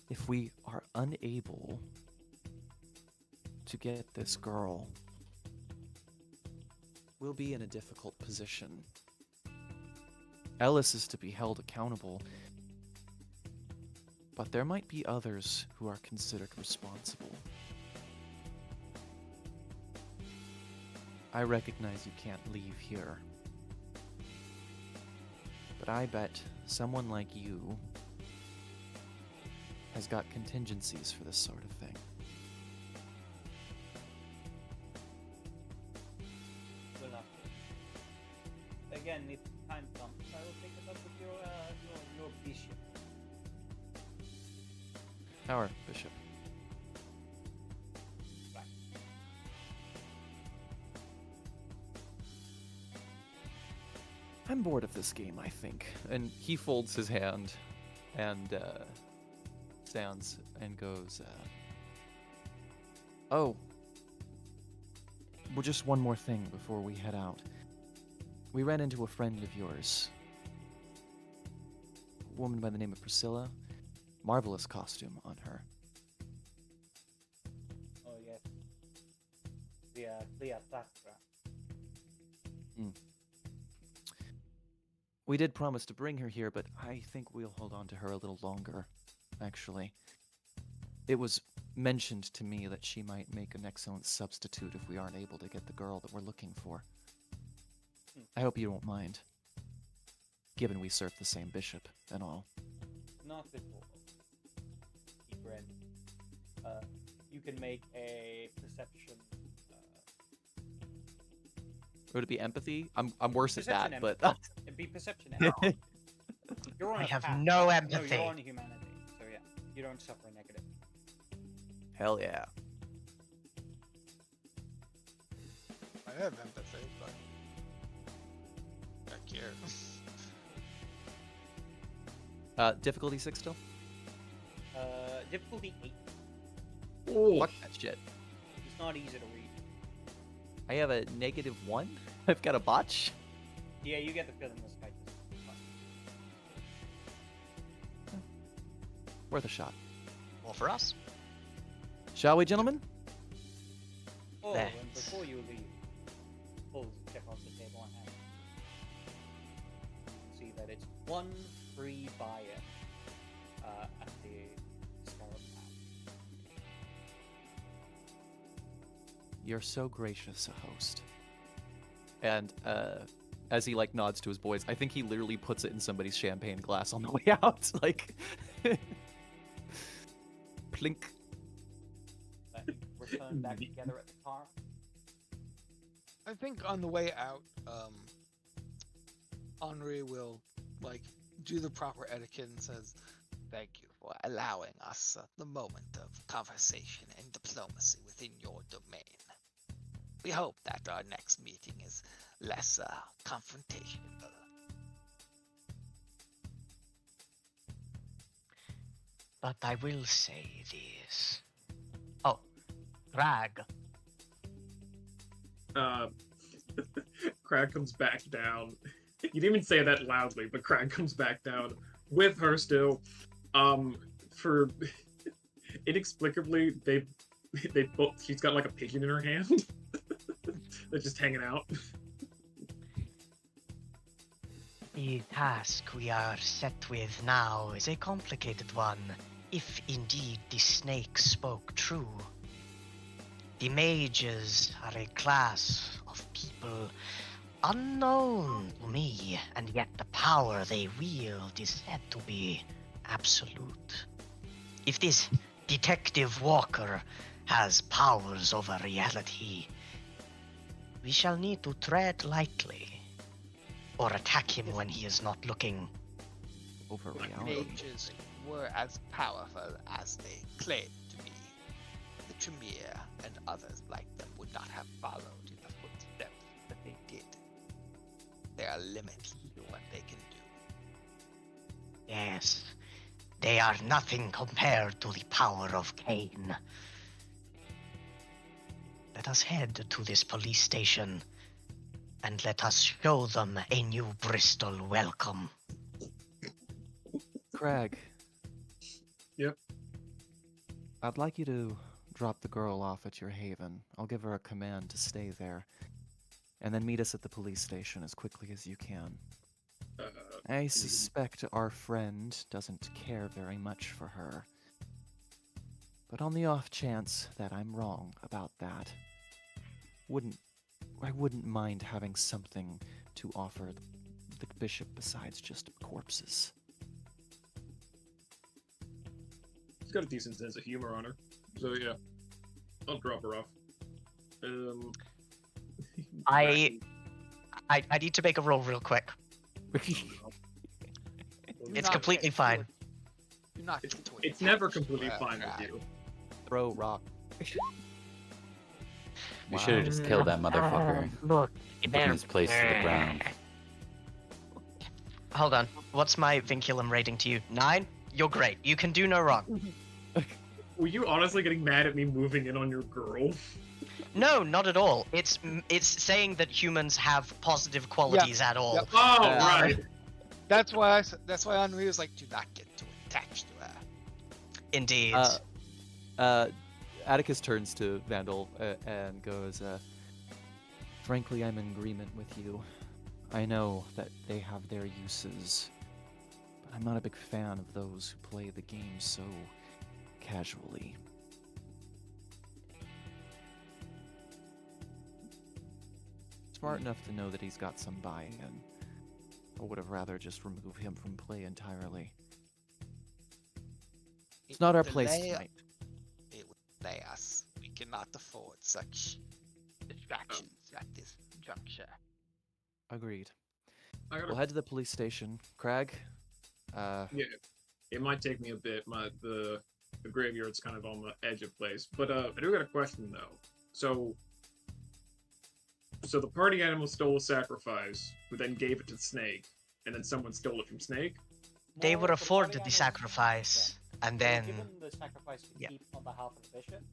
if we are unable to get this girl, we'll be in a difficult position. Ellis is to be held accountable, but there might be others who are considered responsible. I recognize you can't leave here, but I bet someone like you has got contingencies for this sort of thing.
We'll have to. Again, if time comes, I will take it up with your bishop.
Our bishop.
Right.
I'm bored of this game, I think. And he folds his hand and stands and goes, oh, well, just one more thing before we head out. We ran into a friend of yours, a woman by the name of Priscilla. Marvelous costume on her.
Oh yes. The Cleopatra.
We did promise to bring her here, but I think we'll hold on to her a little longer, actually. It was mentioned to me that she might make an excellent substitute if we aren't able to get the girl that we're looking for. I hope you don't mind, given we serve the same bishop and all.
Not at all. Friend. You can make a perception.
Would it be empathy? I'm worse at
Perception
that, but
It'd be perception. You're on
I
a
have
path.
no
No,
empathy.
you're on humanity, so yeah, you don't suffer negative.
hell yeah.
I have empathy, but I care.
Difficulty 6 still?
Difficulty 8.
Oh,
Fuck that shit.
It's not easy to read.
I have a -1. I've got a botch.
Yeah, you get the feeling this guy just.
Worth a shot.
Well, for us.
Shall we, gentlemen?
Oh,
Thanks.
and before you leave, pulls a chip off the table and hands. You can see that it's one free buy-in at the Scarab Lab.
You're so gracious a host. And as he like nods to his boys, I think he literally puts it in somebody's champagne glass on the way out. Like plink.
Then you return back together at the car.
I think on the way out, Henri will do the proper etiquette and says, "Thank you for allowing us the moment of conversation and diplomacy within your domain. We hope that our next meeting is less confrontational."
But I will say this. Oh, Rag.
Crag comes back down. You didn't even say that loudly, but Crag comes back down with her still. For inexplicably, they both. She's got like a pigeon in her hand. They're just hanging out.
The task we are set with now is a complicated one, if indeed the snake spoke true. The mages are a class of people unknown to me, and yet the power they wield is said to be absolute. If this Detective Walker has powers over reality, we shall need to tread lightly, or attack him when he is not looking.
Over reality.
Mages were as powerful as they claimed to be. The Tremere and others like them would not have followed in the footsteps that they did. There are limits to what they can do.
Yes, they are nothing compared to the power of Cain. Let us head to this police station, and let us show them a new Bristol welcome.
Craig.
Yep.
I'd like you to drop the girl off at your haven. I'll give her a command to stay there. And then meet us at the police station as quickly as you can. I suspect our friend doesn't care very much for her. But on the off chance that I'm wrong about that, I wouldn't mind having something to offer the bishop besides just corpses.
She's got a decent sense of humor on her. So yeah, I'll drop her off.
I need to make a roll real quick. It's completely fine.
You're not into it.
It's never completely fine with you.
Throw rock.
We should have just killed that motherfucker.
Look,
Putting his place to the ground.
Hold on. What's my vinculum rating to you? 9? You're great. You can do no wrong.
Were you honestly getting mad at me moving in on your girl?
No, not at all. It's saying that humans have positive qualities at all.
Yep.
Oh, right.
That's why Henri was like, do not get too attached to her.
Indeed.
Atticus turns to Vandal and goes, frankly, I'm in agreement with you. I know that they have their uses, but I'm not a big fan of those who play the game so casually. Smart enough to know that he's got some buy-in. I would have rather just remove him from play entirely. It's not our place tonight.
It would delay us. We cannot afford such distractions at this juncture.
Agreed.
I gotta,
We'll head to the police station. Craig?
yeah, it might take me a bit. The graveyard's kind of on the edge of place. But I do got a question, though. So the party animal stole a sacrifice, who then gave it to Snake, and then someone stole it from Snake?
They
More
were
the
afforded
party
the
animals-
sacrifice, and
They were
then
given the sacrifice to
Yeah.
keep on behalf of the bishop.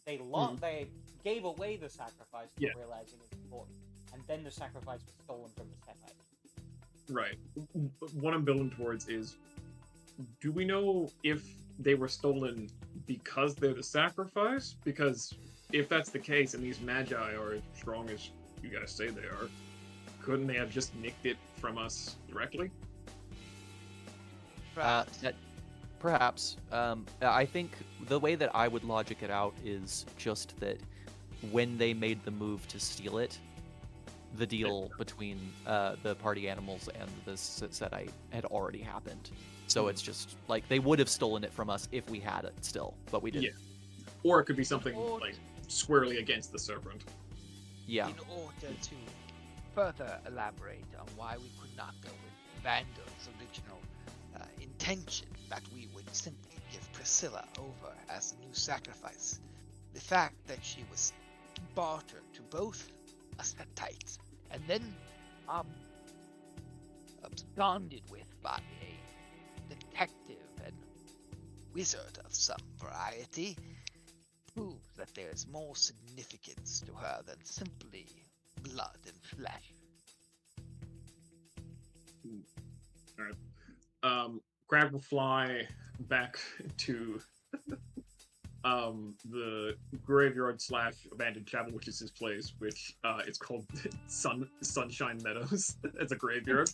They
Mhm.
they gave away the sacrifice for
Yeah.
realizing it's important, and then the sacrifice was stolen from the Setite.
Right. What I'm building towards is, do we know if they were stolen because they're the sacrifice? Because if that's the case, and these magi are as strong as you guys say they are, couldn't they have just nicked it from us directly?
Perhaps. I think the way that I would logic it out is just that when they made the move to steal it, the deal between the party animals and the Setite had already happened. So it's just like they would have stolen it from us if we had it still, but we didn't.
Yeah. Or it could be something like squarely against the serpent.
Yeah.
In order to further elaborate on why we could not go with Vandal's original intention that we would simply give Priscilla over as a new sacrifice, the fact that she was bartered to both Ascetites and then absconded with by a detective and wizard of some variety proves that there is more significance to her than simply blood and flesh.
Crab will fly back to the graveyard / abandoned chapel, which is his place, which it's called Sunshine Meadows. It's a graveyard.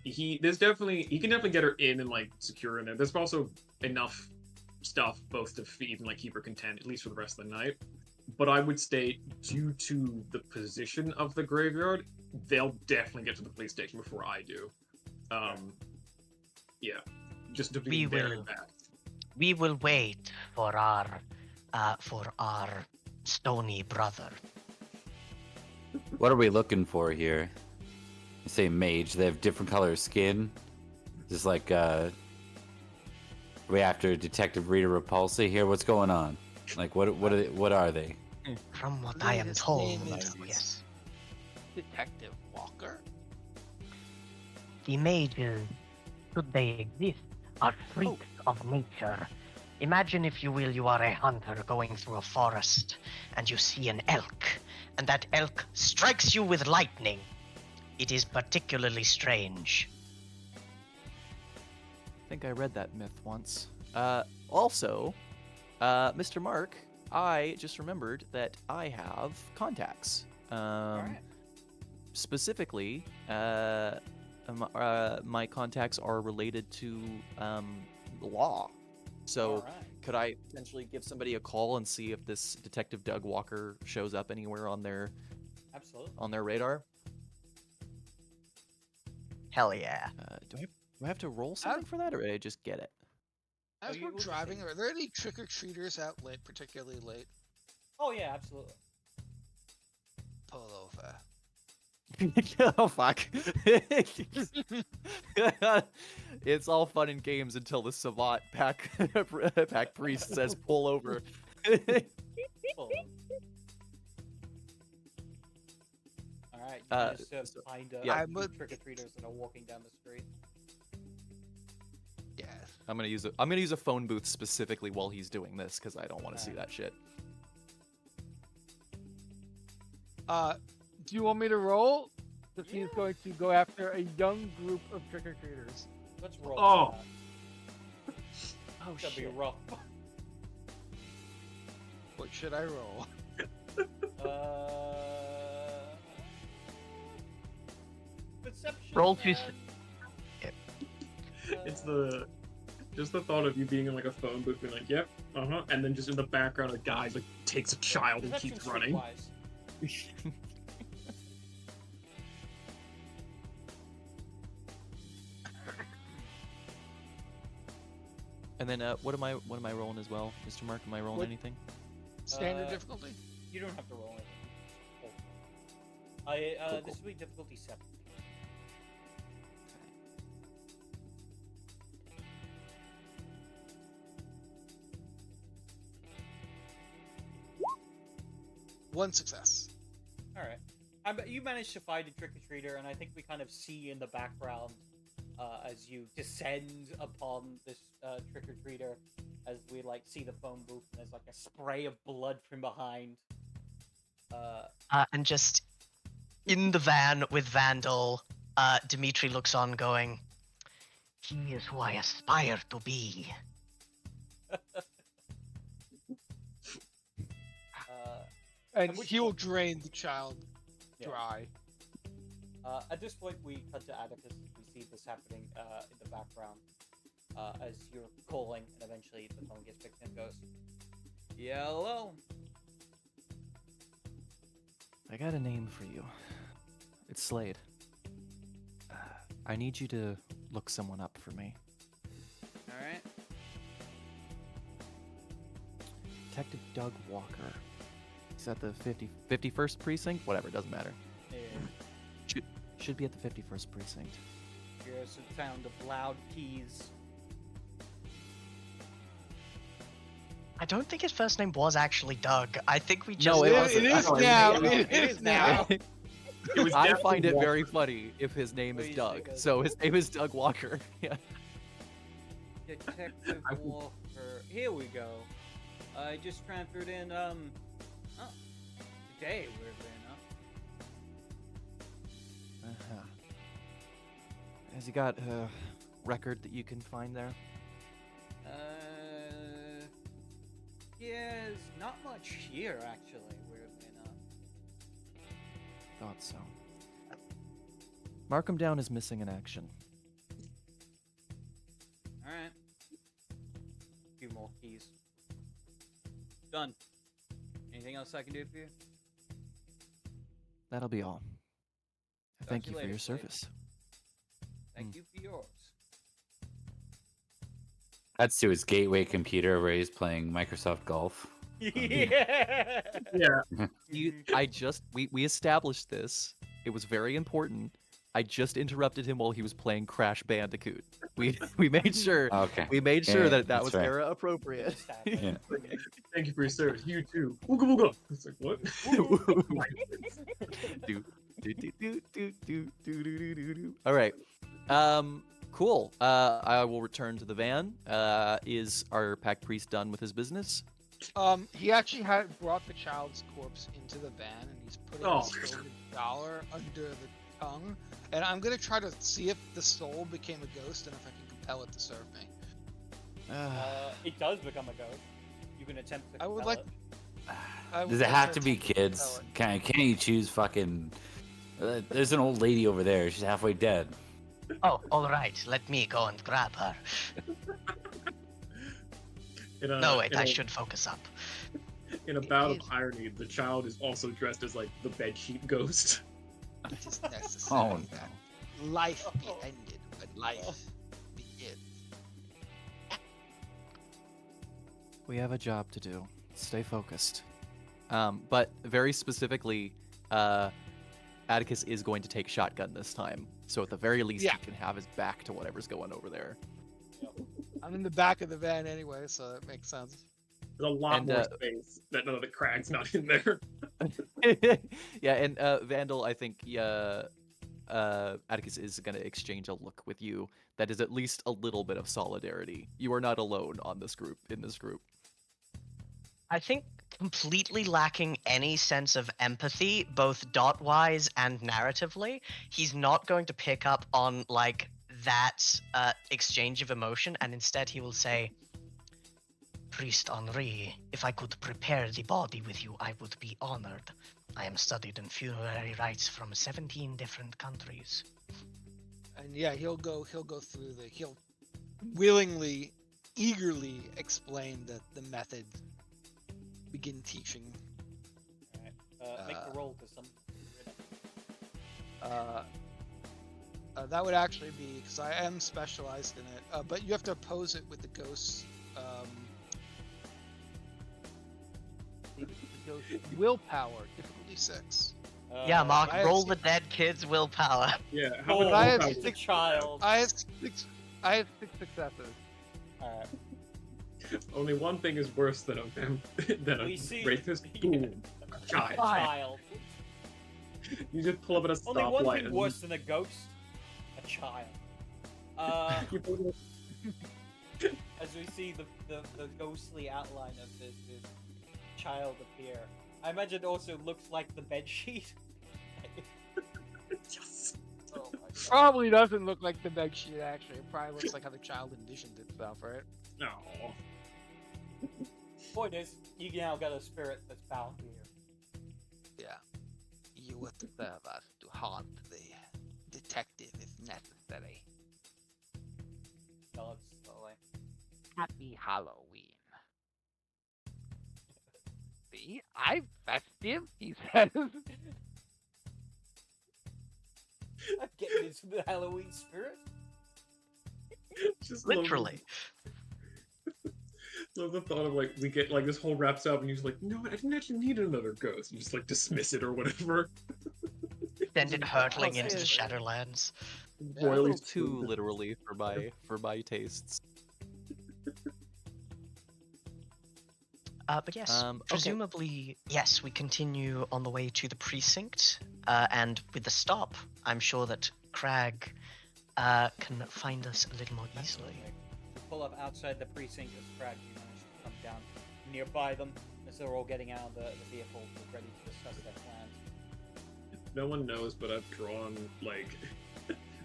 He can definitely get her in and like secure her in there. There's also enough stuff both to feed and like keep her content, at least for the rest of the night. but I would state, due to the position of the graveyard, they'll definitely get to the police station before I do. Yeah, just to be
We
there
will-
and back.
We will wait for our stony brother.
What are we looking for here? You say mage. They have different color skin. Just like we after Detective Rita Repulsa here. What's going on? Like what are they?
From what
believe
I am
his
told,
name is-
yes,
Detective Walker?
the mages, should they exist, are freaks of nature. Imagine, if you will, you are a hunter going through a forest and you see an elk, and that elk strikes you with lightning. It is particularly strange.
I think I read that myth once. Also, Mr. Mark, I just remembered that I have contacts.
Alright.
Specifically, my contacts are related to law. So,
Alright.
could I potentially give somebody a call and see if this Detective Doug Walker shows up anywhere on their
Absolutely.
radar?
Hell yeah.
Do I have to roll something for that, or did I just get it?
As
you
we're
will just
driving,
say-
are there any trick or treaters out late, particularly late?
Oh yeah, absolutely.
Pull over.
Oh fuck! It's all fun and games until the Sabbat pack priest says pull over.
Full. Alright, you
Uh,
managed to
so-
find
yeah.
I'm with-
trick or treaters that are walking down the street.
Yes.
I'm gonna use a phone booth specifically while he's doing this because I don't want to see that shit.
Do you want me to roll? Because he's going to go after a young group of trick-or-treaters.
Let's roll.
Oh.
for that.
Oh
It's gonna be rough.
What should I roll?
Perception.
Roll to
and,
It's just the thought of you being in like a phone booth being like, yep, and then just in the background a guy like takes a child and
perception
keeps running.
streetwise.
And then what am I rolling as well, Mr. Mark? Am I rolling
What-
anything?
Standard
Uh,
difficulty?
You don't have to roll anything.
Cool,
This will be difficulty 7.
One success.
Alright. You managed to find a trick-or-treater, and I think we kind of see in the background as you descend upon this trick-or-treater, as we like see the phone booth, and there's like a spray of blood from behind.
And just in the van with Vandal, Dimitri looks on going, he is who I aspire to be.
And
At which
he'll
point-
drain the child
Yeah.
dry.
At this point, we cut to Atticus. We see this happening in the background as you're calling, and eventually the phone gets picked and goes, "Yeah, hello."
I got a name for you. It's Slade. I need you to look someone up for me.
All right.
Detective Doug Walker. He's at the 51st precinct? Whatever, doesn't matter. Should be at the 51st precinct.
Here's a sound of loud keys.
I don't think his first name was actually Doug. I think we just.
No, it
It
wasn't.
is
No,
now.
It is now.
It was
I
definitely
find it
Walker.
very funny if his name is
Please
Doug.
take us.
So his name is Doug Walker. Yeah.
Detective Walker. Here we go. I just transferred in, oh, today, weirdly enough.
Uh-huh. Has he got a record that you can find there?
Yeah, there's not much here, actually, weirdly enough.
Thought so. Mark him down as missing in action.
Alright. A few more keys. Done. Anything Anything else I can do for you?
That'll be all.
Talk
Thank
to
you
you
for
later,
your
Slade.
service.
Thank you for yours.
That's to his gateway computer where he's playing Microsoft Golf.
Yeah.
Yeah.
We established this. It was very important. I just interrupted him while he was playing Crash Bandicoot. We made sure
Okay.
that that
that's
was
right.
era appropriate.
Yeah.
Thank you for your service. You too. Ooga booga. It's like what?
All right. Cool. I will return to the van. Is our pack priest done with his business?
He actually had brought the child's corpse into the van, and he's putting
Oh.
the stolen dollar under the tongue. And I'm gonna try to see if the soul became a ghost and if I can compel it to serve me.
It does become a ghost. You can attempt to.
I would
compel
like.
it.
I would
Does it
like
have to be
attempt
kids?
compel it.
Can't you choose fucking? There's an old lady over there. She's halfway dead.
Oh, all right. Let me go and grab her. No, wait. I should focus up.
In a bout of irony, the child is also dressed as like the bedsheet ghost.
It is necessary
Oh, no.
that life be ended when life begins.
We have a job to do. Stay focused. But very specifically, Atticus is going to take shotgun this time. So at the very least,
Yeah.
he can have his back to whatever's going over there.
I'm in the back of the van anyway, so that makes sense.
There's a lot
And,
more space that none of the Crag's not in there.
Yeah, and Vandal, I think Atticus is going to exchange a look with you that is at least a little bit of solidarity. You are not alone on this group. In this group,
I think completely lacking any sense of empathy, both dot-wise and narratively, he's not going to pick up on like that exchange of emotion, and instead he will say, "Priest Henri, if I could prepare the body with you, I would be honored. I am studied in funerary rites from 17 different countries."
And yeah, he'll go through he'll willingly, eagerly explain the method. Begin teaching.
Alright. Make the roll because some.
That would actually be because I am specialized in it, but you have to oppose it with the ghosts.
The ghost willpower.
Difficulty 6.
Yeah, Mark,
I have
roll
six-
the dead kid's willpower.
Yeah,
Oh,
much
I have
willpower-
six-
child.
I have 6.
I have 6 successes.
Alright.
Only one thing is worse than a
We see-
rapist.
Yeah.
Boom. A child.
Child.
You just pull up at a
Only one
stoplight
thing
and
worse than a ghost. A child.
you pull up-
As we see the ghostly outline of this child appear. I imagine it also looks like the bedsheet.
Yes.
Oh my god.
Probably doesn't look like the bed sheet, actually.
It probably looks like how the child envisioned itself, right?
No.
Point is, you now got a spirit that's bound here.
Yeah. You would serve us to haunt the detective if necessary.
Nods slowly.
Happy Halloween. See? I'm festive, he says.
I'm getting into the Halloween spirit.
Just love the-
Literally.
Love the thought of like we get like this whole wraps up and you're just like, no, I didn't actually need another ghost. You just like dismiss it or whatever.
Send it hurtling
I'll
into the
say
Shadowlands.
a
Boily
little too literally for my tastes.
But yes,
Okay.
presumably, yes, we continue on the way to the precinct, and with the stop, I'm sure that Crag can find us a little more easily.
You pull up outside the precinct as Crag, you manage to come down nearby them as they're all getting out of the vehicle, ready to discuss their plans.
No one knows, but I've drawn like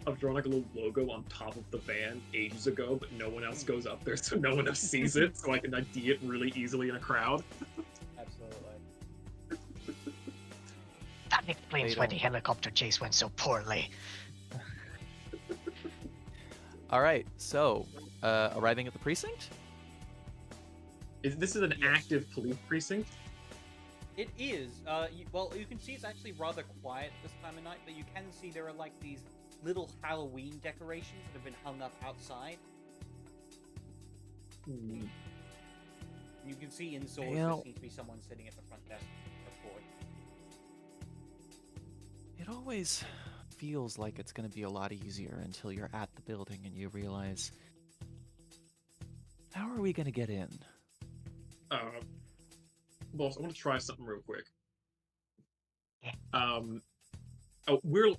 a little logo on top of the van ages ago, but no one else goes up there, so no one else sees it, so I can ID it really easily in a crowd.
Absolutely.
That explains
They
why
don't-
the helicopter chase went so poorly.
All right, so arriving at the precinct.
This is an
Yes.
active police precinct.
It is. Well, you can see it's actually rather quiet this time of night, but you can see there are like these little Halloween decorations that have been hung up outside.
Hmm.
You can see indoors there
Well-
seems to be someone sitting at the front desk report.
It always feels like it's going to be a lot easier until you're at the building and you realize, how are we going to get in?
Boss, I want to try something real quick.
Yeah.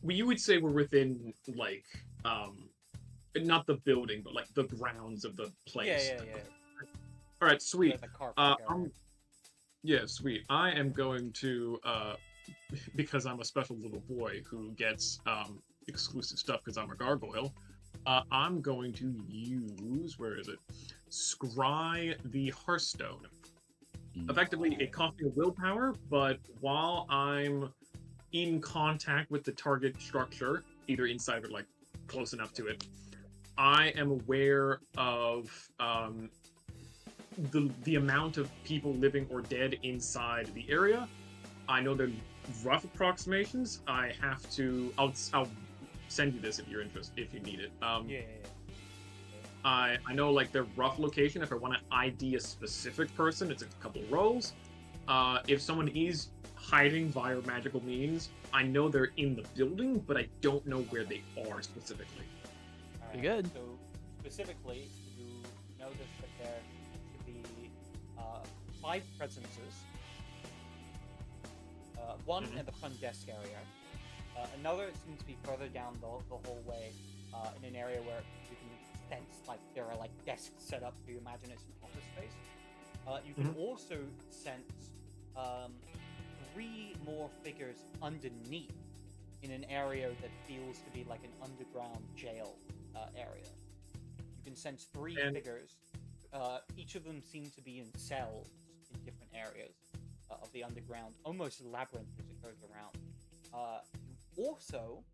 You would say we're within like not the building, but like the grounds of the place.
Yeah.
All right, sweet.
The car park area.
Yeah, sweet. I am going to because I'm a special little boy who gets exclusive stuff because I'm a gargoyle. I'm going to use, where is it? Scry the Hearthstone. Effectively, it costs me a willpower, but while I'm in contact with the target structure, either inside or like close enough to it, I am aware of the amount of people living or dead inside the area. I know the rough approximations. I have to. I'll send you this if you're interested, if you need it.
Yeah.
I know like their rough location. If I want to ID a specific person, it's a couple rolls. If someone is hiding via magical means, I know they're in the building, but I don't know where they are specifically.
Pretty good.
So specifically, you notice that there should be 5 presences. One at the front desk area. Another seems to be further down the hallway in an area where you can sense like there are like desks set up, so you imagine it's an office space. You can also sense 3 more figures underneath in an area that feels to be like an underground jail area. You can sense 3 figures. Each of them seem to be in cells in different areas of the underground, almost a labyrinth as it goes around. You also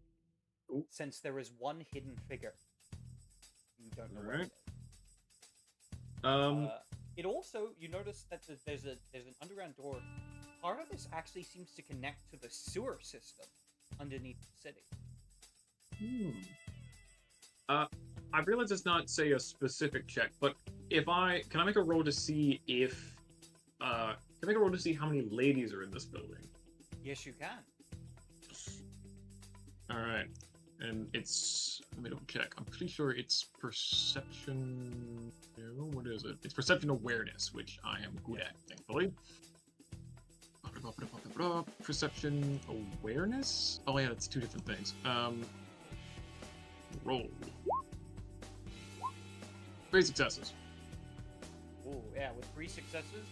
sense there is 1 hidden figure. You don't know where it is. It also, you notice that there's an underground door. Part of this actually seems to connect to the sewer system underneath the city.
I realize it's not, say, a specific check, but can I make a roll to see if, can I make a roll to see how many ladies are in this building?
Yes, you can.
Alright, and it's, let me double check, I'm pretty sure it's perception, what is it? It's perception awareness, which I am good at, thankfully. Perception awareness? Oh yeah, it's 2 different things. Roll. 3 successes.
Ooh, yeah, with 3 successes,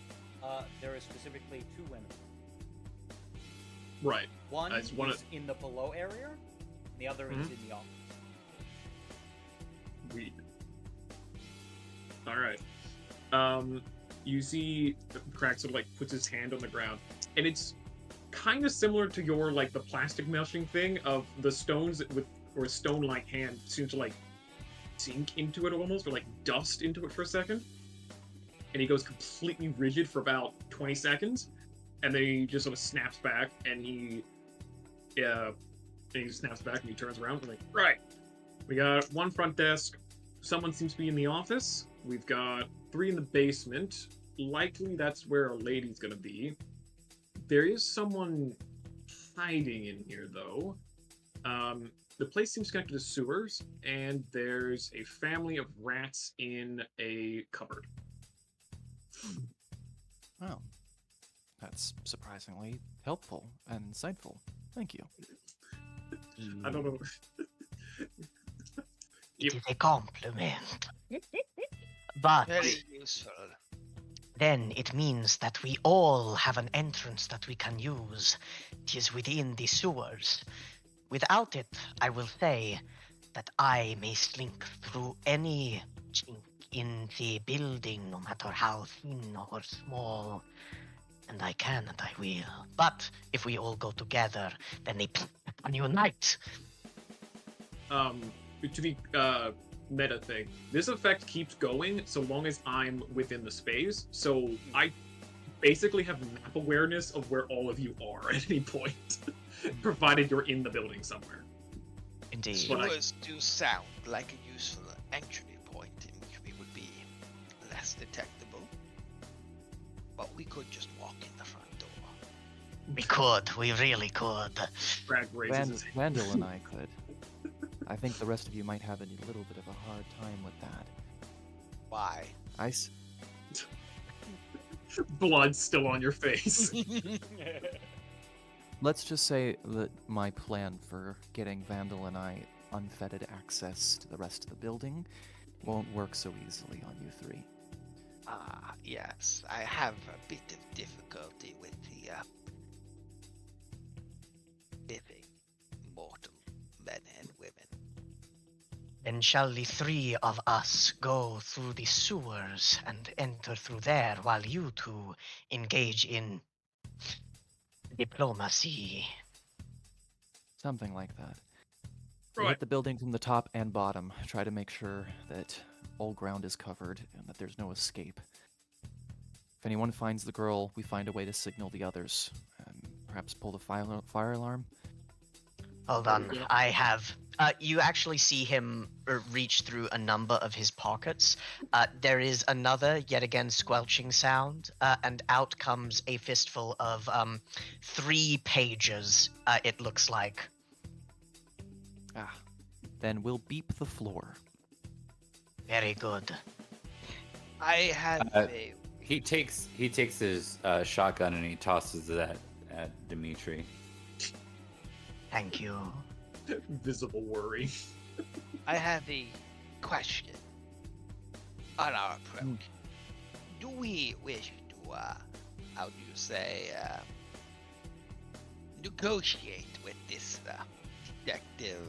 there is specifically 2 women.
Right.
One
It's
is
one of-
in the below area, and the other is in the office.
Weed. Alright. You see Crack sort of like puts his hand on the ground, and it's kind of similar to your like the plastic meshing thing of the stones or stone-like hand seem to like sink into it almost, or like dust into it for a second. And he goes completely rigid for about 20 seconds, and then he just sort of snaps back, and he snaps back and he turns around and like, right, we got 1 front desk, someone seems to be in the office, we've got 3 in the basement, likely that's where a lady's gonna be. There is someone hiding in here though. The place seems connected to sewers, and there's a family of rats in a cupboard.
Well, that's surprisingly helpful and insightful. Thank you.
I don't know.
It is a compliment. But
Very useful.
then it means that we all have an entrance that we can use. It is within the sewers. Without it, I will say that I may slink through any chink in the building, no matter how thin or small. And I can and I will. But if we all go together, then they can unite.
To be meta thing, this effect keeps going so long as I'm within the space. So I basically have map awareness of where all of you are at any point, provided you're in the building somewhere.
Indeed.
But I-
Sewers do sound like a useful entry point in which we would be less detectable. But we could just walk in the front door.
We could. We really could.
Crag raises his
Randall and I could. I think the rest of you might have a little bit of a hard time with that.
Why?
blood still on your face.
Let's just say that my plan for getting Vandal and I unfettered access to the rest of the building won't work so easily on you three.
Ah, yes. I have a bit of difficulty with the living mortal men and women.
Then shall the three of us go through the sewers and enter through there while you two engage in diplomacy.
Something like that. We
Right.
hit the building from the top and bottom. Try to make sure that all ground is covered and that there's no escape. If anyone finds the girl, we find a way to signal the others. Perhaps pull the fire alarm.
Hold on, I have. You actually see him reach through a number of his pockets. There is another, yet again, squelching sound, and out comes a fistful of 3 pages, it looks like.
Then we'll beep the floor.
Very good.
I have a
He takes his shotgun and he tosses that at Dimitri.
Thank you.
Visible worry.
I have a question on our approach. Do we wish to, how do you say, negotiate with this detective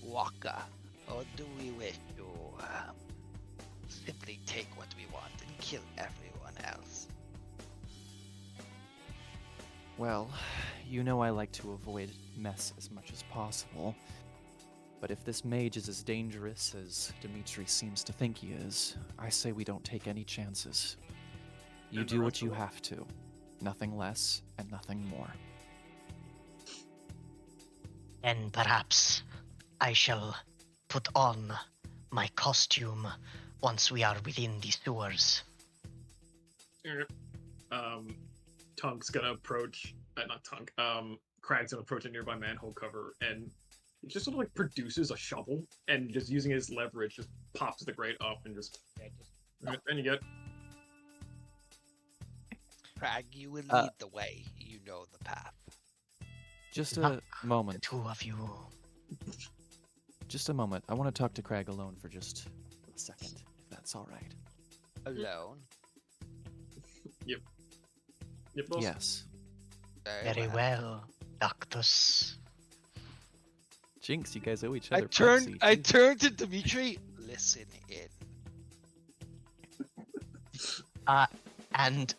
Walker, or do we wish to simply take what we want and kill everyone else?
Well, you know I like to avoid mess as much as possible. But if this mage is as dangerous as Dimitri seems to think he is, I say we don't take any chances. You
And the
do
rest
what you
of us?
have to. Nothing less and nothing more.
And perhaps I shall put on my costume once we are within the sewers.
Tunk's gonna approach, not Tunk, Crag's gonna approach a nearby manhole cover and he just sort of like produces a shovel and just using his leverage just pops the grate up and just. And you get.
Crag, you will lead the way. You know the path.
Just
Huh.
a
The
moment.
2 of you.
Just a moment. I want to talk to Crag alone for just a second, if that's all right.
Alone.
Yep, boss.
Yes.
Very well, Doctus.
Jinx, you guys owe each other.
I
Pepsi.
turned to Dimitri. Listen in.
And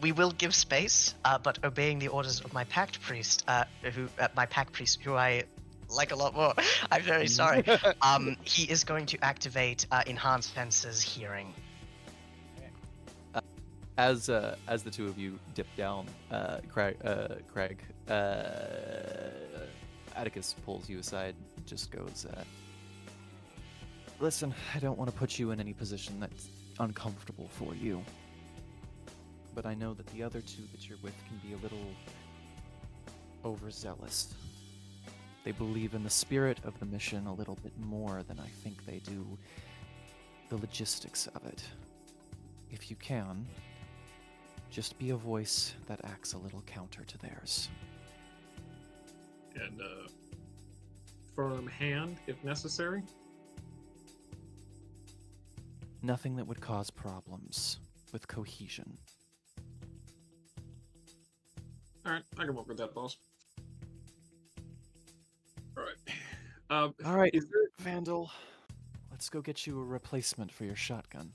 we will give space, but obeying the orders of my pact priest, who I like a lot more. I'm very sorry. He is going to activate enhanced senses hearing.
As the two of you dip down, Craig, Atticus pulls you aside, just goes, listen, I don't want to put you in any position that's uncomfortable for you. But I know that the other two that you're with can be a little overzealous. They believe in the spirit of the mission a little bit more than I think they do the logistics of it. If you can, just be a voice that acts a little counter to theirs.
And firm hand if necessary.
Nothing that would cause problems with cohesion.
Alright, I can work with that, boss. Alright.
All right,
Is there...
Vandal, let's go get you a replacement for your shotgun.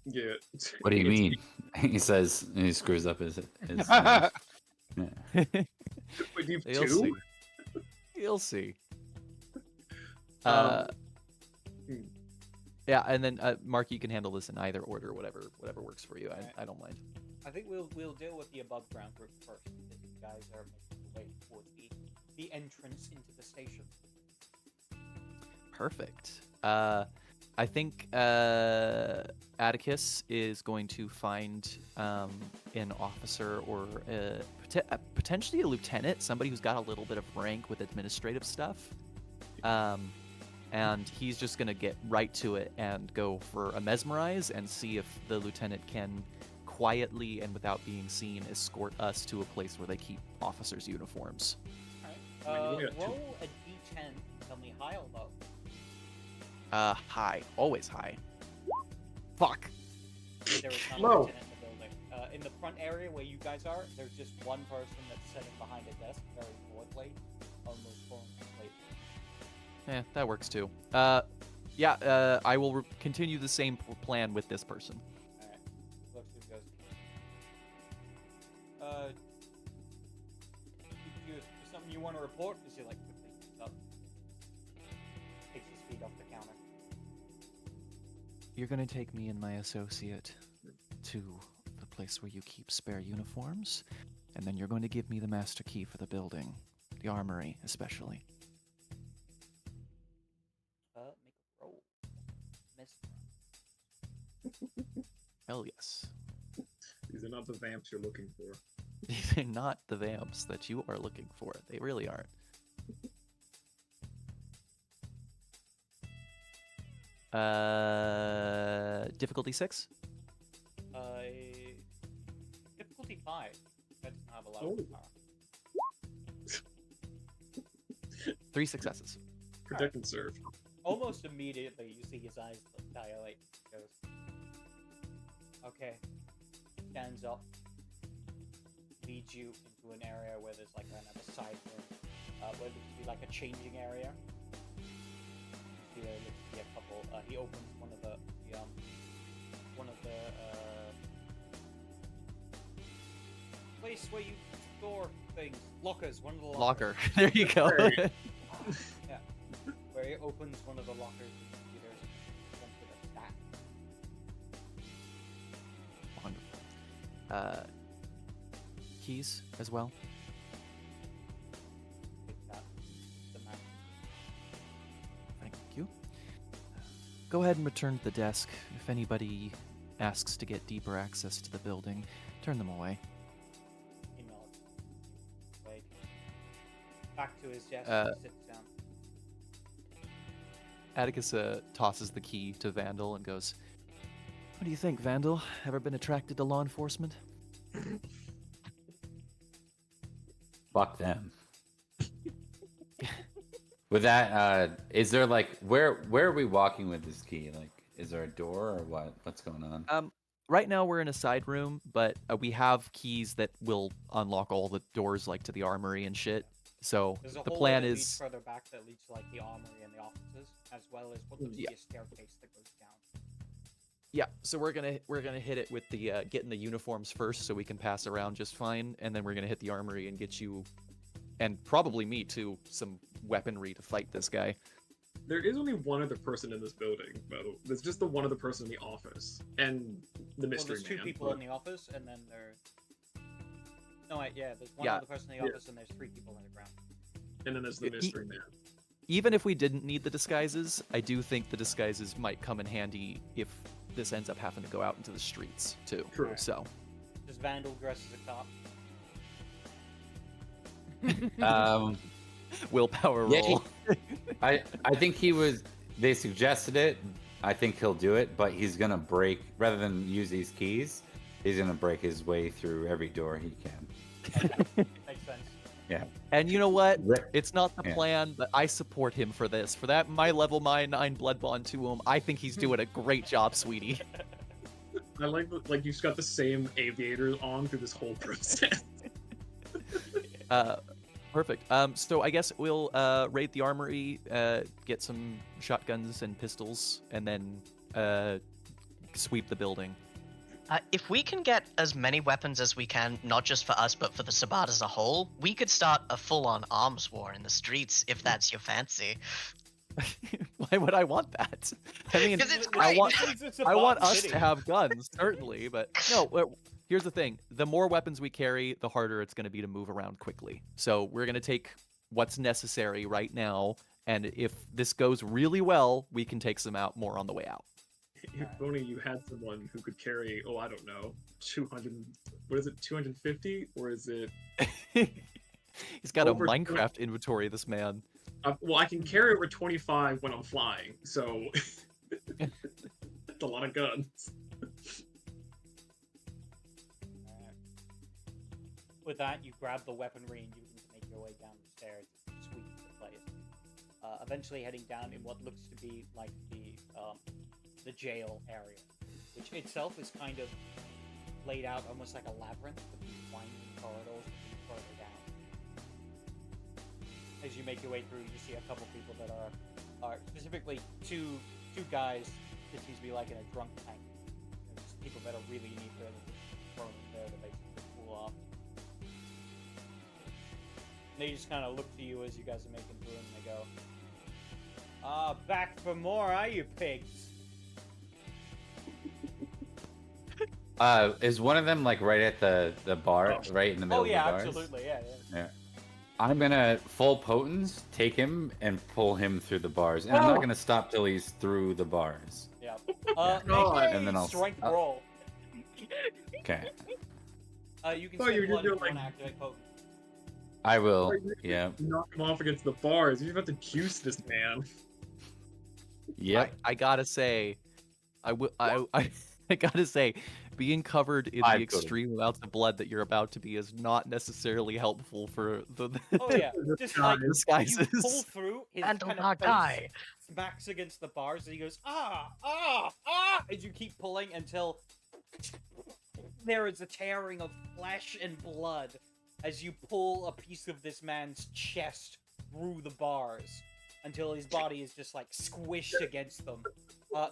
Yeah.
What do you
It's-
mean? He says, and he screws up his nose. Yeah.
Wait, do you have
You'll
2?
see. You'll see.
Um,
Yeah, and then Mark, you can handle this in either order, whatever works for you. I don't mind.
I think we'll deal with the above ground group first, because you guys are making your way towards the entrance into the station.
Perfect. I think Atticus is going to find an officer or potentially a lieutenant, somebody who's got a little bit of rank with administrative stuff. And he's just going to get right to it and go for a mesmerize and see if the lieutenant can quietly and without being seen escort us to a place where they keep officers' uniforms.
Alright. Roll a d10. Tell me high or low.
High. Always high. Fuck.
There is not a
Low.
lieutenant in the building. In the front area where you guys are, there's just one person that's sitting behind a desk, very boredly, almost falling asleep.
Yeah, that works too. I will continue the same plan with this person.
Alright. Looks who goes. Is something you want to report? Is he like quickly picks up? Takes his feet off the counter.
You're gonna take me and my associate to the place where you keep spare uniforms, and then you're going to give me the master key for the building, the armory especially.
Make a roll. Miss.
Hell yes.
These are not the vamps you're looking for.
These are not the vamps that you are looking for. They really aren't. Difficulty 6?
Difficulty 5. That doesn't have a lot
Oh.
of power.
3 successes.
Protect and serve.
Almost immediately, you see his eyes dilate. He goes, okay. Stands up. Leads you into an area where there's like another side room. Where there looks to be like a changing area. You see there looks to be a couple. He opens one of the place where you store things. Lockers. One of the lockers.
Locker. There you go.
Right.
Yeah. Where he opens one of the lockers with computers and with a stack.
Wonderful. Keys as well.
Take that. The map.
Thank you. Go ahead and return to the desk. If anybody asks to get deeper access to the building, turn them away.
He nods. Wait. Back to his desk. He sits down.
Atticus tosses the key to Vandal and goes, "What do you think, Vandal? Ever been attracted to law enforcement?"
Fuck them. With that, is there like where are we walking with this key? Like, is there a door or what? What's going on?
Right now we're in a side room, but we have keys that will unlock all the doors, like to the armory and shit. So
There's a
the
hallway
plan
that leads
is,
further back that leads to like the armory and the offices, as well as what looks to be a staircase that goes down.
yeah. So we're gonna hit it with the getting the uniforms first, so we can pass around just fine, and then we're gonna hit the armory and get you, and probably me too, some weaponry to fight this guy.
There is only one other person in this building, though. There's just the one other person in the office and the mystery
Well, there's two
man.
people
but-
in the office, and then there's... No, wait, yeah, there's one
Yeah.
other person in the office, and there's 3 people on the ground.
And then there's the
He-
mystery man.
Even if we didn't need the disguises, I do think the disguises might come in handy if this ends up having to go out into the streets too.
True.
So
Does Vandal dress as a cop?
willpower
Yeah,
roll.
I think he was. They suggested it. I think he'll do it, but he's gonna break rather than use these keys. He's gonna break his way through every door he can.
Makes sense.
Yeah.
And you know what?
Re-
It's not the
Yeah.
plan, but I support him for this. For that, my level, my 9 blood bond to him. I think he's doing a great job, sweetie.
I like you've got the same aviator on through this whole process.
Perfect. So I guess we'll raid the armory, get some shotguns and pistols, and then sweep the building.
If we can get as many weapons as we can, not just for us, but for the Sabbat as a whole, we could start a full-on arms war in the streets, if that's your fancy.
Why would I want that? I mean,
'Cause it's
I
great.
want,
This is a
I want
Sabbat
us
city.
to have guns, certainly, but no. Here's the thing: the more weapons we carry, the harder it's going to be to move around quickly. So we're going to take what's necessary right now, and if this goes really well, we can take some out more on the way out.
If only you had someone who could carry, I don't know, 200. What is it, 250? Or is it.
He's got a
Over
Minecraft inventory, this man.
Well, I can carry over 25 when I'm flying, so. That's a lot of guns.
With that, you grab the weaponry and you can make your way down the stairs and sweep the place. Eventually heading down in what looks to be like the jail area, which itself is kind of laid out almost like a labyrinth with these winding corridors leading further down. As you make your way through, you see a couple people that are specifically two guys that seems to be like in a drunk tank. Just people that are really inebriated, just thrown in there to basically cool off. They just kind of look to you as you guys are making through, and they go, back for more, are you pigs?
Is one of them like right at the bar, right in the middle
Oh yeah,
of the bars?
absolutely, yeah.
Yeah. I'm gonna full potence take him and pull him through the bars, and I'm not gonna stop till he's through the bars.
Yeah.
God.
Make
And then
a
I'll-
strength roll.
Okay,
You can
Oh,
spend
you're
blood if you
like-
want to activate potent.
I will. Yeah.
Knock him off against the bars. You're about to juice this man.
Yep.
I gotta say, I gotta say, being covered in the
I've got it.
extreme amounts of blood that you're about to be is not necessarily helpful for the
Oh yeah, just like you
disguises.
pull through, his
And
kind
our
of face
guy.
smacks against the bars, and he goes as you keep pulling until there is a tearing of flesh and blood as you pull a piece of this man's chest through the bars until his body is just like squished against them.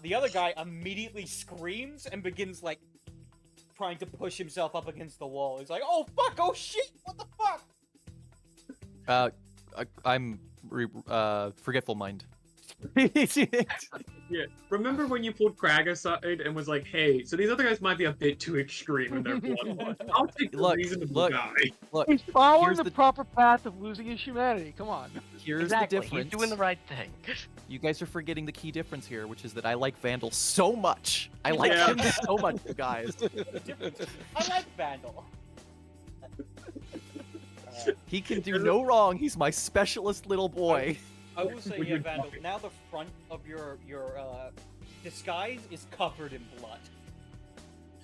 The other guy immediately screams and begins like trying to push himself up against the wall. He's like, "Oh fuck! Oh shit! What the fuck?"
I'm forgetful mind.
Yeah. Remember when you pulled Crag aside and was like, "Hey, so these other guys might be a bit too extreme in their blood. I'll take the reasonable guy."
Look,
He's following
here's
the
the-
proper path of losing his humanity. Come on.
here's
Exactly.
the difference.
He's doing the right thing.
You guys are forgetting the key difference here, which is that I like Vandal so much. I like
Yeah.
him so much, you guys.
I like Vandal.
He can do no wrong. He's my specialist little boy.
I will say,
Would
yeah,
you-
Vandal. Now the front of your disguise is covered in blood.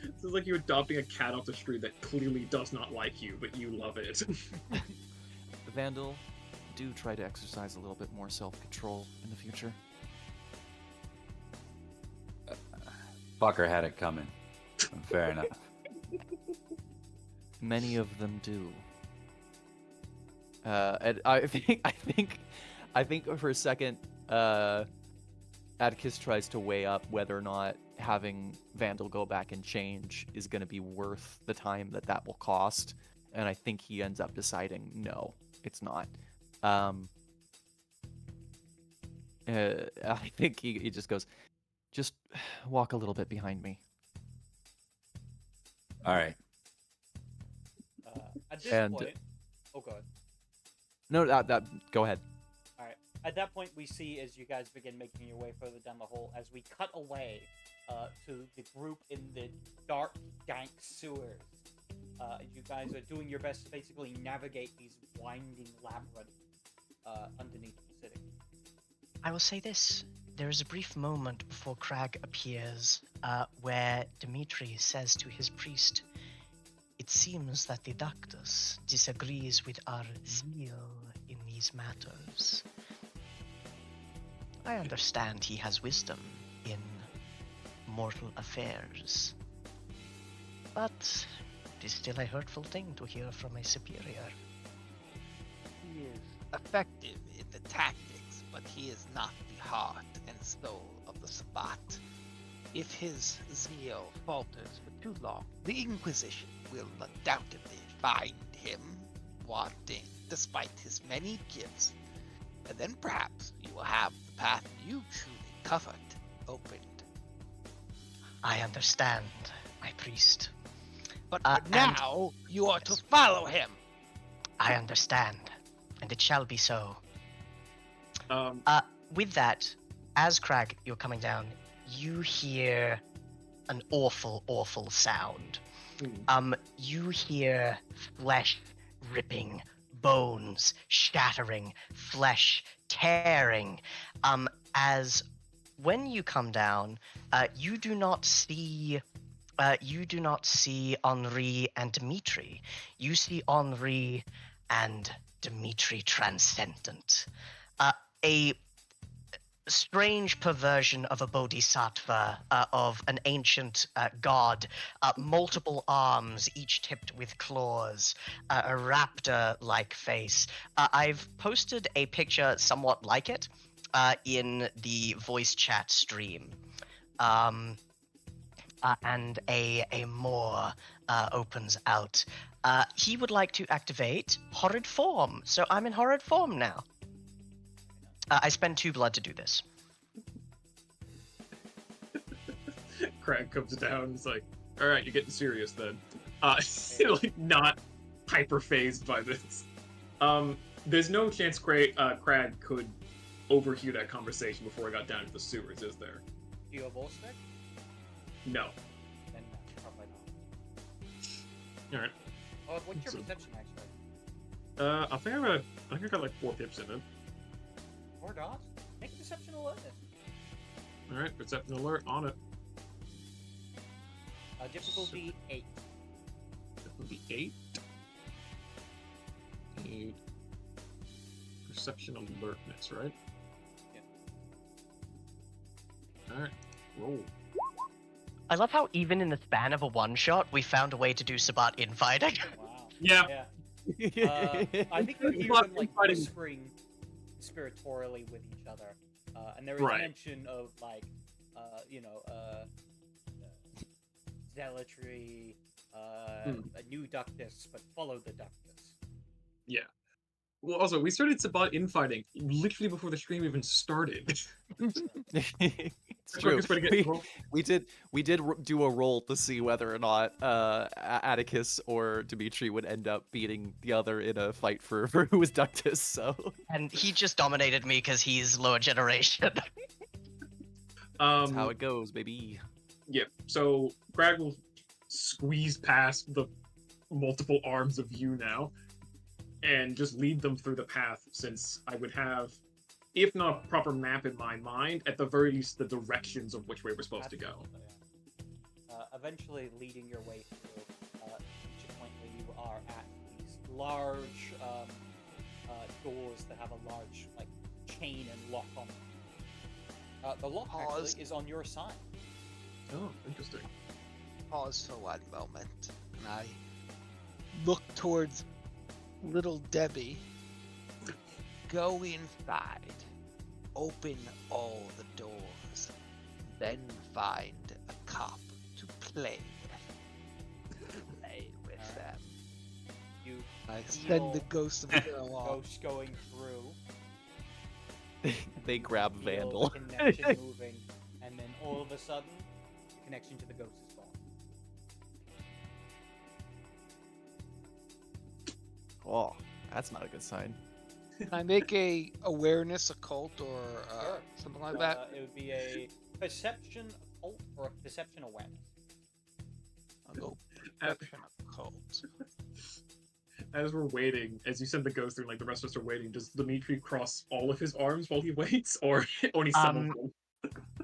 This is like you adopting a cat off the street that clearly does not like you, but you love it.
Vandal, do try to exercise a little bit more self-control in the future.
Fucker had it coming. Fair enough.
Many of them do. And I think for a second, Atticus tries to weigh up whether or not having Vandal go back and change is going to be worth the time that will cost, and I think he ends up deciding no, it's not. I think he just goes, just walk a little bit behind me.
All right.
At this
And-
point, oh god.
No, that go ahead.
All right. At that point, we see as you guys begin making your way further down the hole, as we cut away to the group in the dark, dank sewers. You guys are doing your best to basically navigate these winding labyrinth underneath the city.
I will say this. There is a brief moment before Crag appears where Dimitri says to his priest, "It seems that the Doctus disagrees with our zeal in these matters. I understand he has wisdom in mortal affairs, but it is still a hurtful thing to hear from a superior."
He is effective in the tactics, but he is not the heart and soul of the Sabbat. If his zeal falters for too long, the Inquisition will undoubtedly find him wanting despite his many gifts, and then perhaps you will have the path you truly covered open
I understand, my priest.
But
and-
now you are to follow him.
I understand, and it shall be so.
Um,
With that, as Crag, you're coming down, you hear an awful, awful sound. You hear flesh ripping, bones shattering, flesh tearing. As when you come down, you do not see Henri and Dimitri. You see Henri and Dimitri transcendent. A strange perversion of a bodhisattva, of an ancient god, multiple arms, each tipped with claws, a raptor-like face. I've posted a picture somewhat like it in the voice chat stream. And a Moor opens out. He would like to activate Horrid Form, so I'm in Horrid Form now. I spend 2 blood to do this.
Craig comes down and is like, all right, you're getting serious then. Like, not hyper-phased by this. There's no chance Crag could overhear that conversation before I got down to the sewers, is there?
Do you have all stick?
No.
Then no, probably not.
Alright.
Oh, what's your
So-
perception actually?
I think I got like 4 pips in it.
4 dots? Make a perception alertness.
Alright, perception alert on it.
Difficulty 8.
That would be 8. 8. Perception alertness, right?
Yeah.
Alright, roll.
I love how even in the span of a one-shot, we found a way to do Sabbat infighting.
Wow.
Yeah.
I think you hear
But
them like
fighting-
whispering conspiratorially with each other, and there is
Right.
mention of like, zealotry, a new ductus, but follow the ductus.
Yeah. Well, also, we started Sabbat infighting literally before the stream even started.
It's
The
true.
quickest way to get
We did do a roll to see whether or not Atticus or Dimitri would end up beating the other in a fight for who was Ductus. So
And he just dominated me because he's lower generation.
that's how it goes, baby.
Yeah, so Greg will squeeze past the multiple arms of you now and just lead them through the path, since I would have, if not a proper map in my mind, at the very least the directions of which way we're supposed to go.
Absolutely, yeah. Eventually leading your way through each point where you are at these large doors that have a large like chain and lock on them. The lock
Pause.
actually is on your side.
Oh, interesting.
Pause for one moment, and I look towards little Debbie. Go inside, open all the doors, then find a cop to play with. Play with them.
You
I
feel
send the ghost of the girl off.
ghost going through.
They grab
feel
Vandal.
the connection moving, and then all of a sudden, the connection to the ghost is gone.
Oh, that's not a good sign.
Can I make a awareness occult or
Sure.
something like that?
It would be a perception occult or a perception awareness.
I'll go
At-
perception occult.
As we're waiting, as you send the ghost through, like the rest of us are waiting, does Dimitri cross all of his arms while he waits, or only some of them?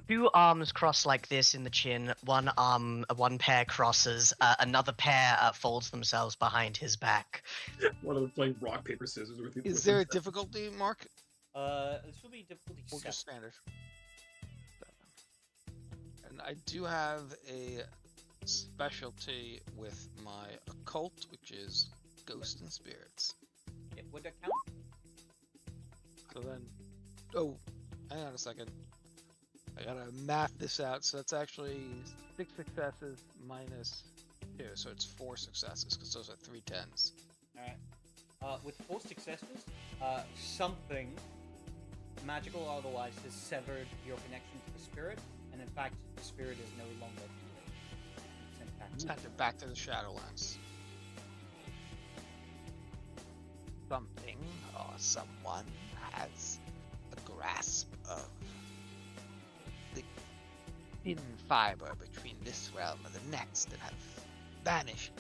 2 arms cross like this in the chin. One pair crosses. Another pair folds themselves behind his back.
One of them playing rock, paper, scissors with you.
Is there a difficulty mark
This will be difficulty
or
7.
just standard? And I do have a specialty with my occult, which is ghost and spirits.
It would account.
So then, oh, hang on a second. I gotta math this out. So that's actually 6 successes minus 2, so it's 4 successes because those are 3 10s.
Alright. With 4 successes, something magical or otherwise, has severed your connection to the spirit, and in fact, the spirit is no longer here. It's intact.
Send it back to the Shadowlands.
Something or someone has a grasp of the thin fiber between this realm and the next and have vanished.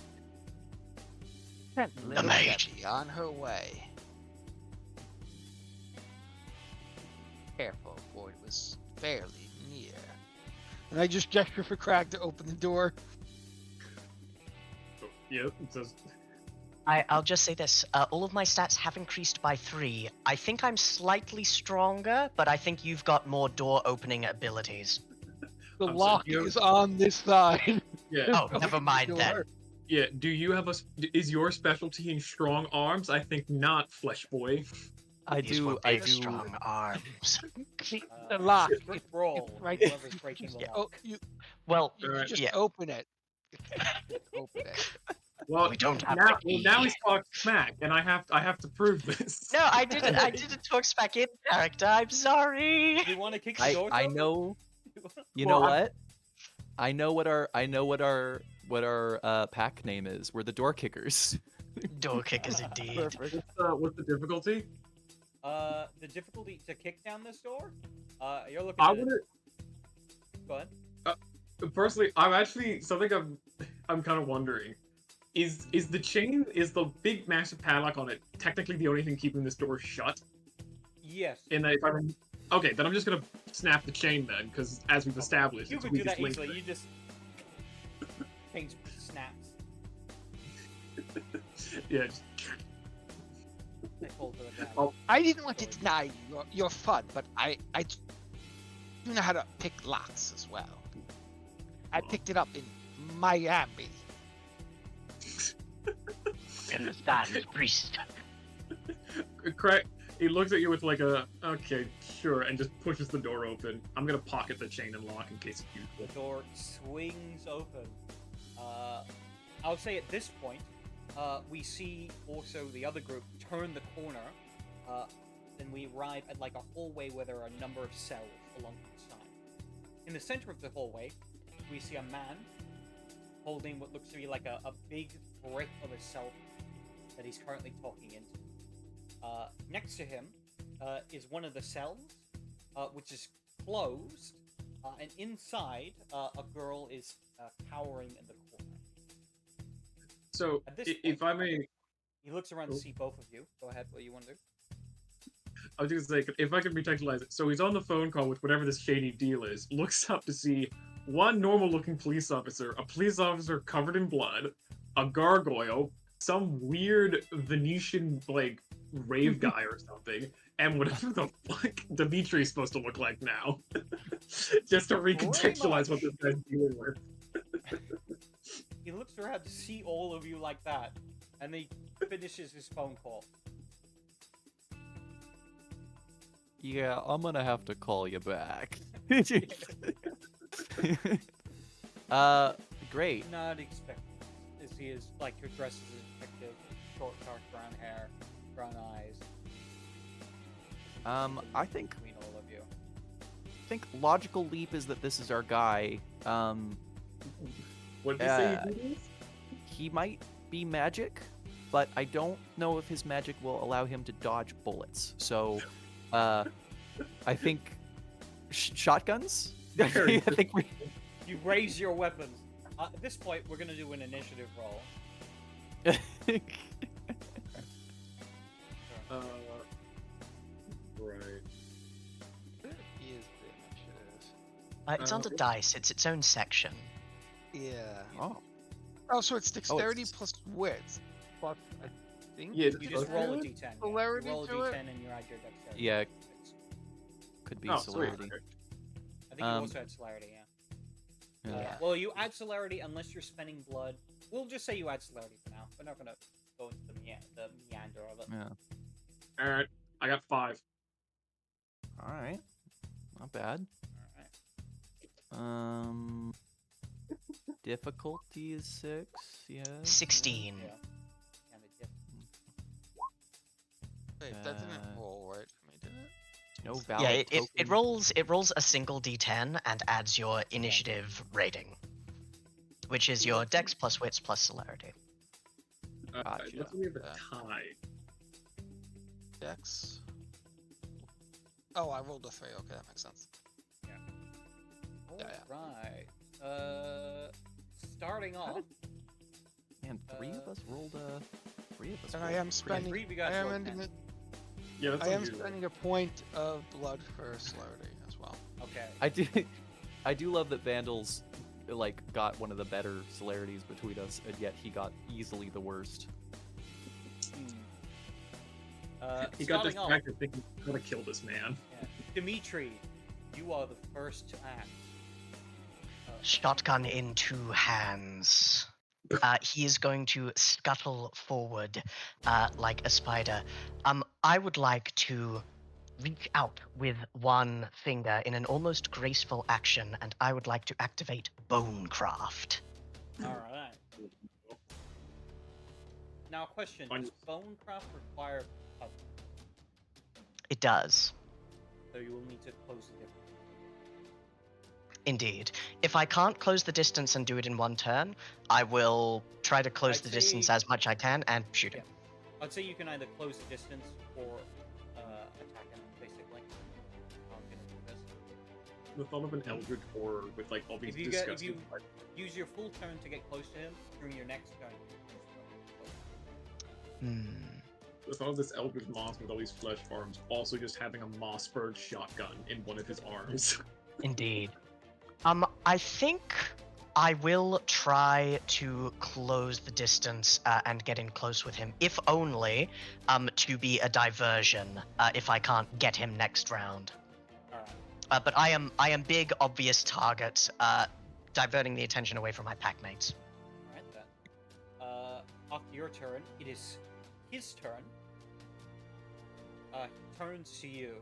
Sent little
mage.
Debbie on her way. Careful, for it was fairly near.
And I just gesture for Crag to open the door.
Yeah, it says.
I'll just say this. All of my stats have increased by 3. I think I'm slightly stronger, but I think you've got more door opening abilities.
The
I'm
lock
sorry,
is on this side.
Yeah.
Oh,
Open
never
the
mind then.
door.
Yeah. Do you have is your specialty in strong arms? I think not, Flesh Boy.
I
These
do.
were
I
big,
do.
strong arms.
The lock.
Quick roll.
Right.
Whoever's breaking the
Yeah,
lock.
you
Well,
Alright.
just
yeah.
open it. Open it.
Well,
We don't have
now,
the key.
now he's talking smack, and I have to prove this.
No, I didn't talk back in character. I'm sorry.
You want to kick the
I
door?
I
open?
know. You
Well,
know
I'm-
what? I know what our pack name is. We're the door kickers.
Door kickers indeed.
Perfect.
What's the difficulty?
The difficulty to kick down this door? You're looking
I
at it.
would
Go ahead.
personally. I'm actually something I'm kind of wondering. Is the big massive padlock on it technically the only thing keeping this door shut?
Yes.
In that, okay, then I'm just gonna snap the chain then, because as we've established,
You
it's
could do
weakest
that
link
easily.
thing.
You just things snaps.
Yeah. Just,
They fall to the ground.
Oh.
I didn't want to deny you your fun, but I do know how to pick locks as well. I picked it up in Miami.
Understand, priest.
Craig, he looks at you with like a okay, sure, and just pushes the door open. I'm gonna pocket the chain and lock in case it's
The
useful.
door swings open. I'll say at this point, we see also the other group turn the corner. Then we arrive at like a hallway where there are a number of cells along the side. In the center of the hallway, we see a man holding what looks to be like a big brick of a cell that he's currently talking into. Next to him is one of the cells, which is closed, and inside, a girl is cowering in the corner.
So,
At this
if I may,
He looks around to see both of you. Go ahead, what do you want to do?
I was just gonna say, if I could recontextualize it. So he's on the phone call with whatever this shady deal is, looks up to see one normal-looking police officer, a police officer covered in blood, a gargoyle, some weird Venetian, like, rave guy or something, and whatever the fuck Dimitri's supposed to look like now. Just to recontextualize what this guy's dealing with.
He looks around to see all of you like that, and he finishes his phone call.
Yeah, I'm gonna have to call you back. Great.
Not expecting this. He is like your dress is a detective, short, dark brown hair, brown eyes.
I think
Between all of you.
logical leap is that this is our guy.
What did you say he did?
He might be magic, but I don't know if his magic will allow him to dodge bullets. So, I think shotguns. I think we.
You raise your weapons. At this point, we're gonna do an initiative roll.
Right.
He is the initiative.
It's under dice. It's its own section.
Yeah.
Oh.
Oh, so it's dexterity
it's-
plus wit. Plus, I think.
Yeah,
You just
Okay.
roll a d10. Yeah. You
Celerity
roll a
to
d10
it?
and you add your dexterity.
Yeah. Could be
Oh, sweet.
celerity.
Okay.
I think you also add celerity, yeah.
Yeah.
Well, you add celerity unless you're spending blood. We'll just say you add celerity for now. We're not gonna go into the meander of it.
Yeah.
Alright, I got 5.
All right. Not bad.
Alright.
Difficulty is 6. Yeah.
16.
Yeah. And it, yeah.
Wait, that didn't
Uh,
roll right for me, did it?
No valid
Yeah, it
token.
rolls a single d10 and adds your initiative rating, which is your dex plus wits plus celerity.
Gotcha.
Let's say we have a tie.
Dex. Oh, I rolled a 3. Okay, that makes sense. Yeah,
Alright. Starting off.
And three of us rolled a. Three of us.
And
rolled
I am
a
spending.
three of you
I
guys
am
rolled
ending
10.
it.
Yeah, that's
I am
unusual.
spending a point of blood for celerity as well.
Okay.
I do love that Vandals like got one of the better celerities between us, and yet he got easily the worst.
He got
Starting off,
distracted thinking, I'm gonna kill this man.
yeah. Dimitri, you are the first to act.
Shotgun in 2 hands. He is going to scuttle forward like a spider. I would like to reach out with one finger in an almost graceful action, and I would like to activate Bonecraft.
Alright. Now, question: does Bonecraft require cover?
It does.
So you will need to close the difference.
Indeed. If I can't close the distance and do it in one turn, I will try to close
I'd
the distance
say-
as much I can and shoot him.
I'd say you can either close the distance or attack him, basically. I'm gonna do this.
The thought of an Eldritch Horror with like all these
If you
disgusting.
use your full turn to get close to him, during your next turn.
The thought of this Eldritch monster with all these flesh arms also just having a Mossberg shotgun in one of his arms.
Indeed. I think I will try to close the distance and get in close with him, if only to be a diversion if I can't get him next round.
Alright.
But I am big, obvious target, diverting the attention away from my packmates.
Alright then. After your turn, it is his turn. He turns to you.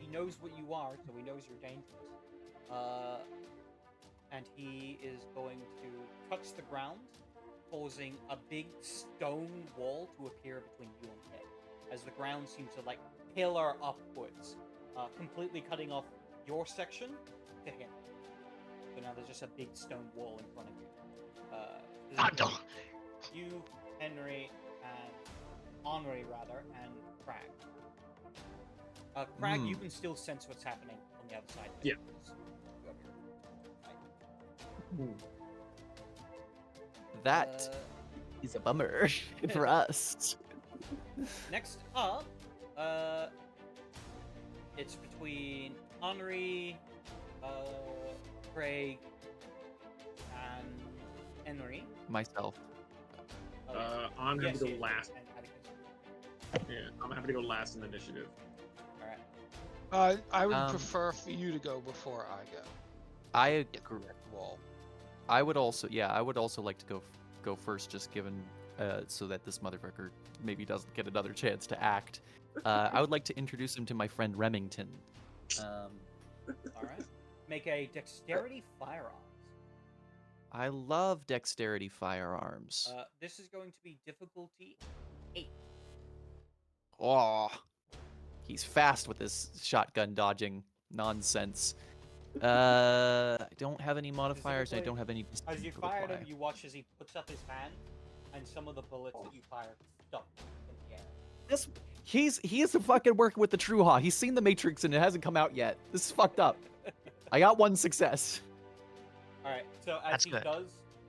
He knows what you are, so he knows you're dangerous. And he is going to touch the ground, causing a big stone wall to appear between you and him, as the ground seems to like pillar upwards, completely cutting off your section to him. So now there's just a big stone wall in front of you.
Vandal!
You, Henry, and Henri rather, and Crag. Crag, you can still sense what's happening on the other side. Of it,
Yeah.
because you have your- right.
That is a bummer for us.
Next up, it's between Henri, Craig, and Henry.
Myself.
I'm happy to go
yes,
last.
and Atticus.
Yeah, I'm happy to go last in the initiative.
Alright.
I would prefer for you to go before I go.
I
Get
agree.
that wall.
I would also like to go first, just given so that this motherfucker maybe doesn't get another chance to act. I would like to introduce him to my friend Remington.
Alright. Make a dexterity firearms.
I love dexterity firearms.
This is going to be difficulty 8.
Oh, he's fast with this shotgun dodging nonsense. I don't have any modifiers. I don't have any.
As you
to
fire him,
apply.
you watch as he puts up his hand, and some of the bullets that you fire stop in the air.
He's fucking working with the Truha. He's seen the Matrix and it hasn't come out yet. This is fucked up. I got one success.
Alright, so as
That's
he
good.
does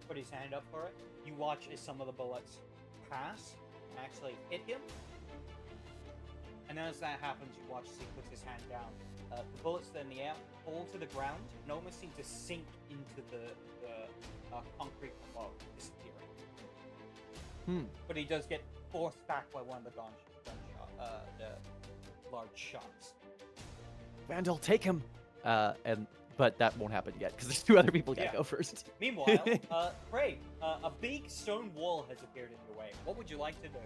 put his hand up for it, you watch as some of the bullets pass and actually hit him. And then as that happens, you watch as he puts his hand down. The bullets that are in the air fall to the ground and almost seem to sink into the concrete below, disappearing. But he does get forced back by one of the large shots.
Vandal, take him. But that won't happen yet because there's 2 other people gotta
Yeah.
go first.
Meanwhile, Craig, a big stone wall has appeared in your way. What would you like to do?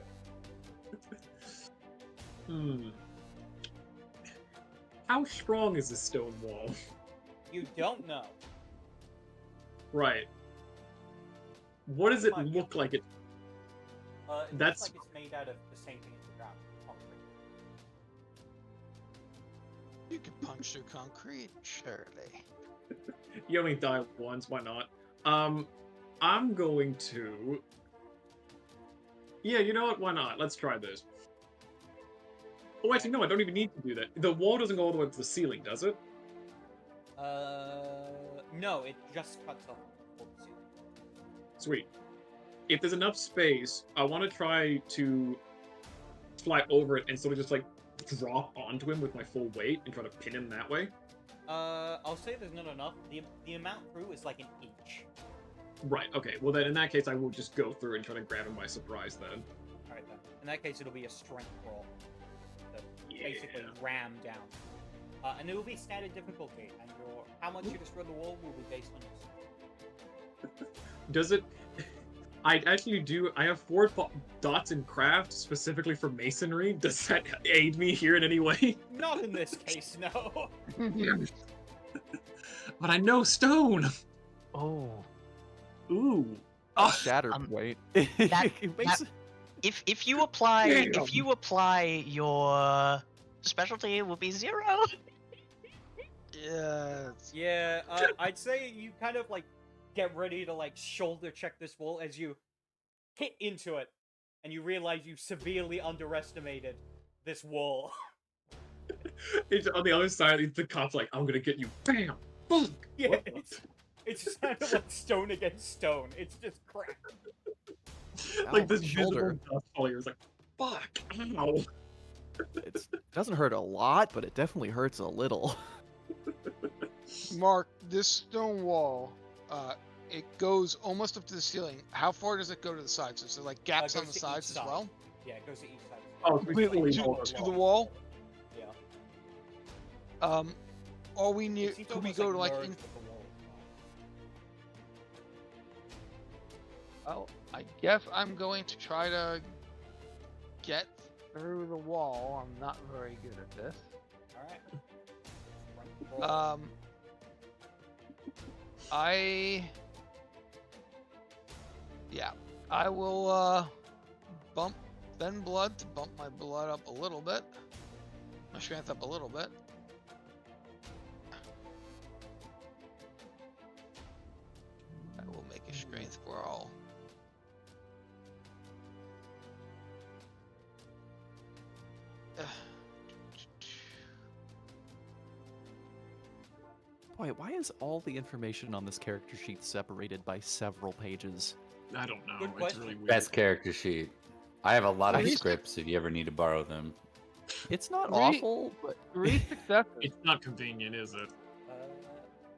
How strong is this stone wall?
You don't know.
Right. What does it
Come on,
look like? It
It
That's-
looks like it's made out of the same thing as the ground, concrete.
You can punch through concrete, surely.
You only die once, why not? I'm going to. Yeah, you know what? Why not? Let's try this. Oh, actually, no, I don't even need to do that. The wall doesn't go all the way up to the ceiling, does it?
No, it just cuts off the ceiling.
Sweet. If there's enough space, I want to try to fly over it and sort of just like drop onto him with my full weight and try to pin him that way.
I'll say there's not enough. The amount through is like an inch.
Right, okay. Well, then in that case, I will just go through and try to grab him by surprise then.
Alright then. In that case, it'll be a strength roll. So basically
Yeah.
ram down. And it will be standard difficulty, and how much you destroy the wall will be based on this.
Does it... I actually do... I have 4 dots in craft specifically for masonry. Does that aid me here in any way?
Not in this case, no.
But I know stone!
Oh.
Ooh. Oh,
Shatterpoint.
If you apply your specialty, it will be 0.
Yes.
Yeah, I'd say you kind of like get ready to like shoulder check this wall as you hit into it, and you realize you severely underestimated this wall.
it's on the other side, the cop's like, I'm gonna get you. Bam! Boom!
Yeah, it's just kind of like stone against stone. It's just crap.
Like
Ow,
this
my shoulder.
visible dust falling. It's like, fuck! Ow!
It doesn't hurt a lot, but it definitely hurts a little.
Mark, this stone wall, it goes almost up to the ceiling. How far does it go to the sides? Is there like gaps
Goes
on the
to each
sides as
side.
well?
Yeah, it goes to each side.
Oh,
Completely to the wall?
Yeah.
Are we near?
It seems
Could we
almost,
go to like?
merged
In,
with the wall.
well, I guess I'm going to try to get through the wall. I'm not very good at this.
All right.
I will bump Ben blood to bump my blood up a little bit. My strength up a little bit. I will make a strength roll.
Boy, why is all the information on this character sheet separated by several pages?
I don't know.
Good
It's
question.
really weird.
Best character sheet. I have a lot of
Three-
scripts if you ever need to borrow them.
It's not
Three-
awful, but
3 successes.
It's not convenient, is it?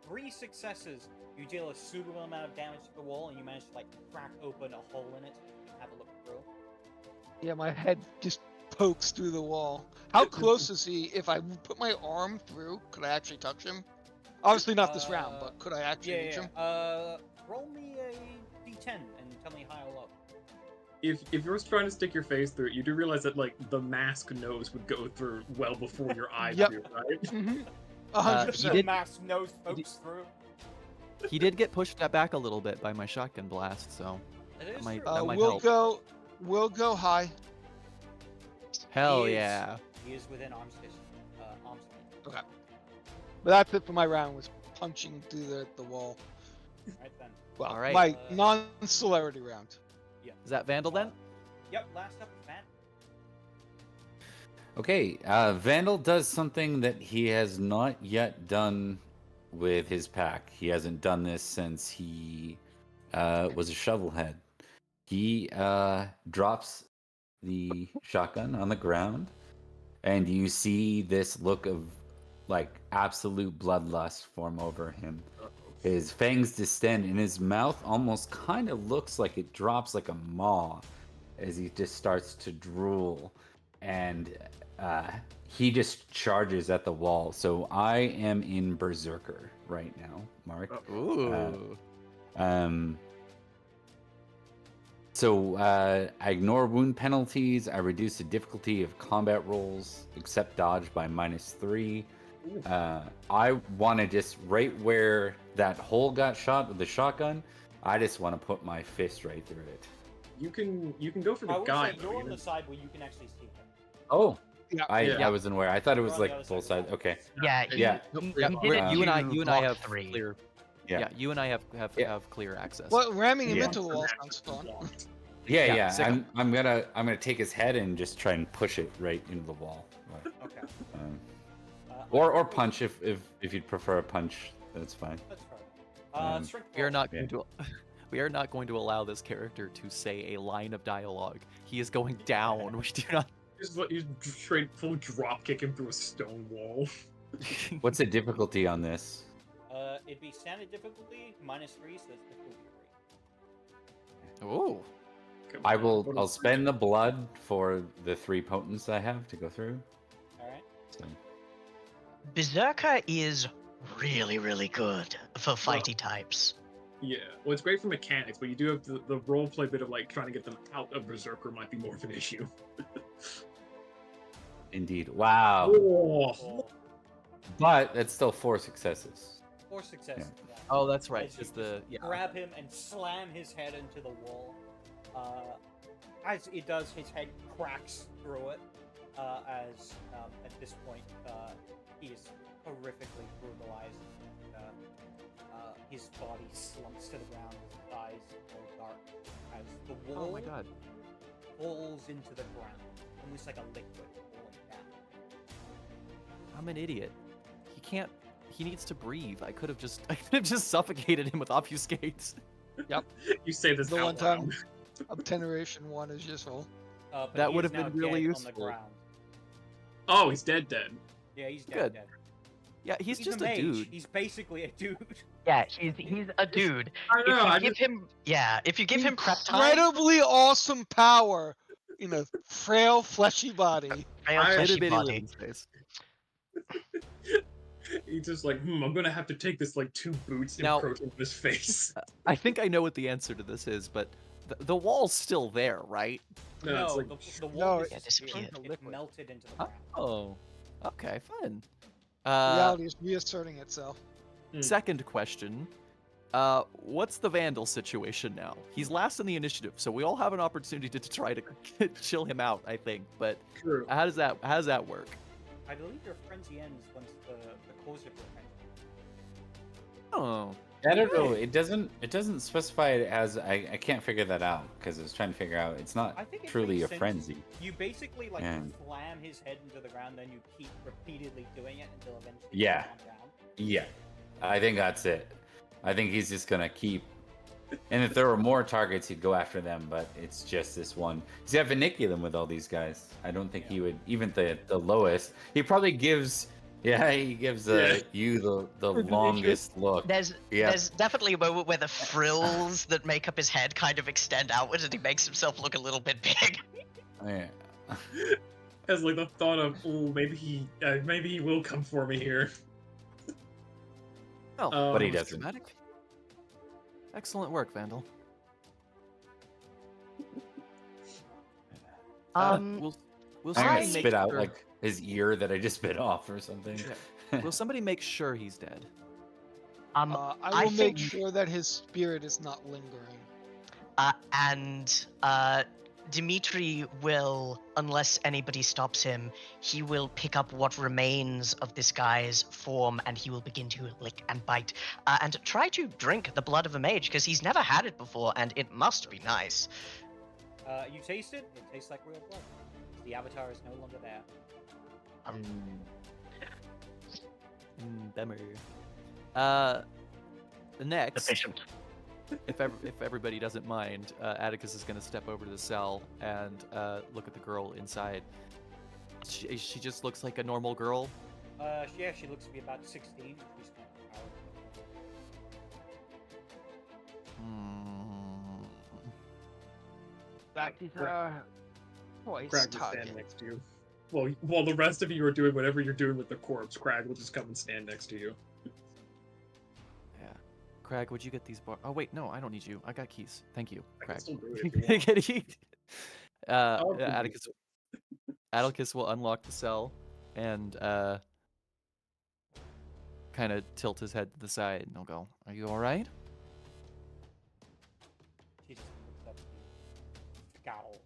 3 successes. You deal a suitable amount of damage to the wall, and you manage to like crack open a hole in it and have a look through.
Yeah, my head just pokes through the wall. How close is he? If I put my arm through, could I actually touch him? Obviously not this round, but could I actually reach him?
Roll me a d10 and tell me how low.
If you're trying to stick your face through it, you do realize that like the mask nose would go through well before your eyes
Yep.
do, right?
Mm-hmm.
He did-
Mass nose pokes through.
he did get pushed back a little bit by my shotgun blast, so
That is
might-
true.
that might
We'll
help.
go high.
hell
He is-
yeah.
He is within arm's length.
But that's it for my round. Was punching through the wall.
Right then.
Well,
Alright.
my non-celerity round.
Is that Vandal then?
Yep. Last up is Matt.
Okay, Vandal does something that he has not yet done with his pack. He hasn't done this since he was a shovelhead. He drops the shotgun on the ground, and you see this look of like absolute bloodlust form over him. His fangs distend, and his mouth almost kind of looks like it drops like a maw as he just starts to drool, and he just charges at the wall. So I am in Berserker right now, Mark.
Ooh.
So I ignore wound penalties. I reduce the difficulty of combat rolls, except dodge by -3. I want to just right where that hole got shot with the shotgun. I just want to put my fist right through it.
You can go for
I
the
would
guy.
say
though,
you're on
you
the side where you can actually see him.
Oh,
Yeah.
I wasn't aware. I thought it
We're
was
on the
like
other
both
side of
sides.
the
Okay.
Yeah,
Yeah.
he
Yeah,
did it
you and I,
to
you and I
block
have
3.
clear.
Yeah.
Yeah, you and I have
Yeah.
clear access.
Well, ramming him
Yeah.
into the wall sounds fun.
Yeah,
Yeah,
yeah.
second-
I'm gonna take his head and just try and push it right into the wall.
Okay.
Um,
I
or
think we-
punch if you'd prefer a punch, that's fine.
That's fair. Strength
We are
roll.
not going to. We are not going to allow this character to say a line of dialogue. He is going down. We do not.
You straight full drop kick him through a stone wall.
What's the difficulty on this?
It'd be standard difficulty -3, so it's difficulty 3.
Oh.
Come
I
on,
will.
what a-
I'll spend the blood for the 3 potents I have to go through.
All right.
So,
Berserker is really, really good for fighty types.
Yeah, well, it's great for mechanics, but you do have the roleplay bit of like trying to get them out of Berserker might be more of an issue.
indeed. Wow.
Oh,
But that's still 4 successes.
4 successes. Yeah.
Oh, that's right.
As you
Just the yeah.
grab him and slam his head into the wall. As it does, his head cracks through it. As at this point, he is horrifically brutalized. His body slumps to the ground, his eyes go dark as the wall
Oh my god.
falls into the ground, almost like a liquid falling down.
I'm an idiot. He can't. He needs to breathe. I could have just suffocated him with obfuscate.
you say this
The
out
one time
loud.
Obteneration 1 is useful.
But
That
he
would
is
have
now
been really
dead
useful.
On the ground.
Oh, he's dead.
Yeah, he's dead.
Good.
dead.
Yeah, he's just a
mage.
dude.
He's basically a dude.
Yeah, he's a dude.
I know. I just,
If you give him prep time,
Incredibly awesome power in a frail, fleshy body.
frail
I-
fleshy
Itty bitty
body.
living space.
he's just like, I'm gonna have to take this like 2 boots and
Now-
approach into his face.
I think I know what the answer to this is, but the wall's still there, right?
No, it's like,
the wall
No,
disappeared.
disappeared.
It melted into the ground.
Oh, okay, fun.
Reality is reasserting itself.
Second question. What's the Vandal situation now? He's last in the initiative, so we all have an opportunity to try to chill him out, I think. But
true.
how does that work?
I believe your frenzy ends once the close of your frenzy.
Oh,
I don't know. It doesn't specify it as. I can't figure that out because I was trying to figure out. It's not
I think it
truly
makes
a
sense.
frenzy.
You basically like
Yeah.
slam his head into the ground, then you keep repeatedly doing it until eventually
Yeah.
you calm down.
Yeah, I think that's it. I think he's just gonna keep. And if there were more targets, he'd go after them. But it's just this one. He's got Viniculum with all these guys. I don't think he would even the lowest. He probably gives. Yeah, he gives you the longest look.
There's
Yeah.
there's definitely a moment where the frills that make up his head kind of extend outwards, and he makes himself look a little bit big.
Yeah.
As like the thought of, oh, maybe he will come for me here.
oh,
But he
that was
doesn't.
dramatic. Excellent work, Vandal. Will
I'm
somebody
gonna
make
spit out
sure-
like his ear that I just bit off or something.
Will somebody make sure he's dead?
I
I
will make
think-
sure that his spirit is not lingering.
And Dimitri will, unless anybody stops him, he will pick up what remains of this guy's form and he will begin to lick and bite and try to drink the blood of a mage because he's never had it before and it must be nice.
You taste it. It tastes like real blood. The avatar is no longer there.
Bummer. Next, if everybody doesn't mind, Atticus is going to step over to the cell and look at the girl inside. She just looks like a normal girl.
Yeah, she looks to be about 16. She's kind of
That is twice
Crag will stand
target.
next to you. Well, while the rest of you are doing whatever you're doing with the corpse, Crag will just come and stand next to you.
Yeah. Crag, would you get these bar? Oh wait, no, I don't need you. I got keys. Thank you,
I can
Crag.
still do it if you want.
Get it?
I'll do
Atticus. Atticus will unlock the cell and kind of tilt his head to the side, and he'll go, "Are you all right?"
She just looks up to you, scowls.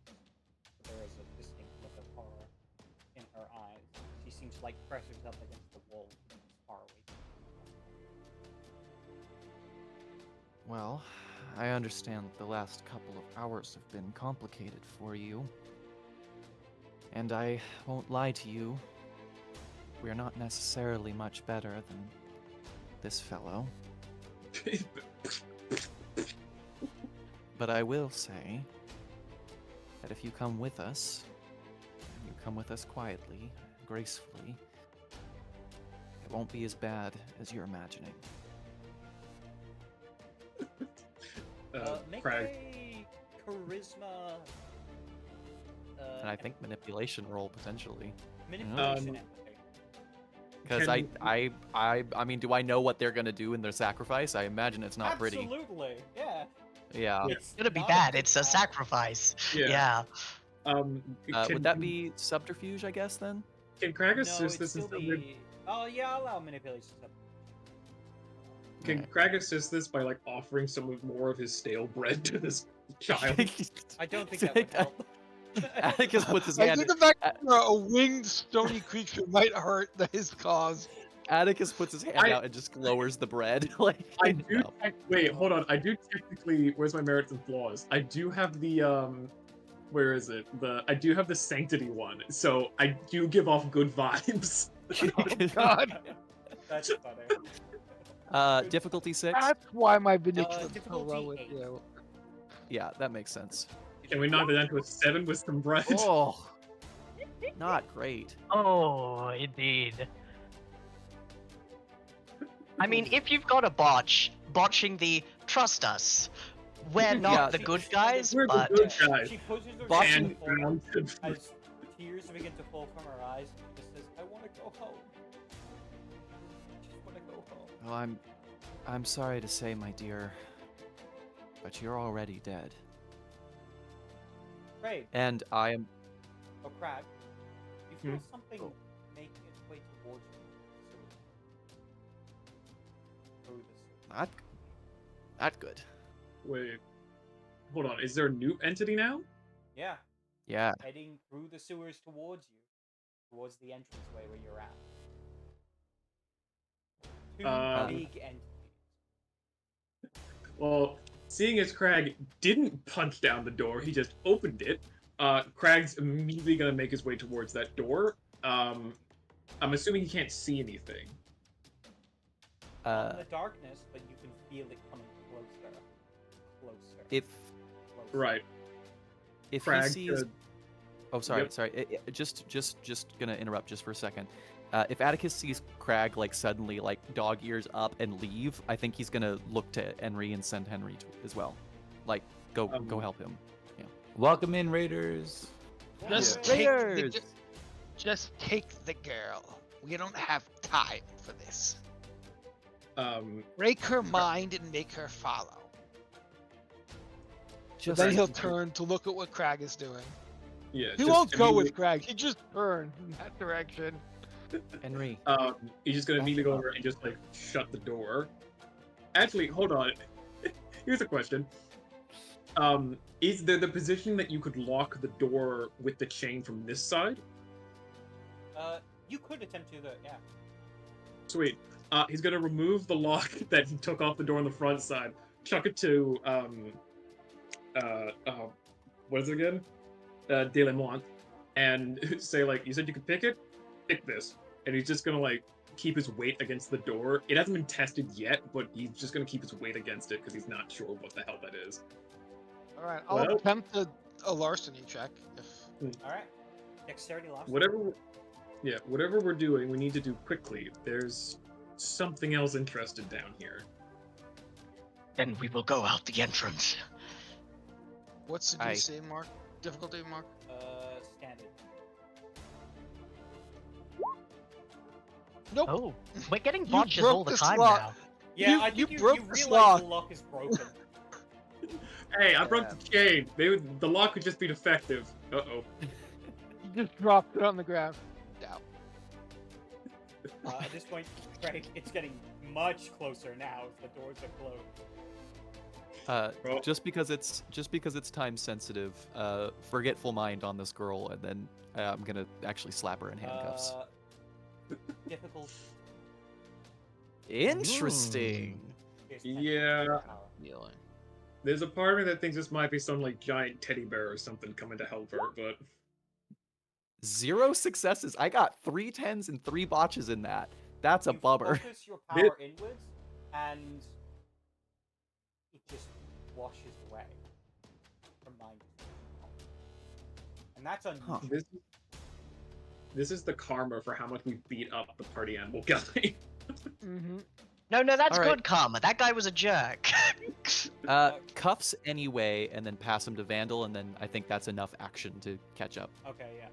There is a distinct look of horror in her starting to like press himself against the wall far away.
Well, I understand that the last couple of hours have been complicated for you. And I won't lie to you, we're not necessarily much better than this fellow. But I will say that if you come with us, and you come with us quietly, gracefully, it won't be as bad as you're imagining.
Make
Crag.
a charisma.
And I think manipulation roll potentially.
Manipulation. Empathy.
Because I mean, do I know what they're gonna do in their sacrifice? I imagine it's not pretty.
Absolutely. Yeah.
Yeah.
It's
gonna be
not
bad.
a
It's a
bad-
sacrifice.
Yeah.
Yeah.
Would that be subterfuge, I guess, then?
Can Crag
No,
assist
it's
this in
still
some way?
be. Oh yeah, I'll allow manipulation.
Can Crag assist this by like offering some more of his stale bread to this child?
I don't think that would help.
Atticus puts his
I
hand.
think the fact that a winged stony creature might hurt his cause.
Atticus puts his hand out and just lowers the bread. Like
I do.
no.
Wait, hold on. I do technically. Where's my merits and flaws? I do have the Where is it? I do have the sanctity one, so I do give off good vibes.
God.
That's funny.
Difficulty 6.
That's why my manipulation is so
difficulty
low with
8.
you.
Yeah, that makes sense.
Can we knock it down to a 7 with some bread?
Oh, not great.
Oh, indeed. I mean, if you've got a botching the trust us. We're not
Yeah,
the good guys,
We're
but
the good guys.
She pushes her
Botching-
hand forward
And
as tears begin to fall from her eyes. And just says, "I want to go home. I just want to go home."
Well, I'm sorry to say, my dear, but you're already dead.
Craig,
And I am.
or Crag, you feel something making its way towards you. Through this.
Not good.
Wait, hold on. Is there a new entity now?
Yeah,
Yeah.
heading through the sewers towards you, towards the entranceway where you're at. Two big entities.
Well, seeing as Crag didn't punch down the door, he just opened it. Crag's immediately gonna make his way towards that door. I'm assuming he can't see anything.
Not in the darkness, but you can feel it coming closer.
If
Right.
if
Crag
he sees.
could-
Oh, sorry,
Yep.
sorry. Just gonna interrupt just for a second. If Atticus sees Crag like suddenly like dog ears up and leave, I think he's gonna look to Henry and send Henry as well. Like go help him. Yeah.
Welcome in, Raiders.
Just
Raiders!
Just take the girl. We don't have time for this. Break her mind and make her follow.
Just
Then he'll turn to look at what Crag is doing.
Yeah.
He
just
won't go with
immediately-
Crag. He just turn in that direction.
Henry.
He's just gonna immediately go over and just like shut the door. Actually, hold on. Here's a question. Is there the position that you could lock the door with the chain from this side?
You could attempt to, yeah.
Sweet. He's gonna remove the lock that he took off the door on the front side, chuck it to what is it again? Delemont, and say like, you said you could pick it? Pick this. And he's just gonna like keep his weight against the door. It hasn't been tested yet, but he's just gonna keep his weight against it because he's not sure what the hell that is.
All right, I'll
Well-
attempt a larceny check. If
All right. Dexterity loss.
Whatever we're doing, we need to do quickly. There's something else interested down here.
then we will go out the entrance.
what's the
Aye.
DC mark? Difficulty mark?
Standard.
Nope.
Oh, we're getting
You
botches
broke
all the
this
time
lock.
now.
Yeah,
You-
I think
you
you
broke
realize
this lock.
the lock is broken.
Hey, I broke the chain. The lock could just be defective. Uh-oh.
You just dropped it on the ground.
At this point, Craig, it's getting much closer now as the doors are closed.
Well-
Just because it's time sensitive, forgetful mind on this girl, and then I'm gonna actually slap her in handcuffs.
Difficult.
Interesting.
Here's 10
Yeah.
power.
Kneeling.
There's a part of me that thinks this might be some like giant teddy bear or something coming to help her, but
0 successes. I got 3 10s and 3 botches in that. That's a
You
bummer.
focus your power inwards, and it just washes away from mind. And that's unusual.
Huh.
this is the karma for how much we beat up the party animal guy.
Mm-hmm.
No, that's
All right.
good karma. That guy was a jerk.
Cuffs anyway, and then pass him to Vandal, and then I think that's enough action to catch up.
Okay, yeah.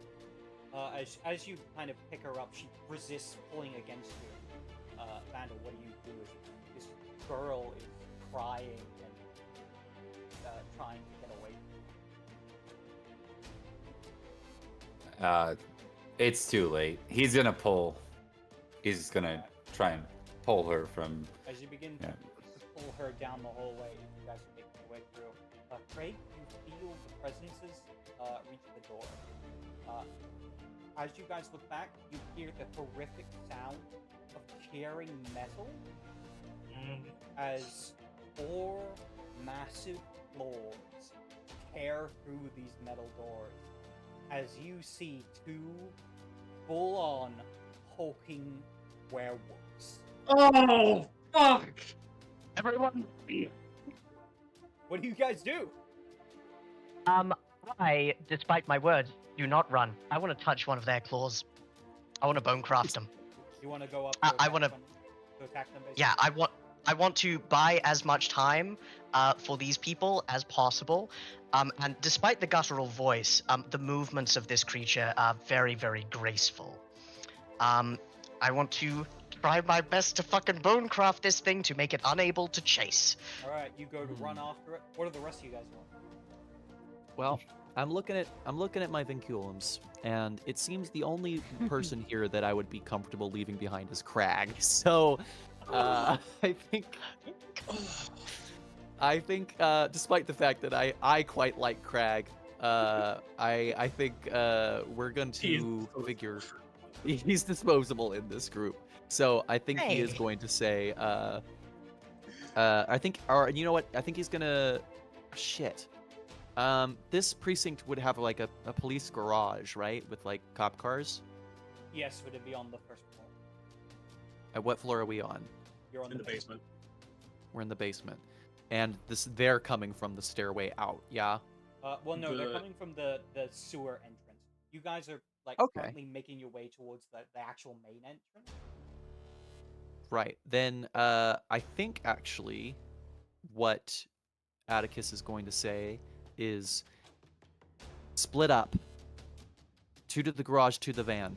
As you kind of pick her up, she resists pulling against you. Vandal, what do you do? This girl is crying and trying to get away from
It's too late. He's gonna pull. He's gonna try and pull her from.
you. As you begin
Yeah.
to pull her down the hallway, you guys are making your way through. Craig, you feel the presences reach the door. As you guys look back, you hear the horrific sound of tearing metal as 4 massive claws tear through these metal doors. As you see 2 full-on hulking werewolves.
Oh fuck!
Everyone.
What do you guys do?
I, despite my words, do not run. I want to touch one of their claws. I want to bonecraft them.
You want to go up?
I wanna-
to attack them. Basically?
Yeah, I want to buy as much time for these people as possible. And despite the guttural voice, the movements of this creature are very, very graceful. I want to try my best to fucking bonecraft this thing to make it unable to chase.
All right, you go to run after it. What do the rest of you guys want?
Well, I'm looking at my vinculums, and it seems the only person here that I would be comfortable leaving behind is Crag. So, I think, despite the fact that I quite like Crag, I think we're going to figure he's disposable in this group. So I think he is
Hey.
going to say, you know what? I think he's gonna, shit. This precinct would have like a police garage, right? With like cop cars.
Yes, would it be on the first floor?
At what floor are we on?
You're on
In the basement.
We're in the basement. And they're coming from the stairway out, yeah?
Well, no, they're
The-
coming from the sewer entrance. You guys are like
Okay.
currently making your way towards the actual main entrance.
Right. Then I think actually what Atticus is going to say is split up. 2 to the garage, 2 to the van.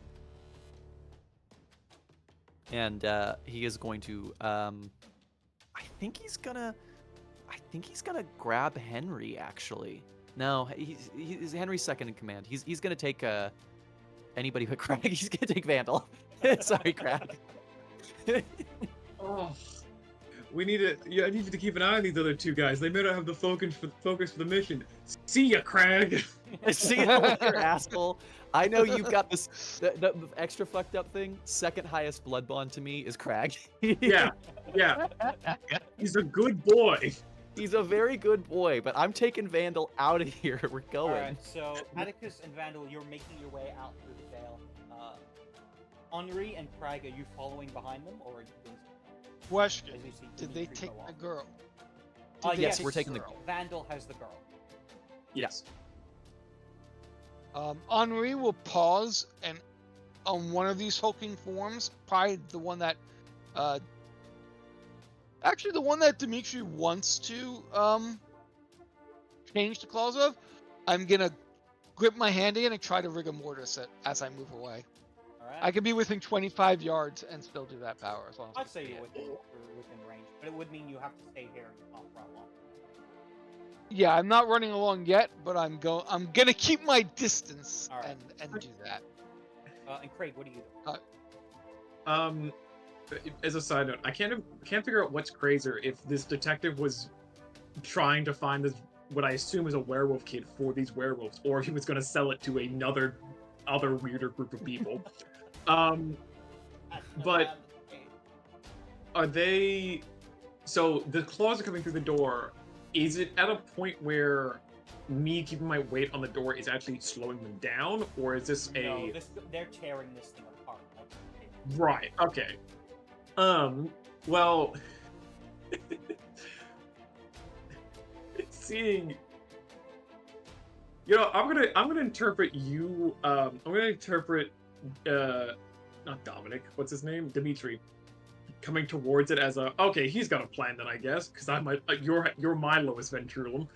And he is going to I think he's gonna grab Henry actually. No, he's Henry's second in command. He's gonna take anybody but Crag. He's gonna take Vandal. Sorry, Crag.
Oh, we need to. Yeah, I need you to keep an eye on these other 2 guys. They may not have the focus for the mission. See ya, Crag.
See you later, asshole. I know you've got this the extra fucked up thing. Second highest blood bond to me is Crag.
Yeah, yeah. He's a good boy.
He's a very good boy, but I'm taking Vandal out of here. We're going.
Alright, so Atticus and Vandal, you're making your way out through the veil. Henri and Crag, are you following behind them, or are you doing something?
Question:
As you see
Did they
Dimitri
take
go
the
off?
girl?
Yes, we're taking the
girl. Vandal has the girl.
Yes.
Henri will pause and on one of these hulking forms, probably the one that, actually the one that Dimitri wants to change the claws of. I'm gonna grip my hand in and try to rigor mortis it as I move away.
Alright.
I can be within 25 yards and still do that power as long as I
I'd say
see
you're
it.
within range, but it would mean you have to stay here and you can't run along.
Yeah, I'm not running along yet, but I'm gonna keep my distance
All right.
and do that.
And Craig, what do you do?
As a side note, I can't figure out what's crazier, if this detective was trying to find this what I assume is a werewolf kid for these werewolves, or he was going to sell it to other weirder group of people. But are they? So the claws are coming through the door. Is it at a point where me keeping my weight on the door is actually slowing them down, or is this
No,
a?
they're tearing this thing apart. Like,
Right. Okay. Well, seeing. I'm gonna interpret you. I'm gonna interpret. Not Dominic. What's his name? Dimitri. Coming towards it as a okay. He's got a plan then, I guess, because you're my lowest ventrulum,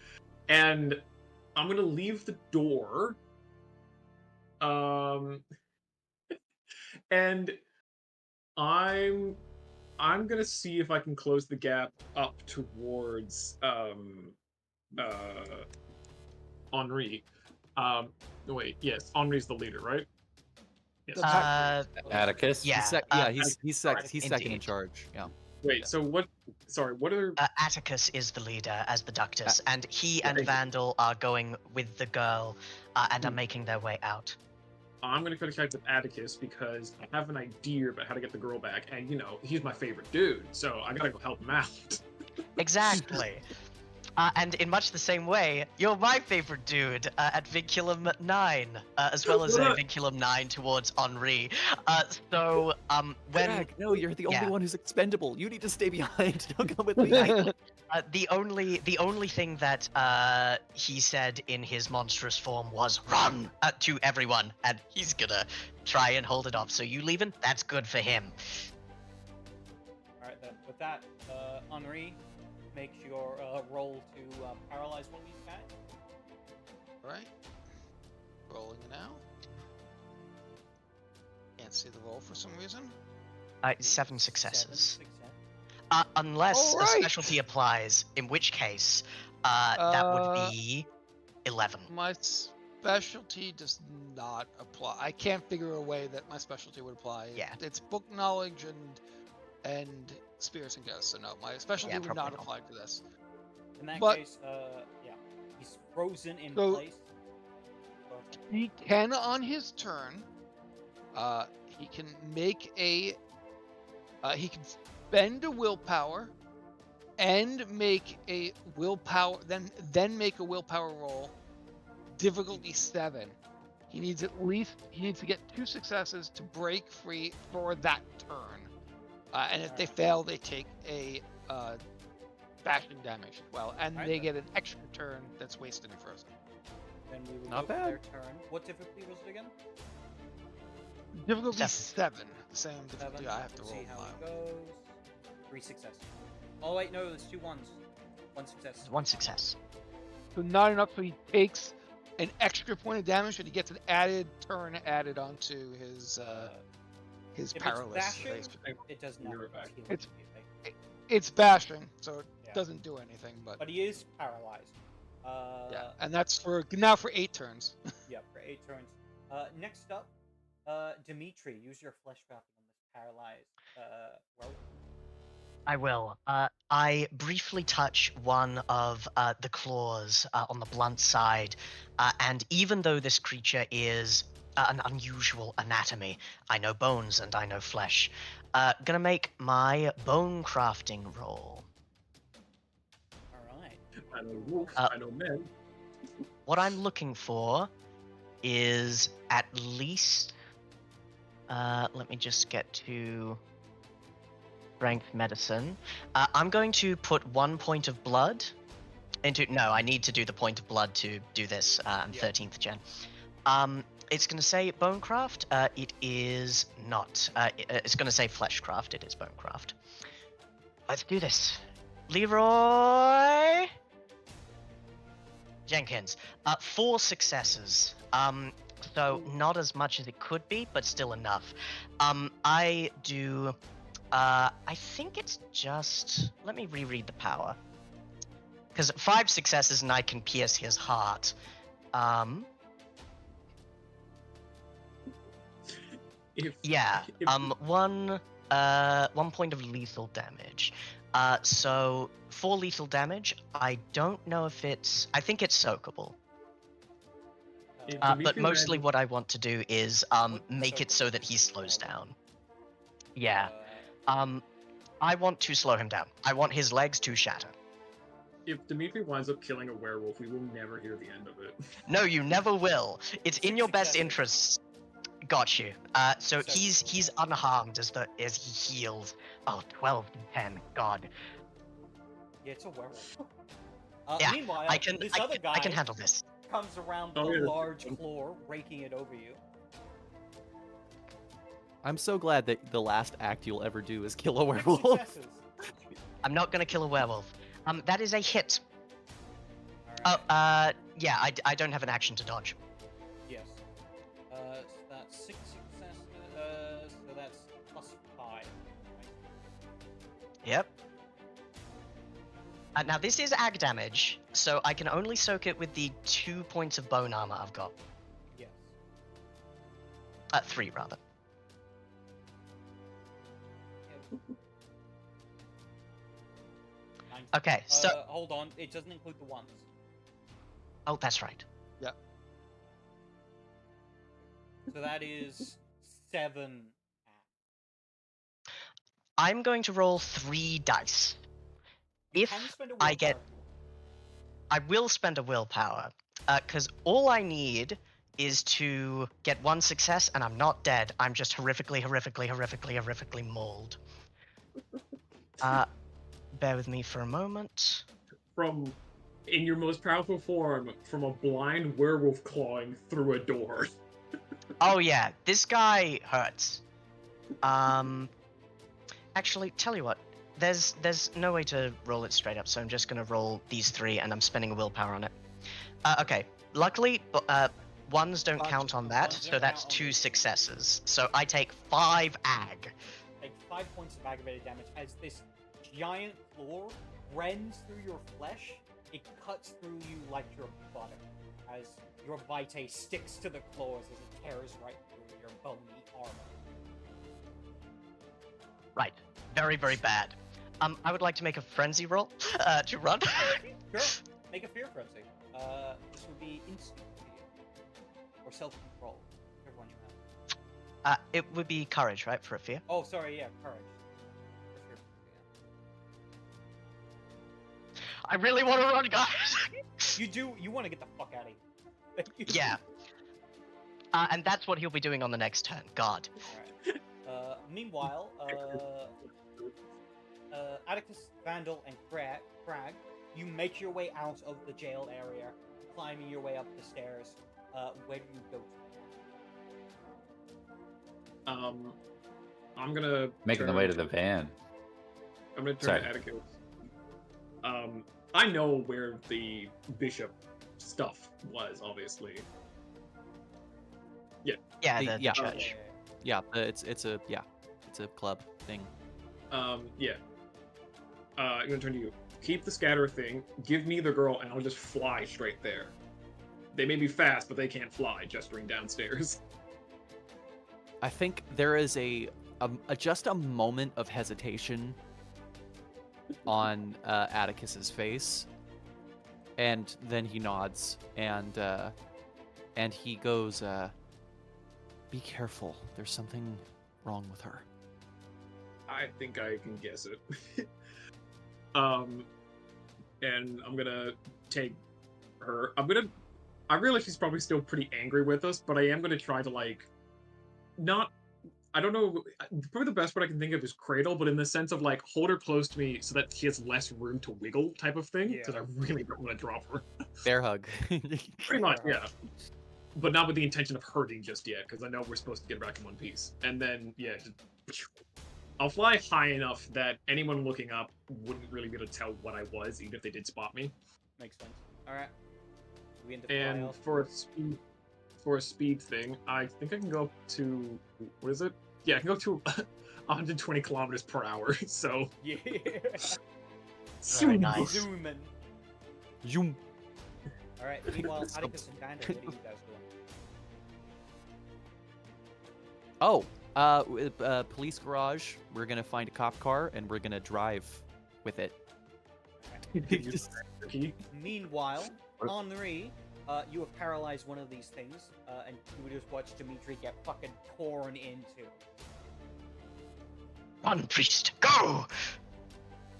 and I'm gonna leave the door. And I'm gonna see if I can close the gap up towards Henri. Wait, yes, Henri's the leader, right? Yes.
Atticus.
Yeah.
He's second in
indeed.
charge. Yeah.
Wait, so what? Sorry, what are?
Atticus is the leader as the Ductus, and he and
thank you.
Vandal are going with the girl and are making their way out.
I'm gonna contact with Atticus because I have an idea about how to get the girl back, and he's my favorite dude, so I gotta go help him out.
Exactly. And in much the same way, you're my favorite dude at Vinculum 9, as well as Vinculum 9 towards Henri. So, when...
Drag, no, you're the only
yeah.
one who's expendable. You need to stay behind. Don't come with me.
The only thing that he said in his monstrous form was run to everyone, and he's gonna try and hold it off. So you leaving? That's good for him.
all right, then. With that, Henri, make your roll to paralyze one of these guys.
Alright. Rolling it now. Can't see the roll for some reason.
7 successes.
Success.
Unless a
Alright.
specialty applies, in which case that would be 11.
My specialty does not apply. I can't figure a way that my specialty would apply.
Yeah.
It's book knowledge and spirits and ghosts. So no, my specialty would
probably
not
not.
apply to this.
In that
But-
case, yeah, he's frozen in
So-
place.
He can on his turn. He can make a. He can spend a willpower, and make a willpower. Then make a willpower roll. Difficulty 7. He needs to get 2 successes to break free for that turn. And if they fail, they take a bashing damage as well, and
Alright,
they
then.
get an extra turn that's wasted and frozen.
Then we will
Not
go for
bad.
their turn. What difficulty was it again?
Difficulty
7.
7. The same difficulty
7.
I have to
Let's
roll.
see how
now.
it goes. 3 successes. Oh wait, no, there's 2 ones. 1 success.
1 success.
So not enough, so he takes an extra point of damage, and he gets an added turn added onto his
If
paralysis.
it's bashing,
phase.
it does nothing.
You're back.
healing
It's-
immediately.
It's bashing, so it
Yeah.
doesn't do anything. But
But he is paralyzed.
yeah, and that's for 8 turns.
Yeah, for 8 turns. Next up, Dimitri, use your flesh wrapping on this paralyzed rogue.
I will. I briefly touch one of the claws on the blunt side, and even though this creature is an unusual anatomy, I know bones and I know flesh. Gonna make my bone crafting roll.
All right.
I know wolves, I know men.
What I'm looking for is at least. Let me just get to strength medicine. I'm going to put 1 point of blood into. No, I need to do the point of blood to do this. I'm
Yeah.
13th gen. It's going to say bonecraft. It is not. It's going to say fleshcraft. It is bonecraft. Let's do this. Leroy Jenkins. 4 successes. So not as much as it could be, but still enough. I do. I think it's just. Let me reread the power. Because 5 successes and I can pierce his heart. Yeah.
If-
1 point of lethal damage. So 4 lethal damage. I don't know if it's. I think it's soakable.
If
But
Dimitri
mostly
manages-
what I want to do is
Would be
make it
soakable
so that
if
he
it's
slows
small.
down. Yeah. I want to slow him down. I want his legs to shatter.
If Dimitri winds up killing a werewolf, we will never hear the end of it.
No, you never will. It's in
6
your best
successes.
interests. Got you. So
So-
he's unharmed as he heals. Oh, 12 and 10. God.
Yeah, it's a werewolf.
Yeah,
Meanwhile, this
I
other guy
I can handle this.
comes around
Oh,
with a
yeah.
large claw, raking it over you.
I'm so glad that the last act you'll ever do is kill a
6
werewolf.
successes.
I'm not gonna kill a werewolf. That is a hit.
Alright.
Yeah, I don't have an action to dodge.
Yes. So that's 6 successes. So that's plus 5. Right?
Yep. Now this is ag damage, so I can only soak it with the 2 points of bone armor I've got.
Yes.
3 rather. Okay, so
hold on. It doesn't include the ones.
oh, that's right.
So that is 7.
I'm going to roll 3 dice.
You
If
can spend a
I get,
willpower.
I will spend a willpower, because all I need is to get 1 success, and I'm not dead. I'm just horrifically mauled. Bear with me for a moment.
From in your most powerful form, from a blind werewolf clawing through a door.
Oh yeah, this guy hurts. Actually, tell you what, there's no way to roll it straight up, so I'm just gonna roll these 3, and I'm spending a willpower on it. Okay, luckily, ones don't count on that,
Ones don't
so that's
count on
2
these.
successes. So I take 5 ag.
Take 5 points of aggravated damage as this giant claw rends through your flesh. It cuts through you like your butter, as your vitae sticks to the claws as it tears right through your bony armor.
Right, very bad. I would like to make a frenzy roll to run.
Sure, make a fear frenzy. This would be instinct fear or self-control, whichever one you have.
It would be courage, right, for a fear?
Oh, sorry, yeah, courage. For fear,
I really want to run, guys.
yeah. You want to get the fuck out of here.
Yeah. And that's what he'll be doing on the next turn. God.
Alright. Meanwhile, Atticus, Vandal, and Crag, you make your way out of the jail area, climbing your way up the stairs. Where do you go to?
I'm gonna
Making the way to the van.
I'm gonna turn
Sorry.
to Atticus. I know where the bishop stuff was, obviously.
Yeah,
The-
the
yeah.
church.
Yeah, it's a club thing.
Yeah. I'm gonna turn to you. Keep the scatter thing. Give me the girl, and I'll just fly straight there. They may be fast, but they can't fly. Gesturing downstairs.
I think there is just a moment of hesitation on Atticus's face, and then he nods and he goes, "Be careful. There's something wrong with her."
I think I can guess it. And I'm gonna take her. I realize she's probably still pretty angry with us, but I am gonna try to not. I don't know. Probably the best word I can think of is cradle, but in the sense of hold her close to me so that she has less room to wiggle, type of thing. Because
Yeah.
I really don't want to drop her.
Bear hug.
Pretty much, yeah. But not with the intention of hurting just yet, because I know we're supposed to get back in one piece. And then, yeah, I'll fly high enough that anyone looking up wouldn't really be able to tell what I was, even if they did spot me.
Makes sense. Alright. We into fly
And
else?
for a speed thing, I think I can go up to what is it? Yeah, I can go to 120 kilometers per hour. So
Yeah.
Very nice.
Zooming.
Zoom.
Alright, meanwhile, Atticus and Vandal, what are you guys doing?
Oh, police garage. We're gonna find a cop car and we're gonna drive with it. Just-
key.
Meanwhile, Henri, you have paralyzed one of these things, and you would just watch Dimitri get fucking torn into.
One priest, go!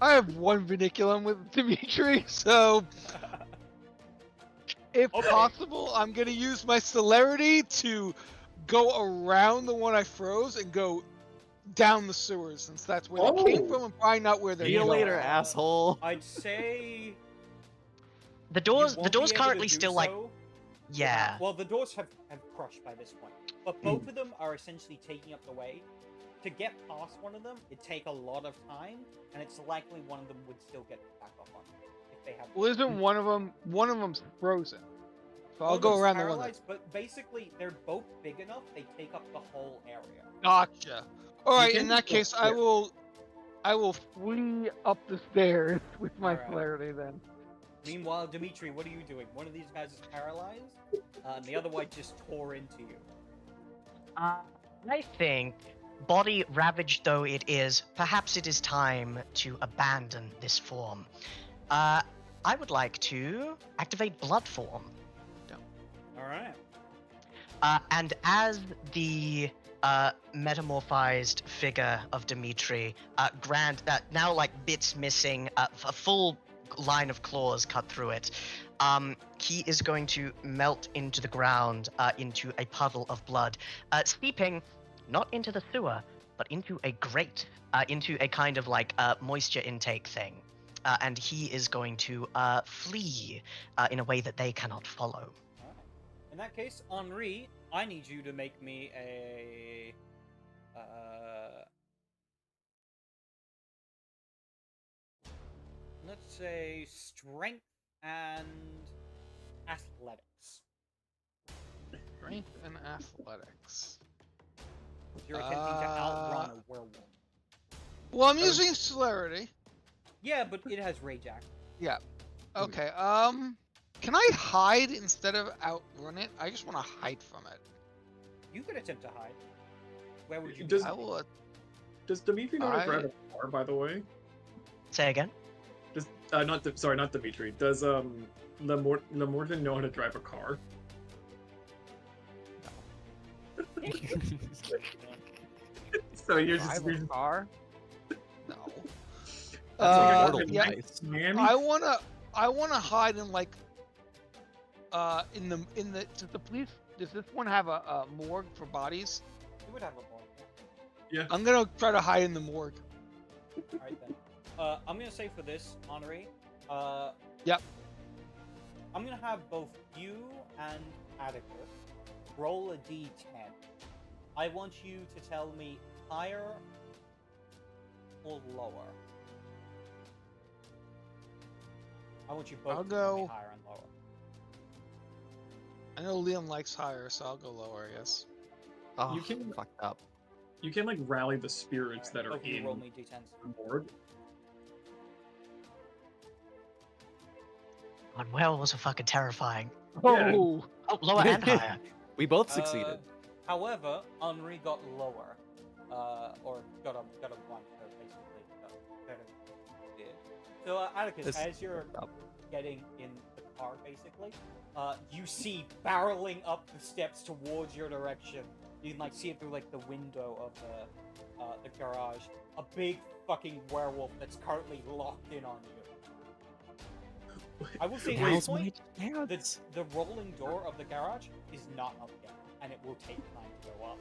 I have one vinculum with Dimitri, so if
Okay.
possible, I'm gonna use my celerity to go around the one I froze and go down the sewers, since that's where they came
Oh.
from and probably not where they're
See you
going.
later, asshole.
I'd say
The
you
doors,
won't
the doors
be able to
currently
do
still like,
so
yeah.
Well, the doors have crushed by this point, but both of them are essentially taking up the way. To get past one of them, it'd take a lot of time, and it's likely one of them would still get back up on it if they have.
Well, isn't one of them's frozen? So I'll
One of
go
them's
around the one.
paralyzed, but basically they're both big enough; they take up the whole area.
Gotcha. All right.
can
In that
go
case, I will flee up the stairs with my
Alright.
celerity then.
Meanwhile, Dimitri, what are you doing? One of these guys is paralyzed, and the other one just tore into you.
I think, body ravaged though it is, perhaps it is time to abandon this form. I would like to activate blood form.
All right.
And as the metamorphized figure of Dimitri, now like bits missing, a full line of claws cut through it, he is going to melt into the ground, into a puddle of blood, steeping not into the sewer, but into a grate, into a kind of like moisture intake thing. And he is going to flee in a way that they cannot follow.
In that case, Henri, I need you to make me a. Let's say strength and athletics.
Strength and athletics.
You're attempting to outrun a werewolf.
Well, I'm using celerity.
Yeah, but it has rage act.
Yeah. Okay. Can I hide instead of outrun it? I just want to hide from it.
You could attempt to hide. Where would you?
Does-
be
I will.
Does Dimitri know how to drive a car, by the way?
Say again?
Does not Dimitri. Does Lemorton know how to drive a car? So you're just
Drive a car? No.
That's a mortal
yeah.
device.
Miami?
I wanna hide in like in the does this one have a morgue for bodies?
You would have a point.
I'm gonna try to hide in the morgue.
Alright then. I'm gonna say for this, Henri.
Yep.
I'm gonna have both you and Atticus roll a d10. I want you to tell me higher or lower. I want you both
I'll
to tell me
go-
higher and lower.
I know Liam likes higher, so I'll go lower, I guess.
Oh,
You can-
fucked up.
You can like rally the spirits
Alright,
that are
both of you
in
roll me d10s.
the board.
God, werewolves are fucking terrifying.
Yeah.
Oh,
Oh, lower and higher.
We both succeeded.
However, Henri got lower, or got a 1, so basically better than you did. So Atticus,
This-
as you're getting in the car, basically, you see barreling up the steps towards your direction. You can like see it through like the window of the garage. A big fucking werewolf that's currently locked in on you. I will say at this point, the rolling door of the garage is not up yet, and it will take time to go up.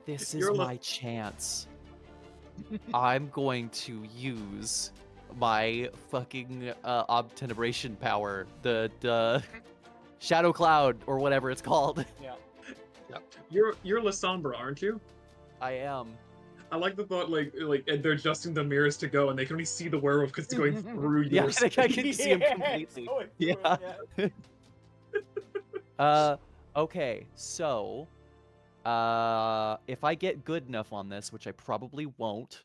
This
You're
is
lo-
my chance. I'm going to use my fucking obtenebration power, the shadow cloud or whatever it's called.
Yeah.
You're La Sombra, aren't you?
I am.
I like the thought, like and they're adjusting the mirrors to go, and they can only see the werewolf because it's going through
Yeah,
your
I can see him
Yeah,
completely.
so it's good,
Yeah. Okay, so if I get good enough on this, which I probably won't,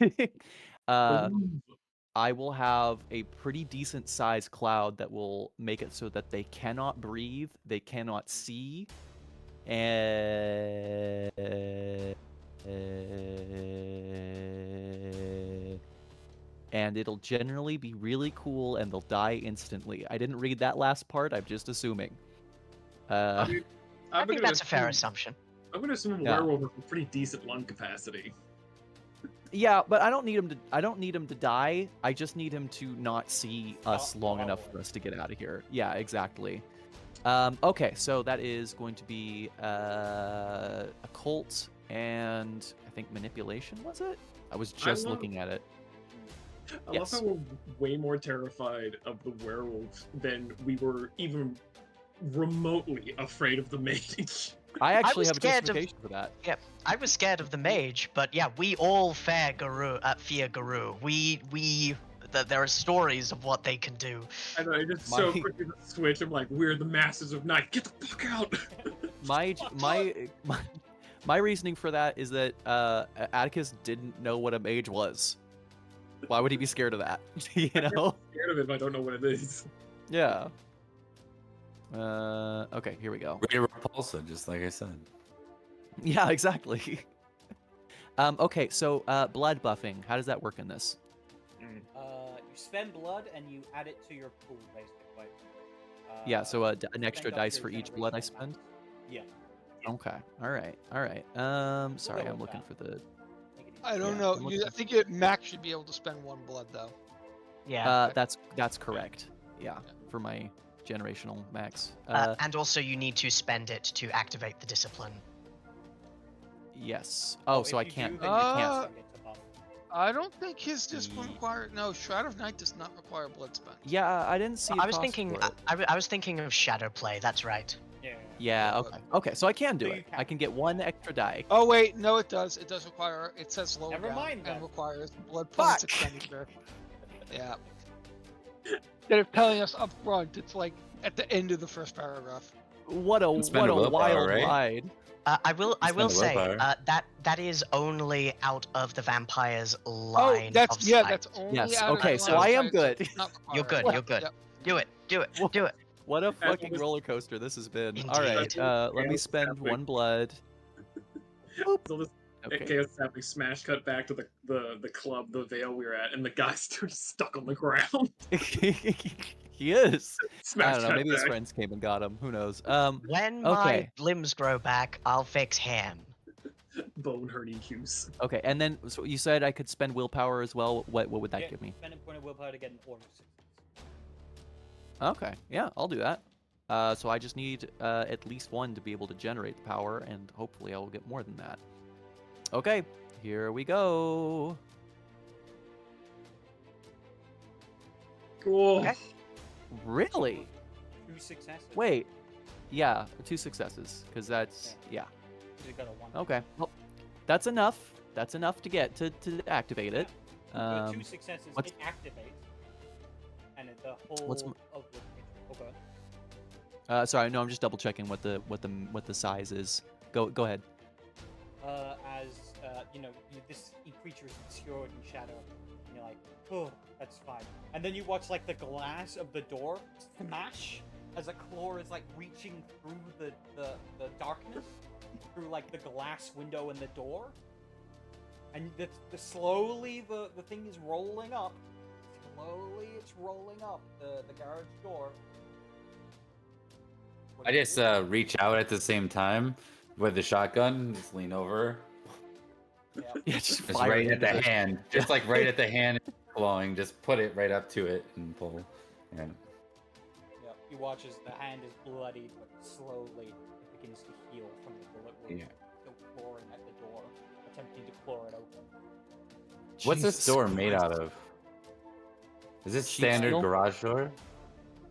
Ooh.
I will have a pretty decent sized cloud that will make it so that they cannot breathe, they cannot see, and it'll generally be really cool and they'll die instantly. I didn't read that last part, I'm just assuming.
I mean,
I
I'm
think
gonna
that's a fair
assume-
assumption.
I'm gonna assume
Yeah.
werewolf has a pretty decent lung capacity.
Yeah, but I don't need him to. I don't need him to die. I just need him to not see us
Stop
long enough
following.
for us to get out of here. Yeah, exactly. Okay, so that is going to be occult and I think manipulation. Was it? I was just
love-
looking at it.
I
Yes.
love how we're way more terrified of the werewolf than we were even remotely afraid of the mage.
I actually
was
have a
scared of-
justification for that.
Yep, I was scared of the mage, but yeah, we all fear Guru. There are stories of what they can do.
I know, I just
My-
so quickly the switch. I'm like, we're the masses of night. Get the fuck out!
My reasoning for that is that Atticus didn't know what a mage was. Why would he be scared of that? You know?
Scared of it, but I don't know what it is.
Yeah. Okay, here we go.
Rate of repulsa, just like I said.
Yeah, exactly. Okay, so blood buffing. How does that work in this?
You spend blood and you add it to your pool, basically.
Yeah, so an
spend
extra
up
dice
to
for each blood I
generation
spend.
Yeah.
Okay. All right. Sorry,
go
I'm
with
looking
that.
for the.
I
Make it easy.
don't
Yeah,
know.
I'm looking-
I think Max should be able to spend 1 blood though.
Yeah.
That's correct. Yeah, for my generational max.
And also, you need to spend it to activate the discipline.
Yes. Oh, so I
if you
can't.
do, then you
I
can't
Uh,
spend it to buff.
I don't think his discipline
Ye-
require. No, Shroud of Night does not require blood spent.
Yeah, I didn't see. a
I was
cost
thinking.
for it.
I was thinking of shadow play. That's right.
Yeah.
Yeah.
Yeah,
Okay. Okay. So I can do
So
it.
you
I
can.
can get 1 extra die.
Oh wait, no, it does. It does require. It says lower
Never
down
mind then.
and requires blood points
Fuck!
expenditure. Yeah. Instead of telling us up front, it's like at the end of the first paragraph.
What a
Spend a willpower,
wild
right?
ride.
I will
Spend a
say
willpower.
that is only out of the vampire's
Oh,
line
that's
of
yeah,
sight.
that's only
Yes,
out
okay,
of the
so
line of
I am
sight,
good.
it's not
You're
required.
good. You're good.
Yep.
Do it. Do it. Do it.
What a
As
fucking
always-
roller coaster this has been.
Indeed.
All right. Let me
Chaos
spend
happening.
1 blood.
So this
Okay.
chaos happening. Smash cut back to the club, the Vale we were at, and the guy's still just stuck on the ground.
He is. I
Smash
don't know.
cut
Maybe his
back.
friends came and got him. Who knows?
When
Okay.
my limbs grow back, I'll fix him.
Bone hurting cues.
Okay. And then so you said I could spend willpower as well. What would that
Yeah,
give me?
Spend a point of willpower to get an order of success.
Okay. Yeah, I'll do that. So I just need at least 1 to be able to generate the power, and hopefully I will get more than that. Okay. Here we go.
Cool.
Okay.
Really?
2 successes.
Wait. Yeah, 2 successes, because that's yeah.
You got a 1.
Okay. Well, that's enough. That's enough to get to activate it.
You got 2 successes.
what's-
It activates, and the whole
What's
of the picture. Okay.
Sorry, no, I'm just double checking what the size is. Go ahead.
As this creature is obscured in shadow, and you're like, oh, that's fine. And then you watch like the glass of the door smash as a claw is like reaching through the darkness, through like the glass window in the door, and slowly the thing is rolling up. Slowly, it's rolling up the garage door. What
I
do you
just
do?
reach out at the same time with the shotgun, just lean over,
Yeah.
Yeah, just
just
fire
right
it
at the
into
hand, just like right at the hand, glowing. Just put it right up to it and pull. Yeah.
Yeah, you watch as the hand is bloody, but slowly it begins to heal from the bullet wound.
Yeah.
Still clawing at the door, attempting to claw it open.
What's this
Jesus
door made
Christ.
out of? Is this
Sheet
standard
steel?
garage door?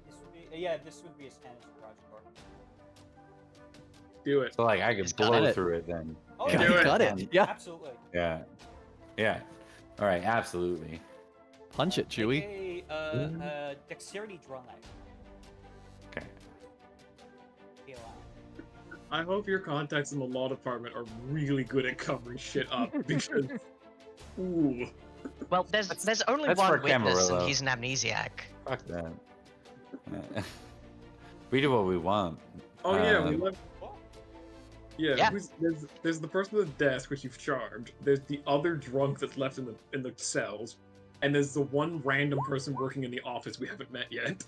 This would be a standard garage door.
Do it.
So like I
It's
could
got
blow
it.
through it then.
Oh,
Yeah.
Do it.
Got it. Yeah.
Absolutely.
Yeah. Yeah. All right. Absolutely.
Punch it, Chewie.
Make a dexterity drive.
Okay.
Heal out.
I hope your contacts in the law department are really good at covering shit up because. Ooh.
Well, there's only
that's
one
for
witness, and
Camarillo.
he's an amnesiac.
Fuck that. We do what we want.
Oh yeah, we
Um,
left.
What?
Yeah,
Yeah.
there's the person at the desk which you've charmed. There's the other drunk that's left in the cells, and there's the one random person working in the office we haven't met yet.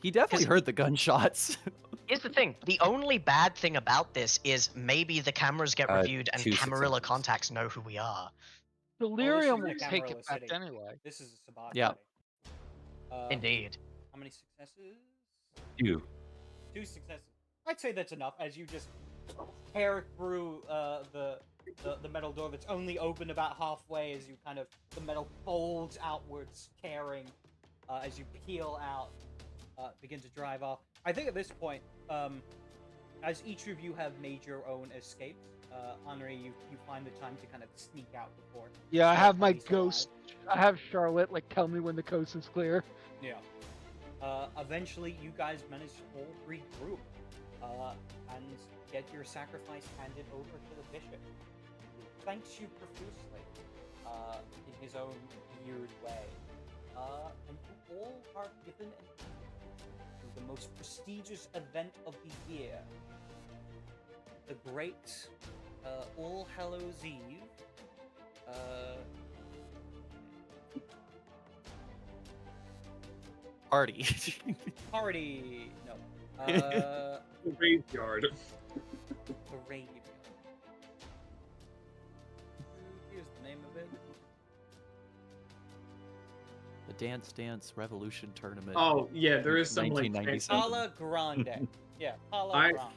He definitely
'Cause-
heard the gunshots.
Here's the thing. The only bad thing about this is maybe the cameras get reviewed and
2
Camarilla
successes.
contacts know who we are.
Delirium
Well,
will
this isn't a
take
Camarilla
it back
city.
anyway.
This is a Sabbat
Yeah.
city.
Indeed.
How many successes?
2.
2 successes. I'd say that's enough as you just tear through the metal door that's only open about halfway as you kind of the metal folds outwards, tearing as you peel out, begin to drive off. I think at this point, as each of you have made your own escapes, Henri, you find the time to kind of sneak out before.
Yeah, I
the
have my
police
ghost.
arrive.
I have Charlotte like tell me when the coast is clear.
Yeah. Eventually, you guys manage to all regroup and get your sacrifice handed over to the bishop, who thanks you profusely in his own weird way. And you all are given an entry to the most prestigious event of the year, the great All Hallows Eve.
Party.
Party. No.
The graveyard.
The graveyard. Here's the name of it.
The Dance Dance Revolution Tournament.
Oh yeah, there is some like
1997.
Pala Grande. Yeah, Pala
I-
Grande.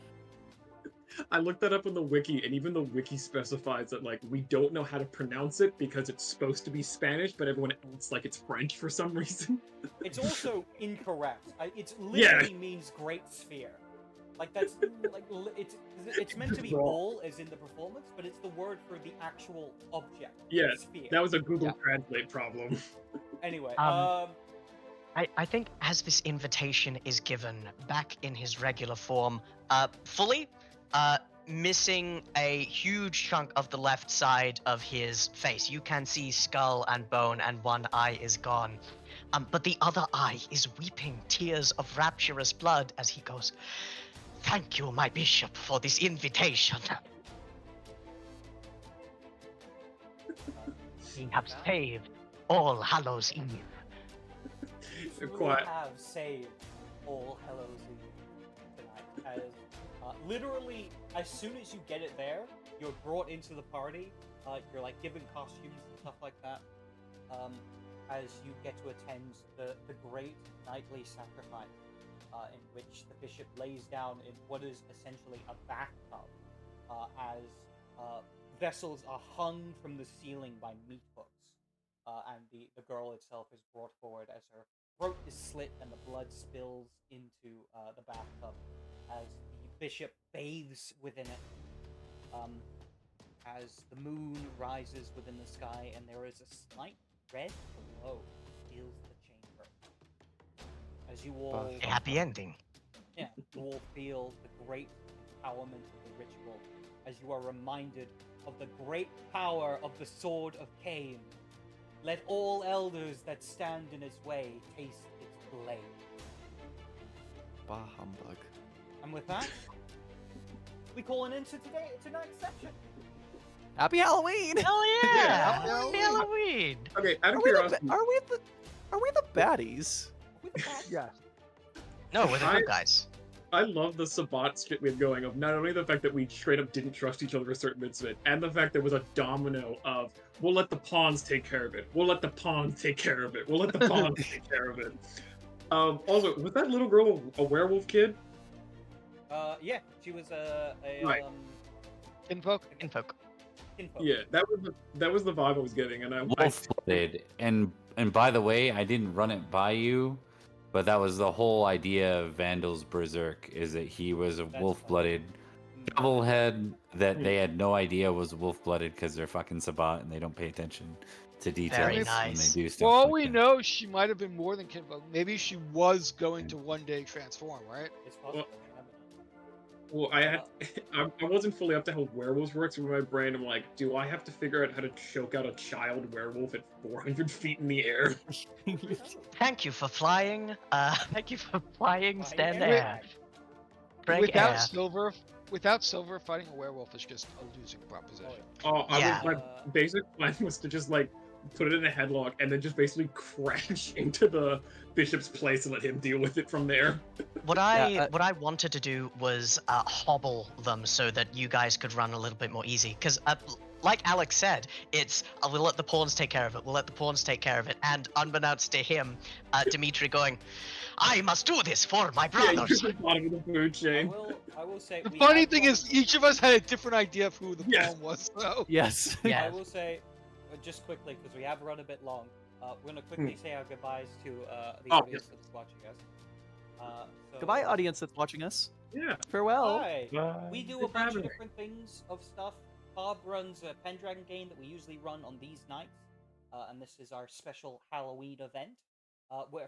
I looked that up in the wiki, and even the wiki specifies that like we don't know how to pronounce it because it's supposed to be Spanish, but everyone else like it's French for some reason.
It's also incorrect. It
Yeah.
literally means great sphere. Like that's like it's meant to be
Wrong.
ball as in the performance, but it's the word for the actual object.
Yeah,
sphere.
that was a Google Translate problem.
Anyway,
I think as this invitation is given back in his regular form, fully, missing a huge chunk of the left side of his face. You can see skull and bone, and one eye is gone. But the other eye is weeping tears of rapturous blood as he goes, "Thank you, my bishop, for this invitation. We have saved All Hallows Eve."
you
Quite.
have saved All Hallows Eve tonight. As literally, as soon as you get it there, you're brought into the party. You're like given costumes and stuff like that. As you get to attend the great nightly sacrifice, in which the bishop lays down in what is essentially a bathtub, as vessels are hung from the ceiling by meat hooks, and the girl itself is brought forward as her throat is slit and the blood spills into the bathtub as the bishop bathes within it. As the moon rises within the sky and there is a slight red glow fills the chamber. As you all
A happy ending.
you all feel the great empowerment of the ritual as you are reminded of the great power of the sword of Cain. Let all elders that stand in its way taste its blade.
Bah humbug.
And with that, we call an end to tonight's session.
Happy Halloween!
Hell yeah!
Yeah,
Happy Halloween!
Okay, out of
Are we
curiosity,
the baddies?
With that,
Yes.
No, we're the
I-
good guys.
I love the Sabbat shit we had going of not only the fact that we straight up didn't trust each other for certain bits of it, and the fact there was a domino of we'll let the pawns take care of it. We'll let the pawns take care of it. We'll let the pawns take care of it. Also, was that little girl a werewolf kid?
yeah, she was a
Right.
Kinfolk.
Kinfolk.
kinfolk.
Yeah, that was the vibe I was getting, and I
Wolf-blooded. And by the way, I didn't run it by you, but that was the whole idea of Vandal's Berserk, is that he was a
That's
wolf-blooded doublehead that they had no idea was wolf-blooded because they're fucking Sabbat and they don't pay attention to details
Very
when
nice.
they do
For
stuff.
all
like
we
that.
know, she might have been more than Kinfolk. Maybe she was going to one day transform, right?
It's possible.
Well, I wasn't fully up to how werewolves works. In my brain, I'm like, do I have to figure out how to choke out a child werewolf at 400 feet in the air?
Thank you for flying. Thank you for flying. Stand
air.
there. Break air.
Without Silver, fighting a werewolf is just a losing proposition.
Oh,
Yeah.
my basic plan was to just like put it in a headlock, and then just basically crash into the bishop's place and let him deal with it from there.
What
Yeah,
I wanted to do was hobble them so that you guys could run a little bit more easy. Because, like Alex said, it's we'll let the pawns take care of it. We'll let the pawns take care of it. And unbeknownst to him, Dimitri going, "I must do this for my
Yeah,
brothers."
you're the bottom of the food chain.
I will say.
The
we
funny
have
thing
run-
is, each of us had a different idea of who the
Yes.
pawn was. So
Yes.
Yeah.
I will say, just quickly, because we have run a bit long, we're gonna quickly say our goodbyes to the
Oh,
audience that's watching us. So,
Goodbye, audience that's watching us.
Yeah.
Farewell.
Hi. We do a
Thanks for
bunch
having
of
me.
different things of stuff. Bob runs a Pendragon game that we usually run on these nights, and this is our special Halloween event.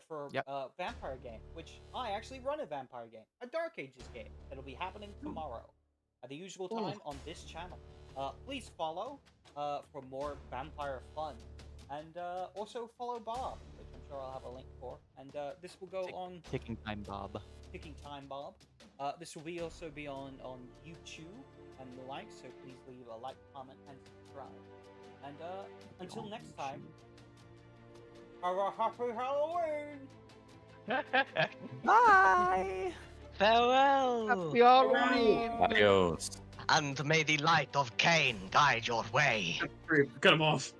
For
Yep.
Vampire game, which I actually run a Vampire game, a Dark Ages game that'll be happening tomorrow at the usual time on this channel. Please follow for more vampire fun, and also follow Bob, which I'm sure I'll have a link for. And this will go on
Ticking time, Bob.
Ticking Time Bob. This will also be on YouTube and the like, so please leave a like, comment, and subscribe. And until next time, have a happy Halloween!
Bye.
Farewell.
Happy Halloween.
Adios.
And may the light of Cain guide your way.
Cut him off.